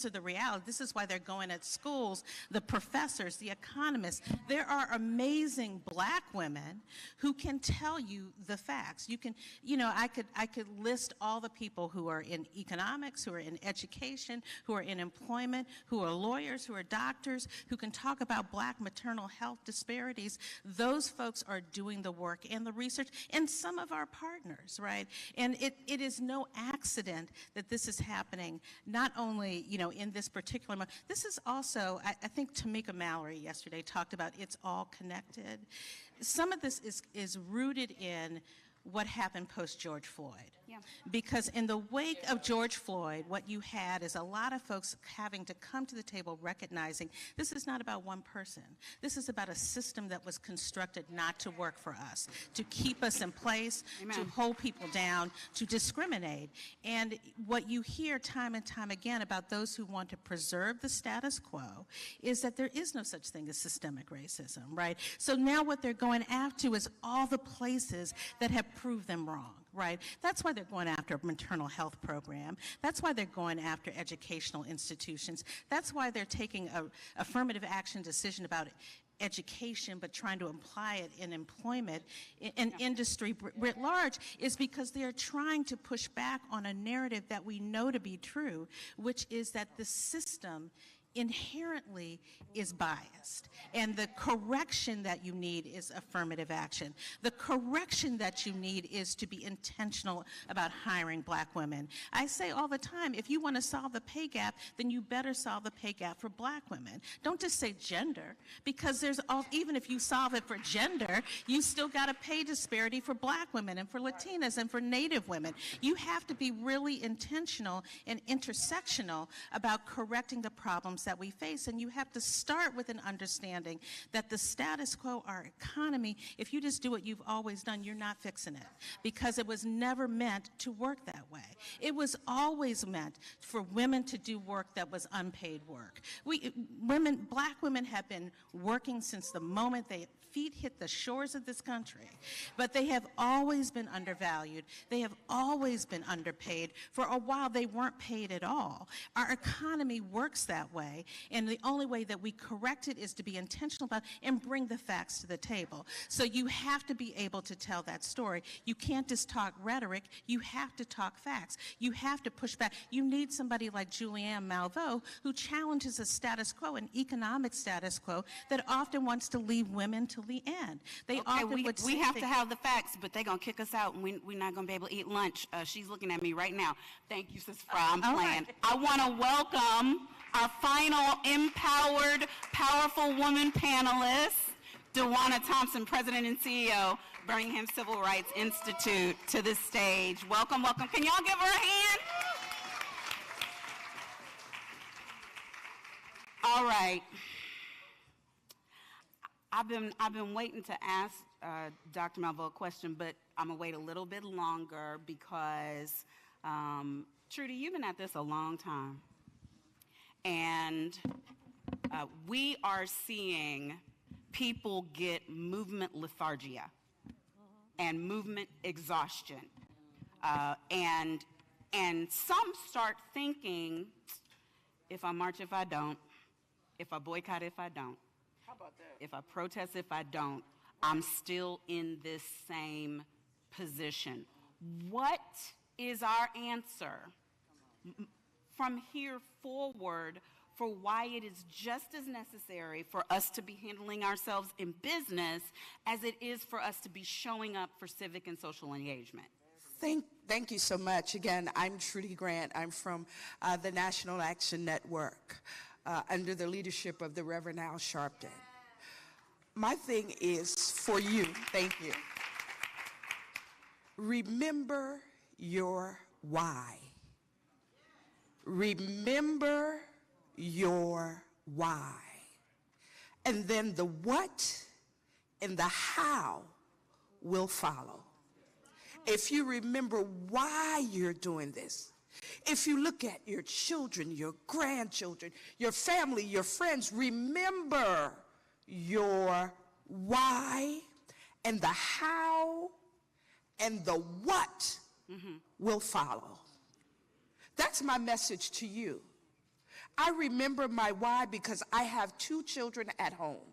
are the reality. This is why they're going at schools, the professors, the economists. There are amazing black women who can tell you the facts. You can, I could list all the people who are in economics, who are in education, who are in employment, who are lawyers, who are doctors, who can talk about black maternal health disparities. Those folks are doing the work and the research, and some of our partners, right? And it is no accident that this is happening, not only, in this particular moment. This is also, I think Tamika Mallory yesterday talked about it's all connected. Some of this is rooted in what happened post-George Floyd. Yeah. Because in the wake of George Floyd, what you had is a lot of folks having to come to the table recognizing this is not about one person. This is about a system that was constructed not to work for us, to keep us in place, Amen. To hold people down, to discriminate. And what you hear time and time again about those who want to preserve the status quo is that there is no such thing as systemic racism, right? So now what they're going after is all the places that have proved them wrong. Right? That's why they're going after a maternal health program. That's why they're going after educational institutions. That's why they're taking an affirmative action decision about education, but trying to apply it in employment, in industry writ large, is because they're trying to push back on a narrative that we know to be true, which is that the system inherently is biased. And the correction that you need is affirmative action. The correction that you need is to be intentional about hiring black women. I say all the time, if you want to solve the pay gap, then you better solve the pay gap for black women. Don't just say gender, because even if you solve it for gender, you still got a pay disparity for black women and for Latinas and for Native women. You have to be really intentional and intersectional about correcting the problems that we face, and you have to start with an understanding that the status quo, our economy, if you just do what you've always done, you're not fixing it, because it was never meant to work that way. It was always meant for women to do work that was unpaid work. Black women have been working since the moment their feet hit the shores of this country, but they have always been undervalued. They have always been underpaid. For a while, they weren't paid at all. Our economy works that way, and the only way that we correct it is to be intentional about it and bring the facts to the table. So you have to be able to tell that story. You can't just talk rhetoric. You have to talk facts. You have to push back. You need somebody like Julianne Malveaux who challenges a status quo, an economic status quo, that often wants to leave women to the end. We have to have the facts, but they're going to kick us out, and we're not going to be able to eat lunch. She's looking at me right now. Thank you, Sis Fra. I'm playing. Right. I want to welcome our final empowered, powerful woman panelist, DeWanna Thompson, President and CEO, Birmingham Civil Rights Institute, to the stage. Welcome, welcome. Can y'all give her a hand? All right. I've been waiting to ask Dr. Malveaux a question, but I'm gonna wait a little bit longer because, Trudy, you've been at this a long time, and we are seeing people get movement lethargia and movement exhaustion, and some start thinking, if I march, if I don't, if I boycott, if I don't. How about that? If I protest, if I don't, I'm still in this same position. What is our answer from here forward for why it is just as necessary for us to be handling ourselves in business as it is for us to be showing up for civic and social engagement? I think Thank you so much. Again, I'm Trudy Grant. I'm from the National Action Network under the leadership of the Reverend Al Sharpton. My thing is for you, thank you. Remember your why. Remember your why. And then the what and the how will follow. If you remember why you're doing this, if you look at your children, your grandchildren, your family, your friends, remember your why and the how and the what will follow. That's my message to you. I remember my why because I have 2 children at home.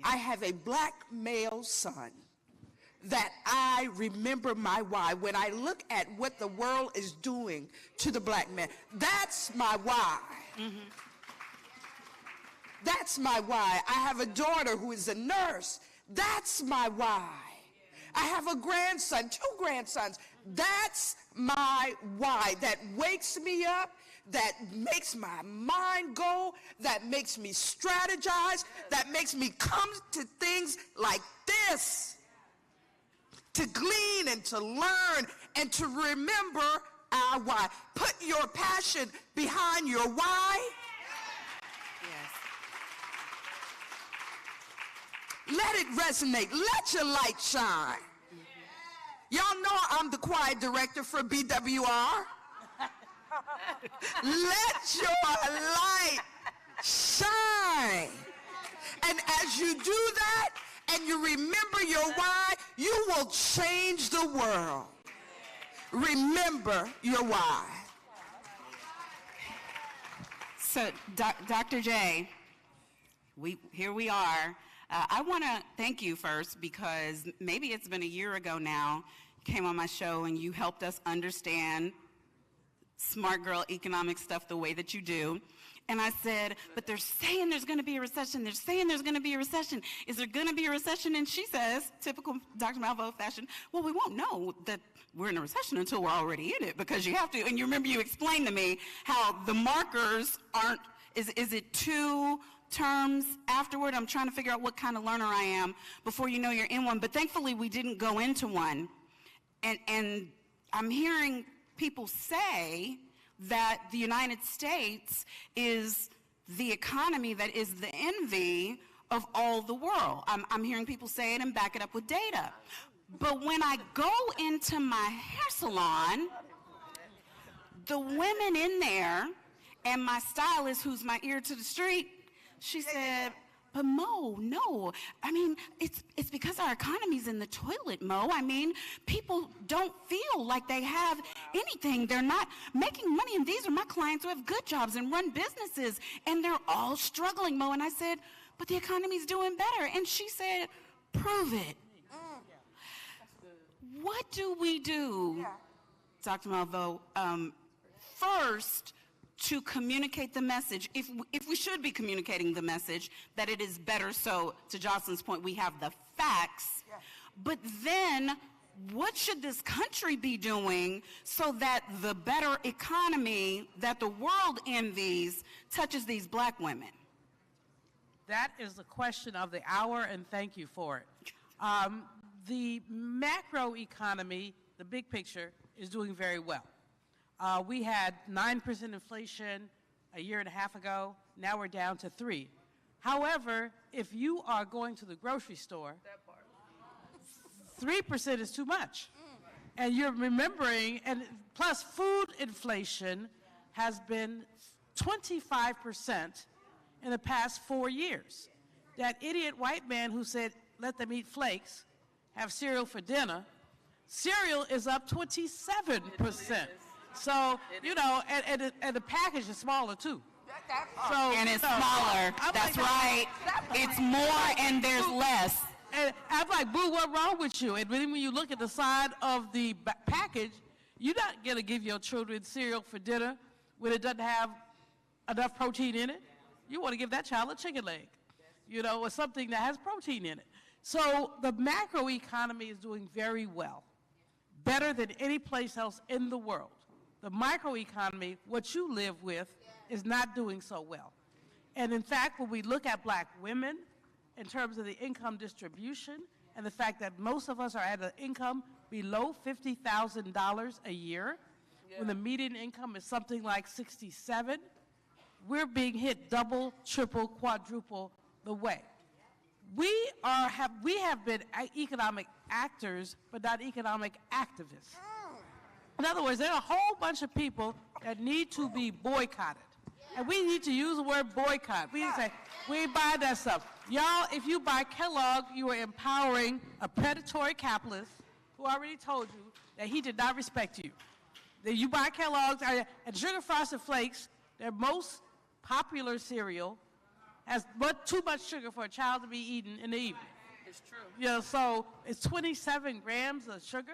I have a black male son that I remember my why. When I look at what the world is doing to the black man, that's my why. That's my why. I have a daughter who is a nurse. That's my why. I have a grandson, 2 grandsons. That's my why. That wakes me up, that makes my mind go, that makes me strategize, that makes me come to things like this, to glean and to learn and to remember our why. Put your passion behind your why. Let it resonate. Let your light shine. Y'all know I'm the choir director for BWR. Let your light shine. And as you do that and you remember your why, you will change the world. Remember your why. So, Dr. J, here we are. I want to thank you first because maybe it's been a year ago now, you came on my show and you helped us understand smart girl economic stuff the way that you do. And I said, but they're saying there's going to be a recession. They're saying there's going to be a recession. Is there going to be a recession? And she says, typical Dr. Malveaux fashion, well, we won't know that we're in a recession until we're already in it because you have to. And you remember you explained to me how the markers aren't, is it 2 terms afterward? I'm trying to figure out what kind of learner I am before you know you're in one. But thankfully, we didn't go into one. And I'm hearing people say that the United States is the economy that is the envy of all the world. I'm hearing people say it and back it up with data. But when I go into my hair salon, the women in there and my stylist, who's my ear to the street, she said, but Mo, no. I mean, it's because our economy's in the toilet, Mo. I mean, people don't feel like they have anything. They're not making money, and these are my clients who have good jobs and run businesses, and they're all struggling, Mo. And I said, but the economy's doing better. And she said, prove it. What do we do, Dr. Malveaux, first, to communicate the message, if we should be communicating the message, that it is better so, to Jocelyn's point, we have the facts, but then what should this country be doing so that the better economy that the world envies touches these black women? That is the question of the hour, and thank you for it. The macro economy, the big picture, is doing very well. We had 9% inflation a year and a half ago. Now we're down to 3%. However, if you are going to the grocery store, 3% is too much. And you're remembering, and plus food inflation has been 25% in the past 4 years. That idiot white man who said, let them eat flakes, have cereal for dinner, cereal is up 27%. So, you know, and the package is smaller, too. So, and it's smaller. That's right. It's more and there's less. And I'm like, boo, what's wrong with you? And then when you look at the side of the package, you're not going to give your children cereal for dinner when it doesn't have enough protein in it. You want to give that child a chicken leg, you know, or something that has protein in it. So the macroeconomy is doing very well. better than any place else in the world. The microeconomy, what you live with, is not doing so well. And in fact, when we look at black women in terms of the income distribution and the fact that most of us are at an income below $50,000 a year, when the median income is something like 67, we're being hit double, triple, quadruple the way. We have been economic actors, but not economic activists. In other words, there are a whole bunch of people that need to be boycotted. And we need to use the word boycott. We need to say, we ain't buying that stuff. Y'all, if you buy Kellogg, you are empowering a predatory capitalist who already told you that he did not respect you. That you buy Kellogg's, and Sugar Frosted Flakes, their most popular cereal, has too much sugar for a child to be eaten in the evening. It's true. You know, so it's 27 grams of sugar.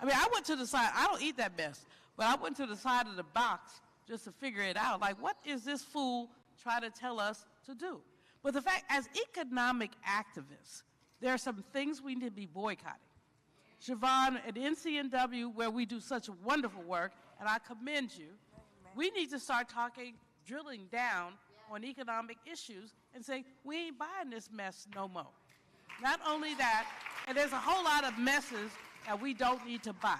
I mean, I went to the side, I don't eat that mess, but I went to the side of the box just to figure it out. Like, what is this fool trying to tell us to do? But the fact, as economic activists, there are some things we need to be boycotting. Siobhan at NCNW, where we do such wonderful work, and I commend you, we need to start drilling down on economic issues and saying, we ain't buying this mess no more. Not only that, and there's a whole lot of messes that we don't need to buy.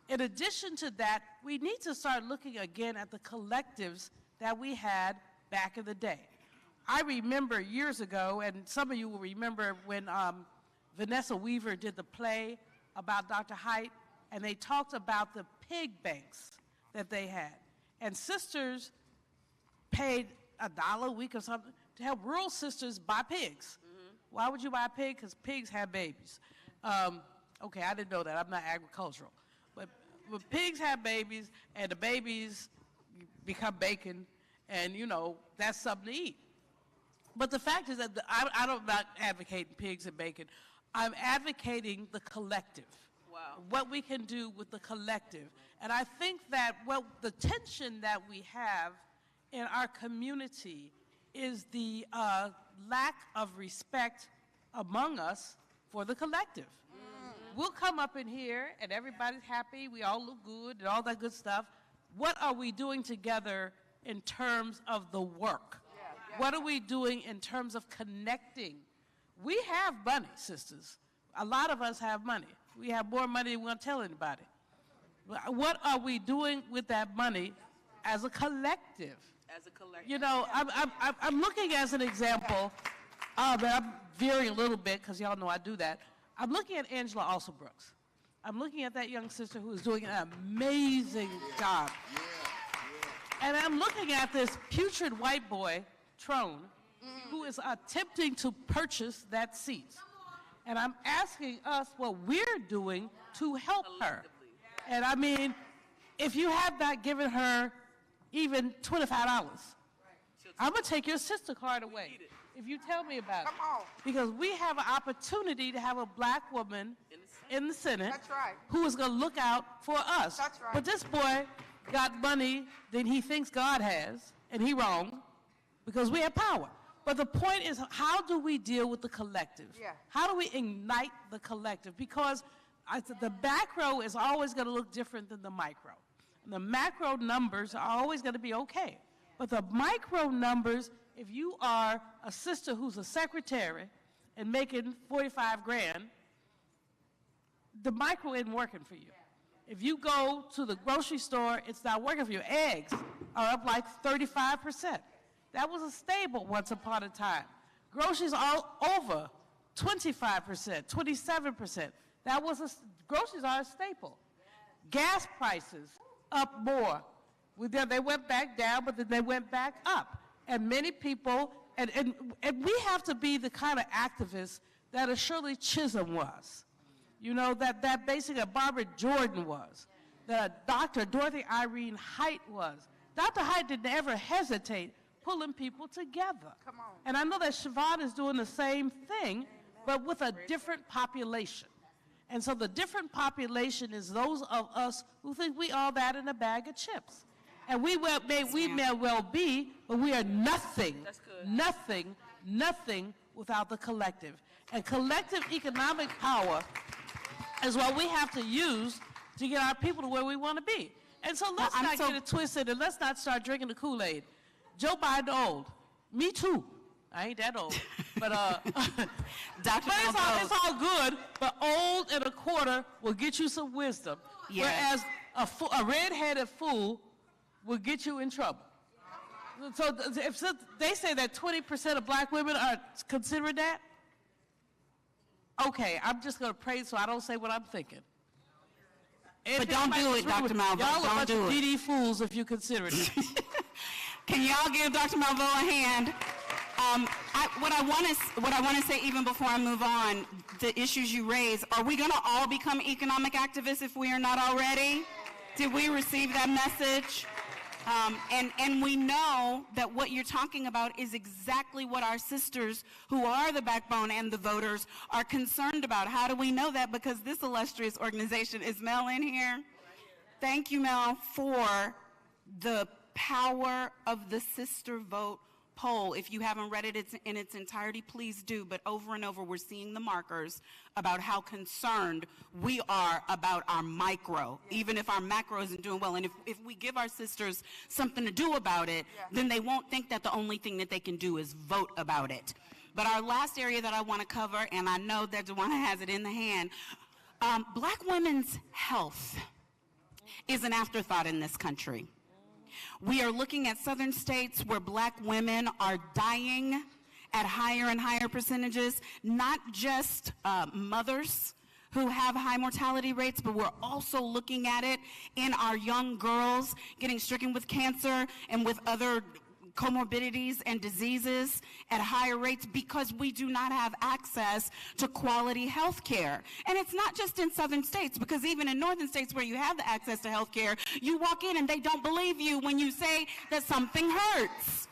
In addition to that, we need to start looking again at the collectives that we had back in the day. I remember years ago, and some of you will remember when Vanessa Weaver did the play about Dr. Height, and they talked about the pig banks that they had. And sisters paid $1 a week or something to help rural sisters buy pigs. Why would you buy a pig? Because pigs have babies. Okay, I didn't know that. I'm not agricultural. But pigs have babies, and the babies become bacon, and, you know, that's something to eat. But the fact is that I'm not advocating pigs and bacon. I'm advocating the collective. Wow. What we can do with the collective. And I think that the tension that we have in our community is the lack of respect among us for the collective. We'll come up in here and everybody's happy, we all look good and all that good stuff. What are we doing together in terms of the work? What are we doing in terms of connecting? We have money, sisters. A lot of us have money. We have more money than we want to tell anybody. What are we doing with that money as a collective? As a collective. You know, I'm looking as an example, but I'm veering a little bit because y'all know I do that. I'm looking at Angela Alsobrooks. I'm looking at that young sister who is doing an amazing job. And I'm looking at this putrid white boy, Trone, who is attempting to purchase that seat. And I'm asking us what we're doing to help her. And I mean, if you have not given her even $25, I'm going to take your sister card away if you tell me about it. Because we have an opportunity to have a black woman in the Senate who is going to look out for us. But this boy got money that he thinks God has, and he wrong, because we have power. But the point is, how do we deal with the collective? How do we ignite the collective? Because the macro is always going to look different than the micro. And the macro numbers are always going to be okay. But the micro numbers, if you are a sister who's a secretary and making 45 grand, the micro isn't working for you. If you go to the grocery store, it's not working for you. Eggs are up like 35%. That was a staple once upon a time. Groceries all over 25%, 27%. Groceries are a staple. Gas prices up more. They went back down, but then they went back up. And many people, and we have to be the kind of activists that a Shirley Chisholm was. You know, that basically a Barbara Jordan was. That Dr. Dorothy Irene Height was. Dr. Height didn't ever hesitate pulling people together. And I know that Siobhan is doing the same thing, but with a different population. And so the different population is those of us who think we all that in a bag of chips. And we may well be, but we are nothing, nothing without the collective. And collective economic power is what we have to use to get our people to where we want to be. And so let's not get it twisted, and let's not start drinking the Kool-Aid. Joe Biden old. Me too. I ain't that old. But, it's all good, but old and a quarter will get you some wisdom. Yes. Whereas a red-headed fool will get you in trouble. So if they say that 20% of black women are considering that, okay, I'm just going to pray so I don't say what I'm thinking. But don't do it, Dr. Malvo. Y'all Don't do it. DD fools if you consider it. Can y'all give Dr. Malvo a hand? What I want to say, even before I move on, the issues you raise, are we going to all become economic activists if we are not already? Did we receive that message? And we know that what you're talking about is exactly what our sisters, who are the backbone and the voters, are concerned about. How do we know that? Because this illustrious organization, is Mel in here? Thank you, Mel, for the power of the sister vote poll. If you haven't read it in its entirety, please do. But over and over, we're seeing the markers about how concerned we are about our micro, even if our macro isn't doing well. And if we give our sisters something to do about it, then they won't think that the only thing that they can do is vote about it. But our last area that I want to cover, and I know that Juana has it in the hand, black women's health is an afterthought in this country. We are looking at southern states where black women are dying at higher and higher percentages, not just mothers who have high mortality rates, but we're also looking at it in our young girls getting stricken with cancer and with other comorbidities and diseases at higher rates because we do not have access to quality health care. And it's not just in southern states, because even in northern states where you have the access to health care, you walk in and they don't believe you when you say that something hurts.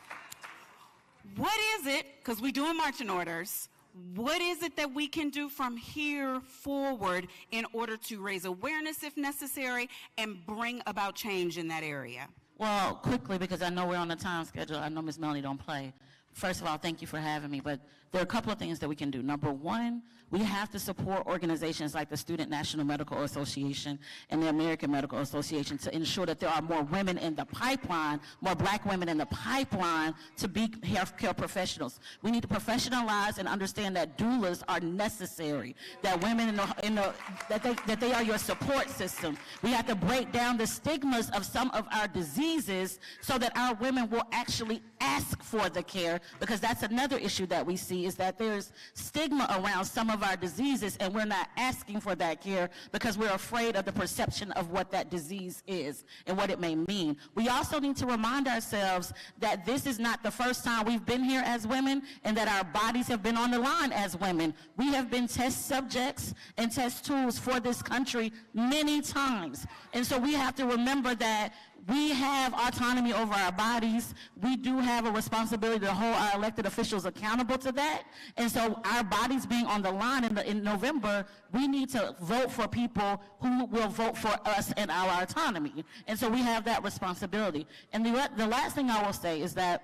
What is it, because we're doing marching orders, what is it that we can do from here forward in order to raise awareness if necessary and bring about change in that area? Well, quickly, because I know we're on a time schedule. I know Ms. Melanie don't play. First of all, thank you for having me, but there are a couple of things that we can do. Number one, we have to support organizations like the Student National Medical Association and the American Medical Association to ensure that there are more women in the pipeline, more black women in the pipeline to be healthcare professionals. We need to professionalize and understand that doulas are necessary, that women that they are your support system. We have to break down the stigmas of some of our diseases so that our women will actually ask for the care, because that's another issue that we see, is that there's stigma around some of our diseases and we're not asking for that care because we're afraid of the perception of what that disease is and what it may mean. We also need to remind ourselves that this is not the first time we've been here as women and that our bodies have been on the line as women. We have been test subjects and test tools for this country many times. And so we have to remember that we have autonomy over our bodies. We do have a responsibility to hold our elected officials accountable to that. And so our bodies being on the line in November, we need to vote for people who will vote for us and our autonomy. And so we have that responsibility. And the last thing I will say is that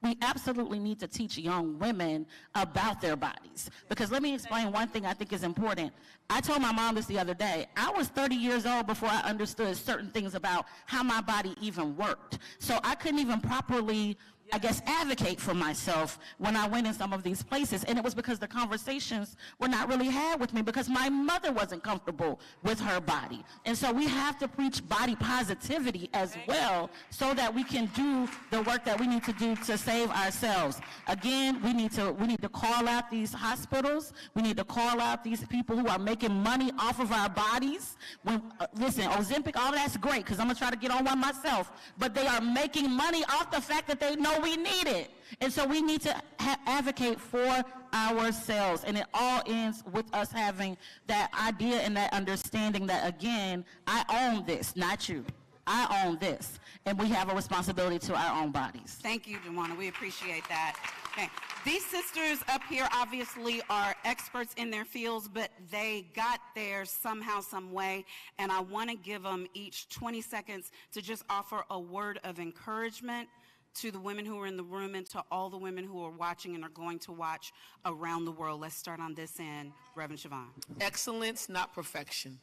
we absolutely need to teach young women about their bodies. Because let me explain one thing I think is important. I told my mom this the other day. I was 30 years old before I understood certain things about how my body even worked. So I couldn't even properly, I guess, advocate for myself when I went in some of these places. And it was because the conversations were not really had with me because my mother wasn't comfortable with her body. And so we have to preach body positivity as well so that we can do the work that we need to do to save ourselves. Again, we need to call out these hospitals. We need to call out these people who are making money off of our bodies. Listen, Ozempic, all that's great because I'm going to try to get on one myself. But they are making money off the fact that they know we need it. And so we need to advocate for ourselves. And it all ends with us having that idea and that understanding that, again, I own this, not you. I own this. And we have a responsibility to our own bodies. Thank you, Juana. We appreciate that. Okay. These sisters up here obviously are experts in their fields, but they got there somehow, some way. And I want to give them each 20 seconds to just offer a word of encouragement to the women who are in the room and to all the women who are watching and are going to watch around the world. Let's start on this end. Reverend Siobhan. Excellence, not perfection.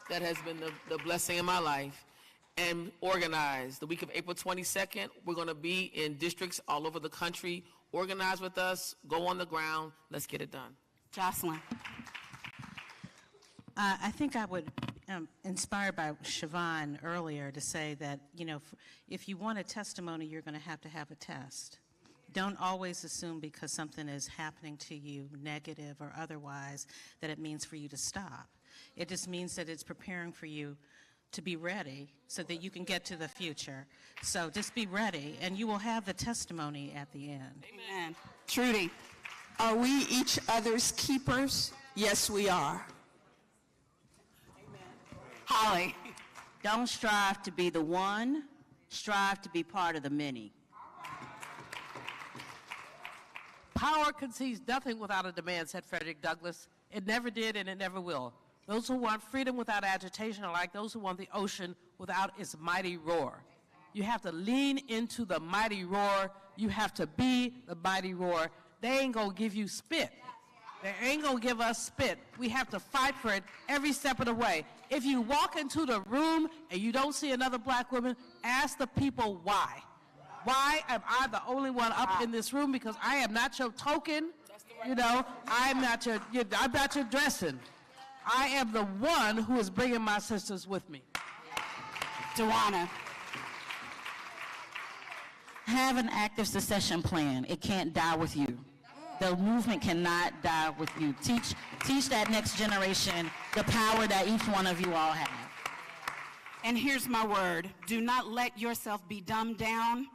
that has been the blessing in my life, and organize. The week of April 22nd, we're going to be in districts all over the country. Organize with us, go on the ground, let's get it done. Jocelyn. I think I would, inspired by Siobhan earlier, to say that, if you want a testimony, you're going to have a test. Don't always assume because something is happening to you, negative or otherwise, that it means for you to stop. It just means that it's preparing for you to be ready so that you can get to the future. So just be ready, and you will have the testimony at the end. Amen. Trudy. Are we each other's keepers? Yes, we are. Holly. Don't strive to be the one, strive to be part of the many. Power concedes nothing without a demand, said Frederick Douglass. It never did and it never will. Those who want freedom without agitation are like those who want the ocean without its mighty roar. You have to lean into the mighty roar. You have to be the mighty roar. They ain't gonna give you spit. They ain't gonna give us spit. We have to fight for it every step of the way. If you walk into the room and you don't see another black woman, ask the people why. Why am I the only one up in this room? Because I am not your token, I'm not your dressing. I am the one who is bringing my sisters with me. Joanna. Have an active succession plan. It can't die with you. The movement cannot die with you. Teach that next generation the power that each one of you all have. And here's my word. Do not let yourself be dumbed down.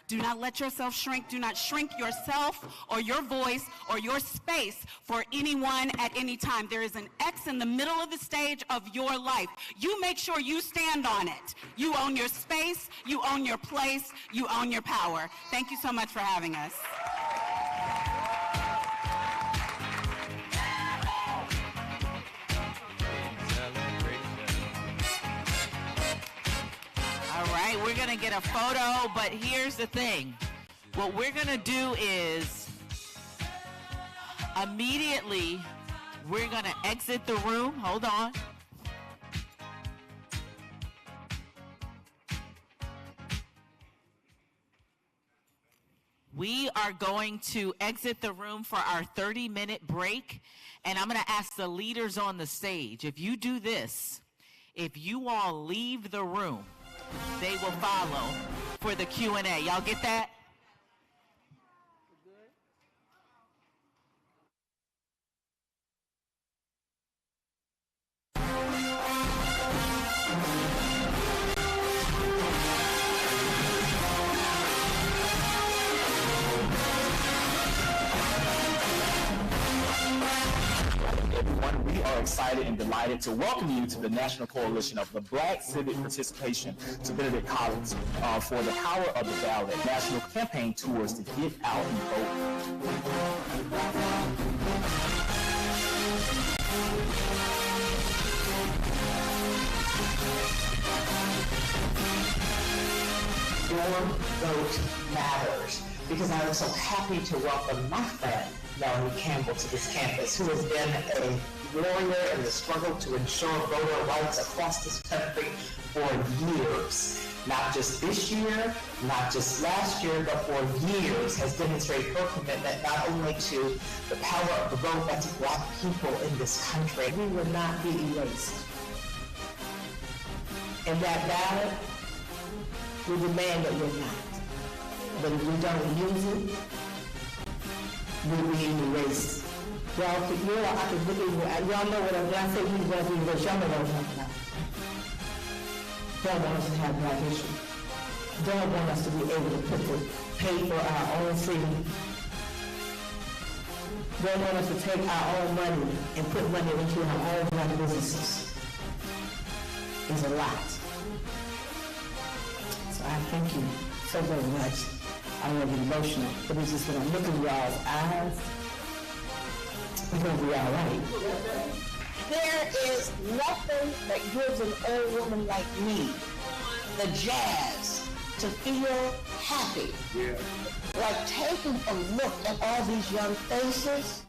Do not let yourself shrink. Do not shrink yourself or your voice or your space for anyone at any time. There is an X in the middle of the stage of your life. You make sure you stand on it. You own your space. You own your place. You own your power. Thank you so much for having us. All right, we're going to get a photo, but here's the thing. What we're going to do is immediately we're going to exit the room. Hold on. We are going to exit the room for our 30-minute break, and I'm going to ask the leaders on the stage, if you do this, if you all leave the room, they will follow for the Q&A. Y'all get that? Everyone, we are excited and delighted to welcome you to the National Coalition of the Black Civic Participation to Benedict College for the Power of the Ballot National Campaign Tours to get out and vote. Your vote matters, because I was so happy to welcome my friend, Melanie Campbell, to this campus, who has been a warrior in the struggle to ensure voter rights across this country for years. Not just this year, not just last year, but for years has demonstrated her commitment not only to the power of the vote, but to Black people in this country. We will not be erased. And that ballot, we demand that you're not. But if we don't use it, we're being erased. Y'all, I can look at you, y'all know when I say he's going to be erased, y'all know what I'm talking about. Don't want us to have Black history. Don't want us to be able to pay for our own freedom. Don't want us to take our own money and put money into our own Black businesses. It's a lot. So I thank you so very much. I don't want to get emotional, but it's just when I look in y'all's eyes, we're going to be all right. There is nothing that gives an old woman like me the jazz to feel happy. Yeah. Like taking a look at all these young faces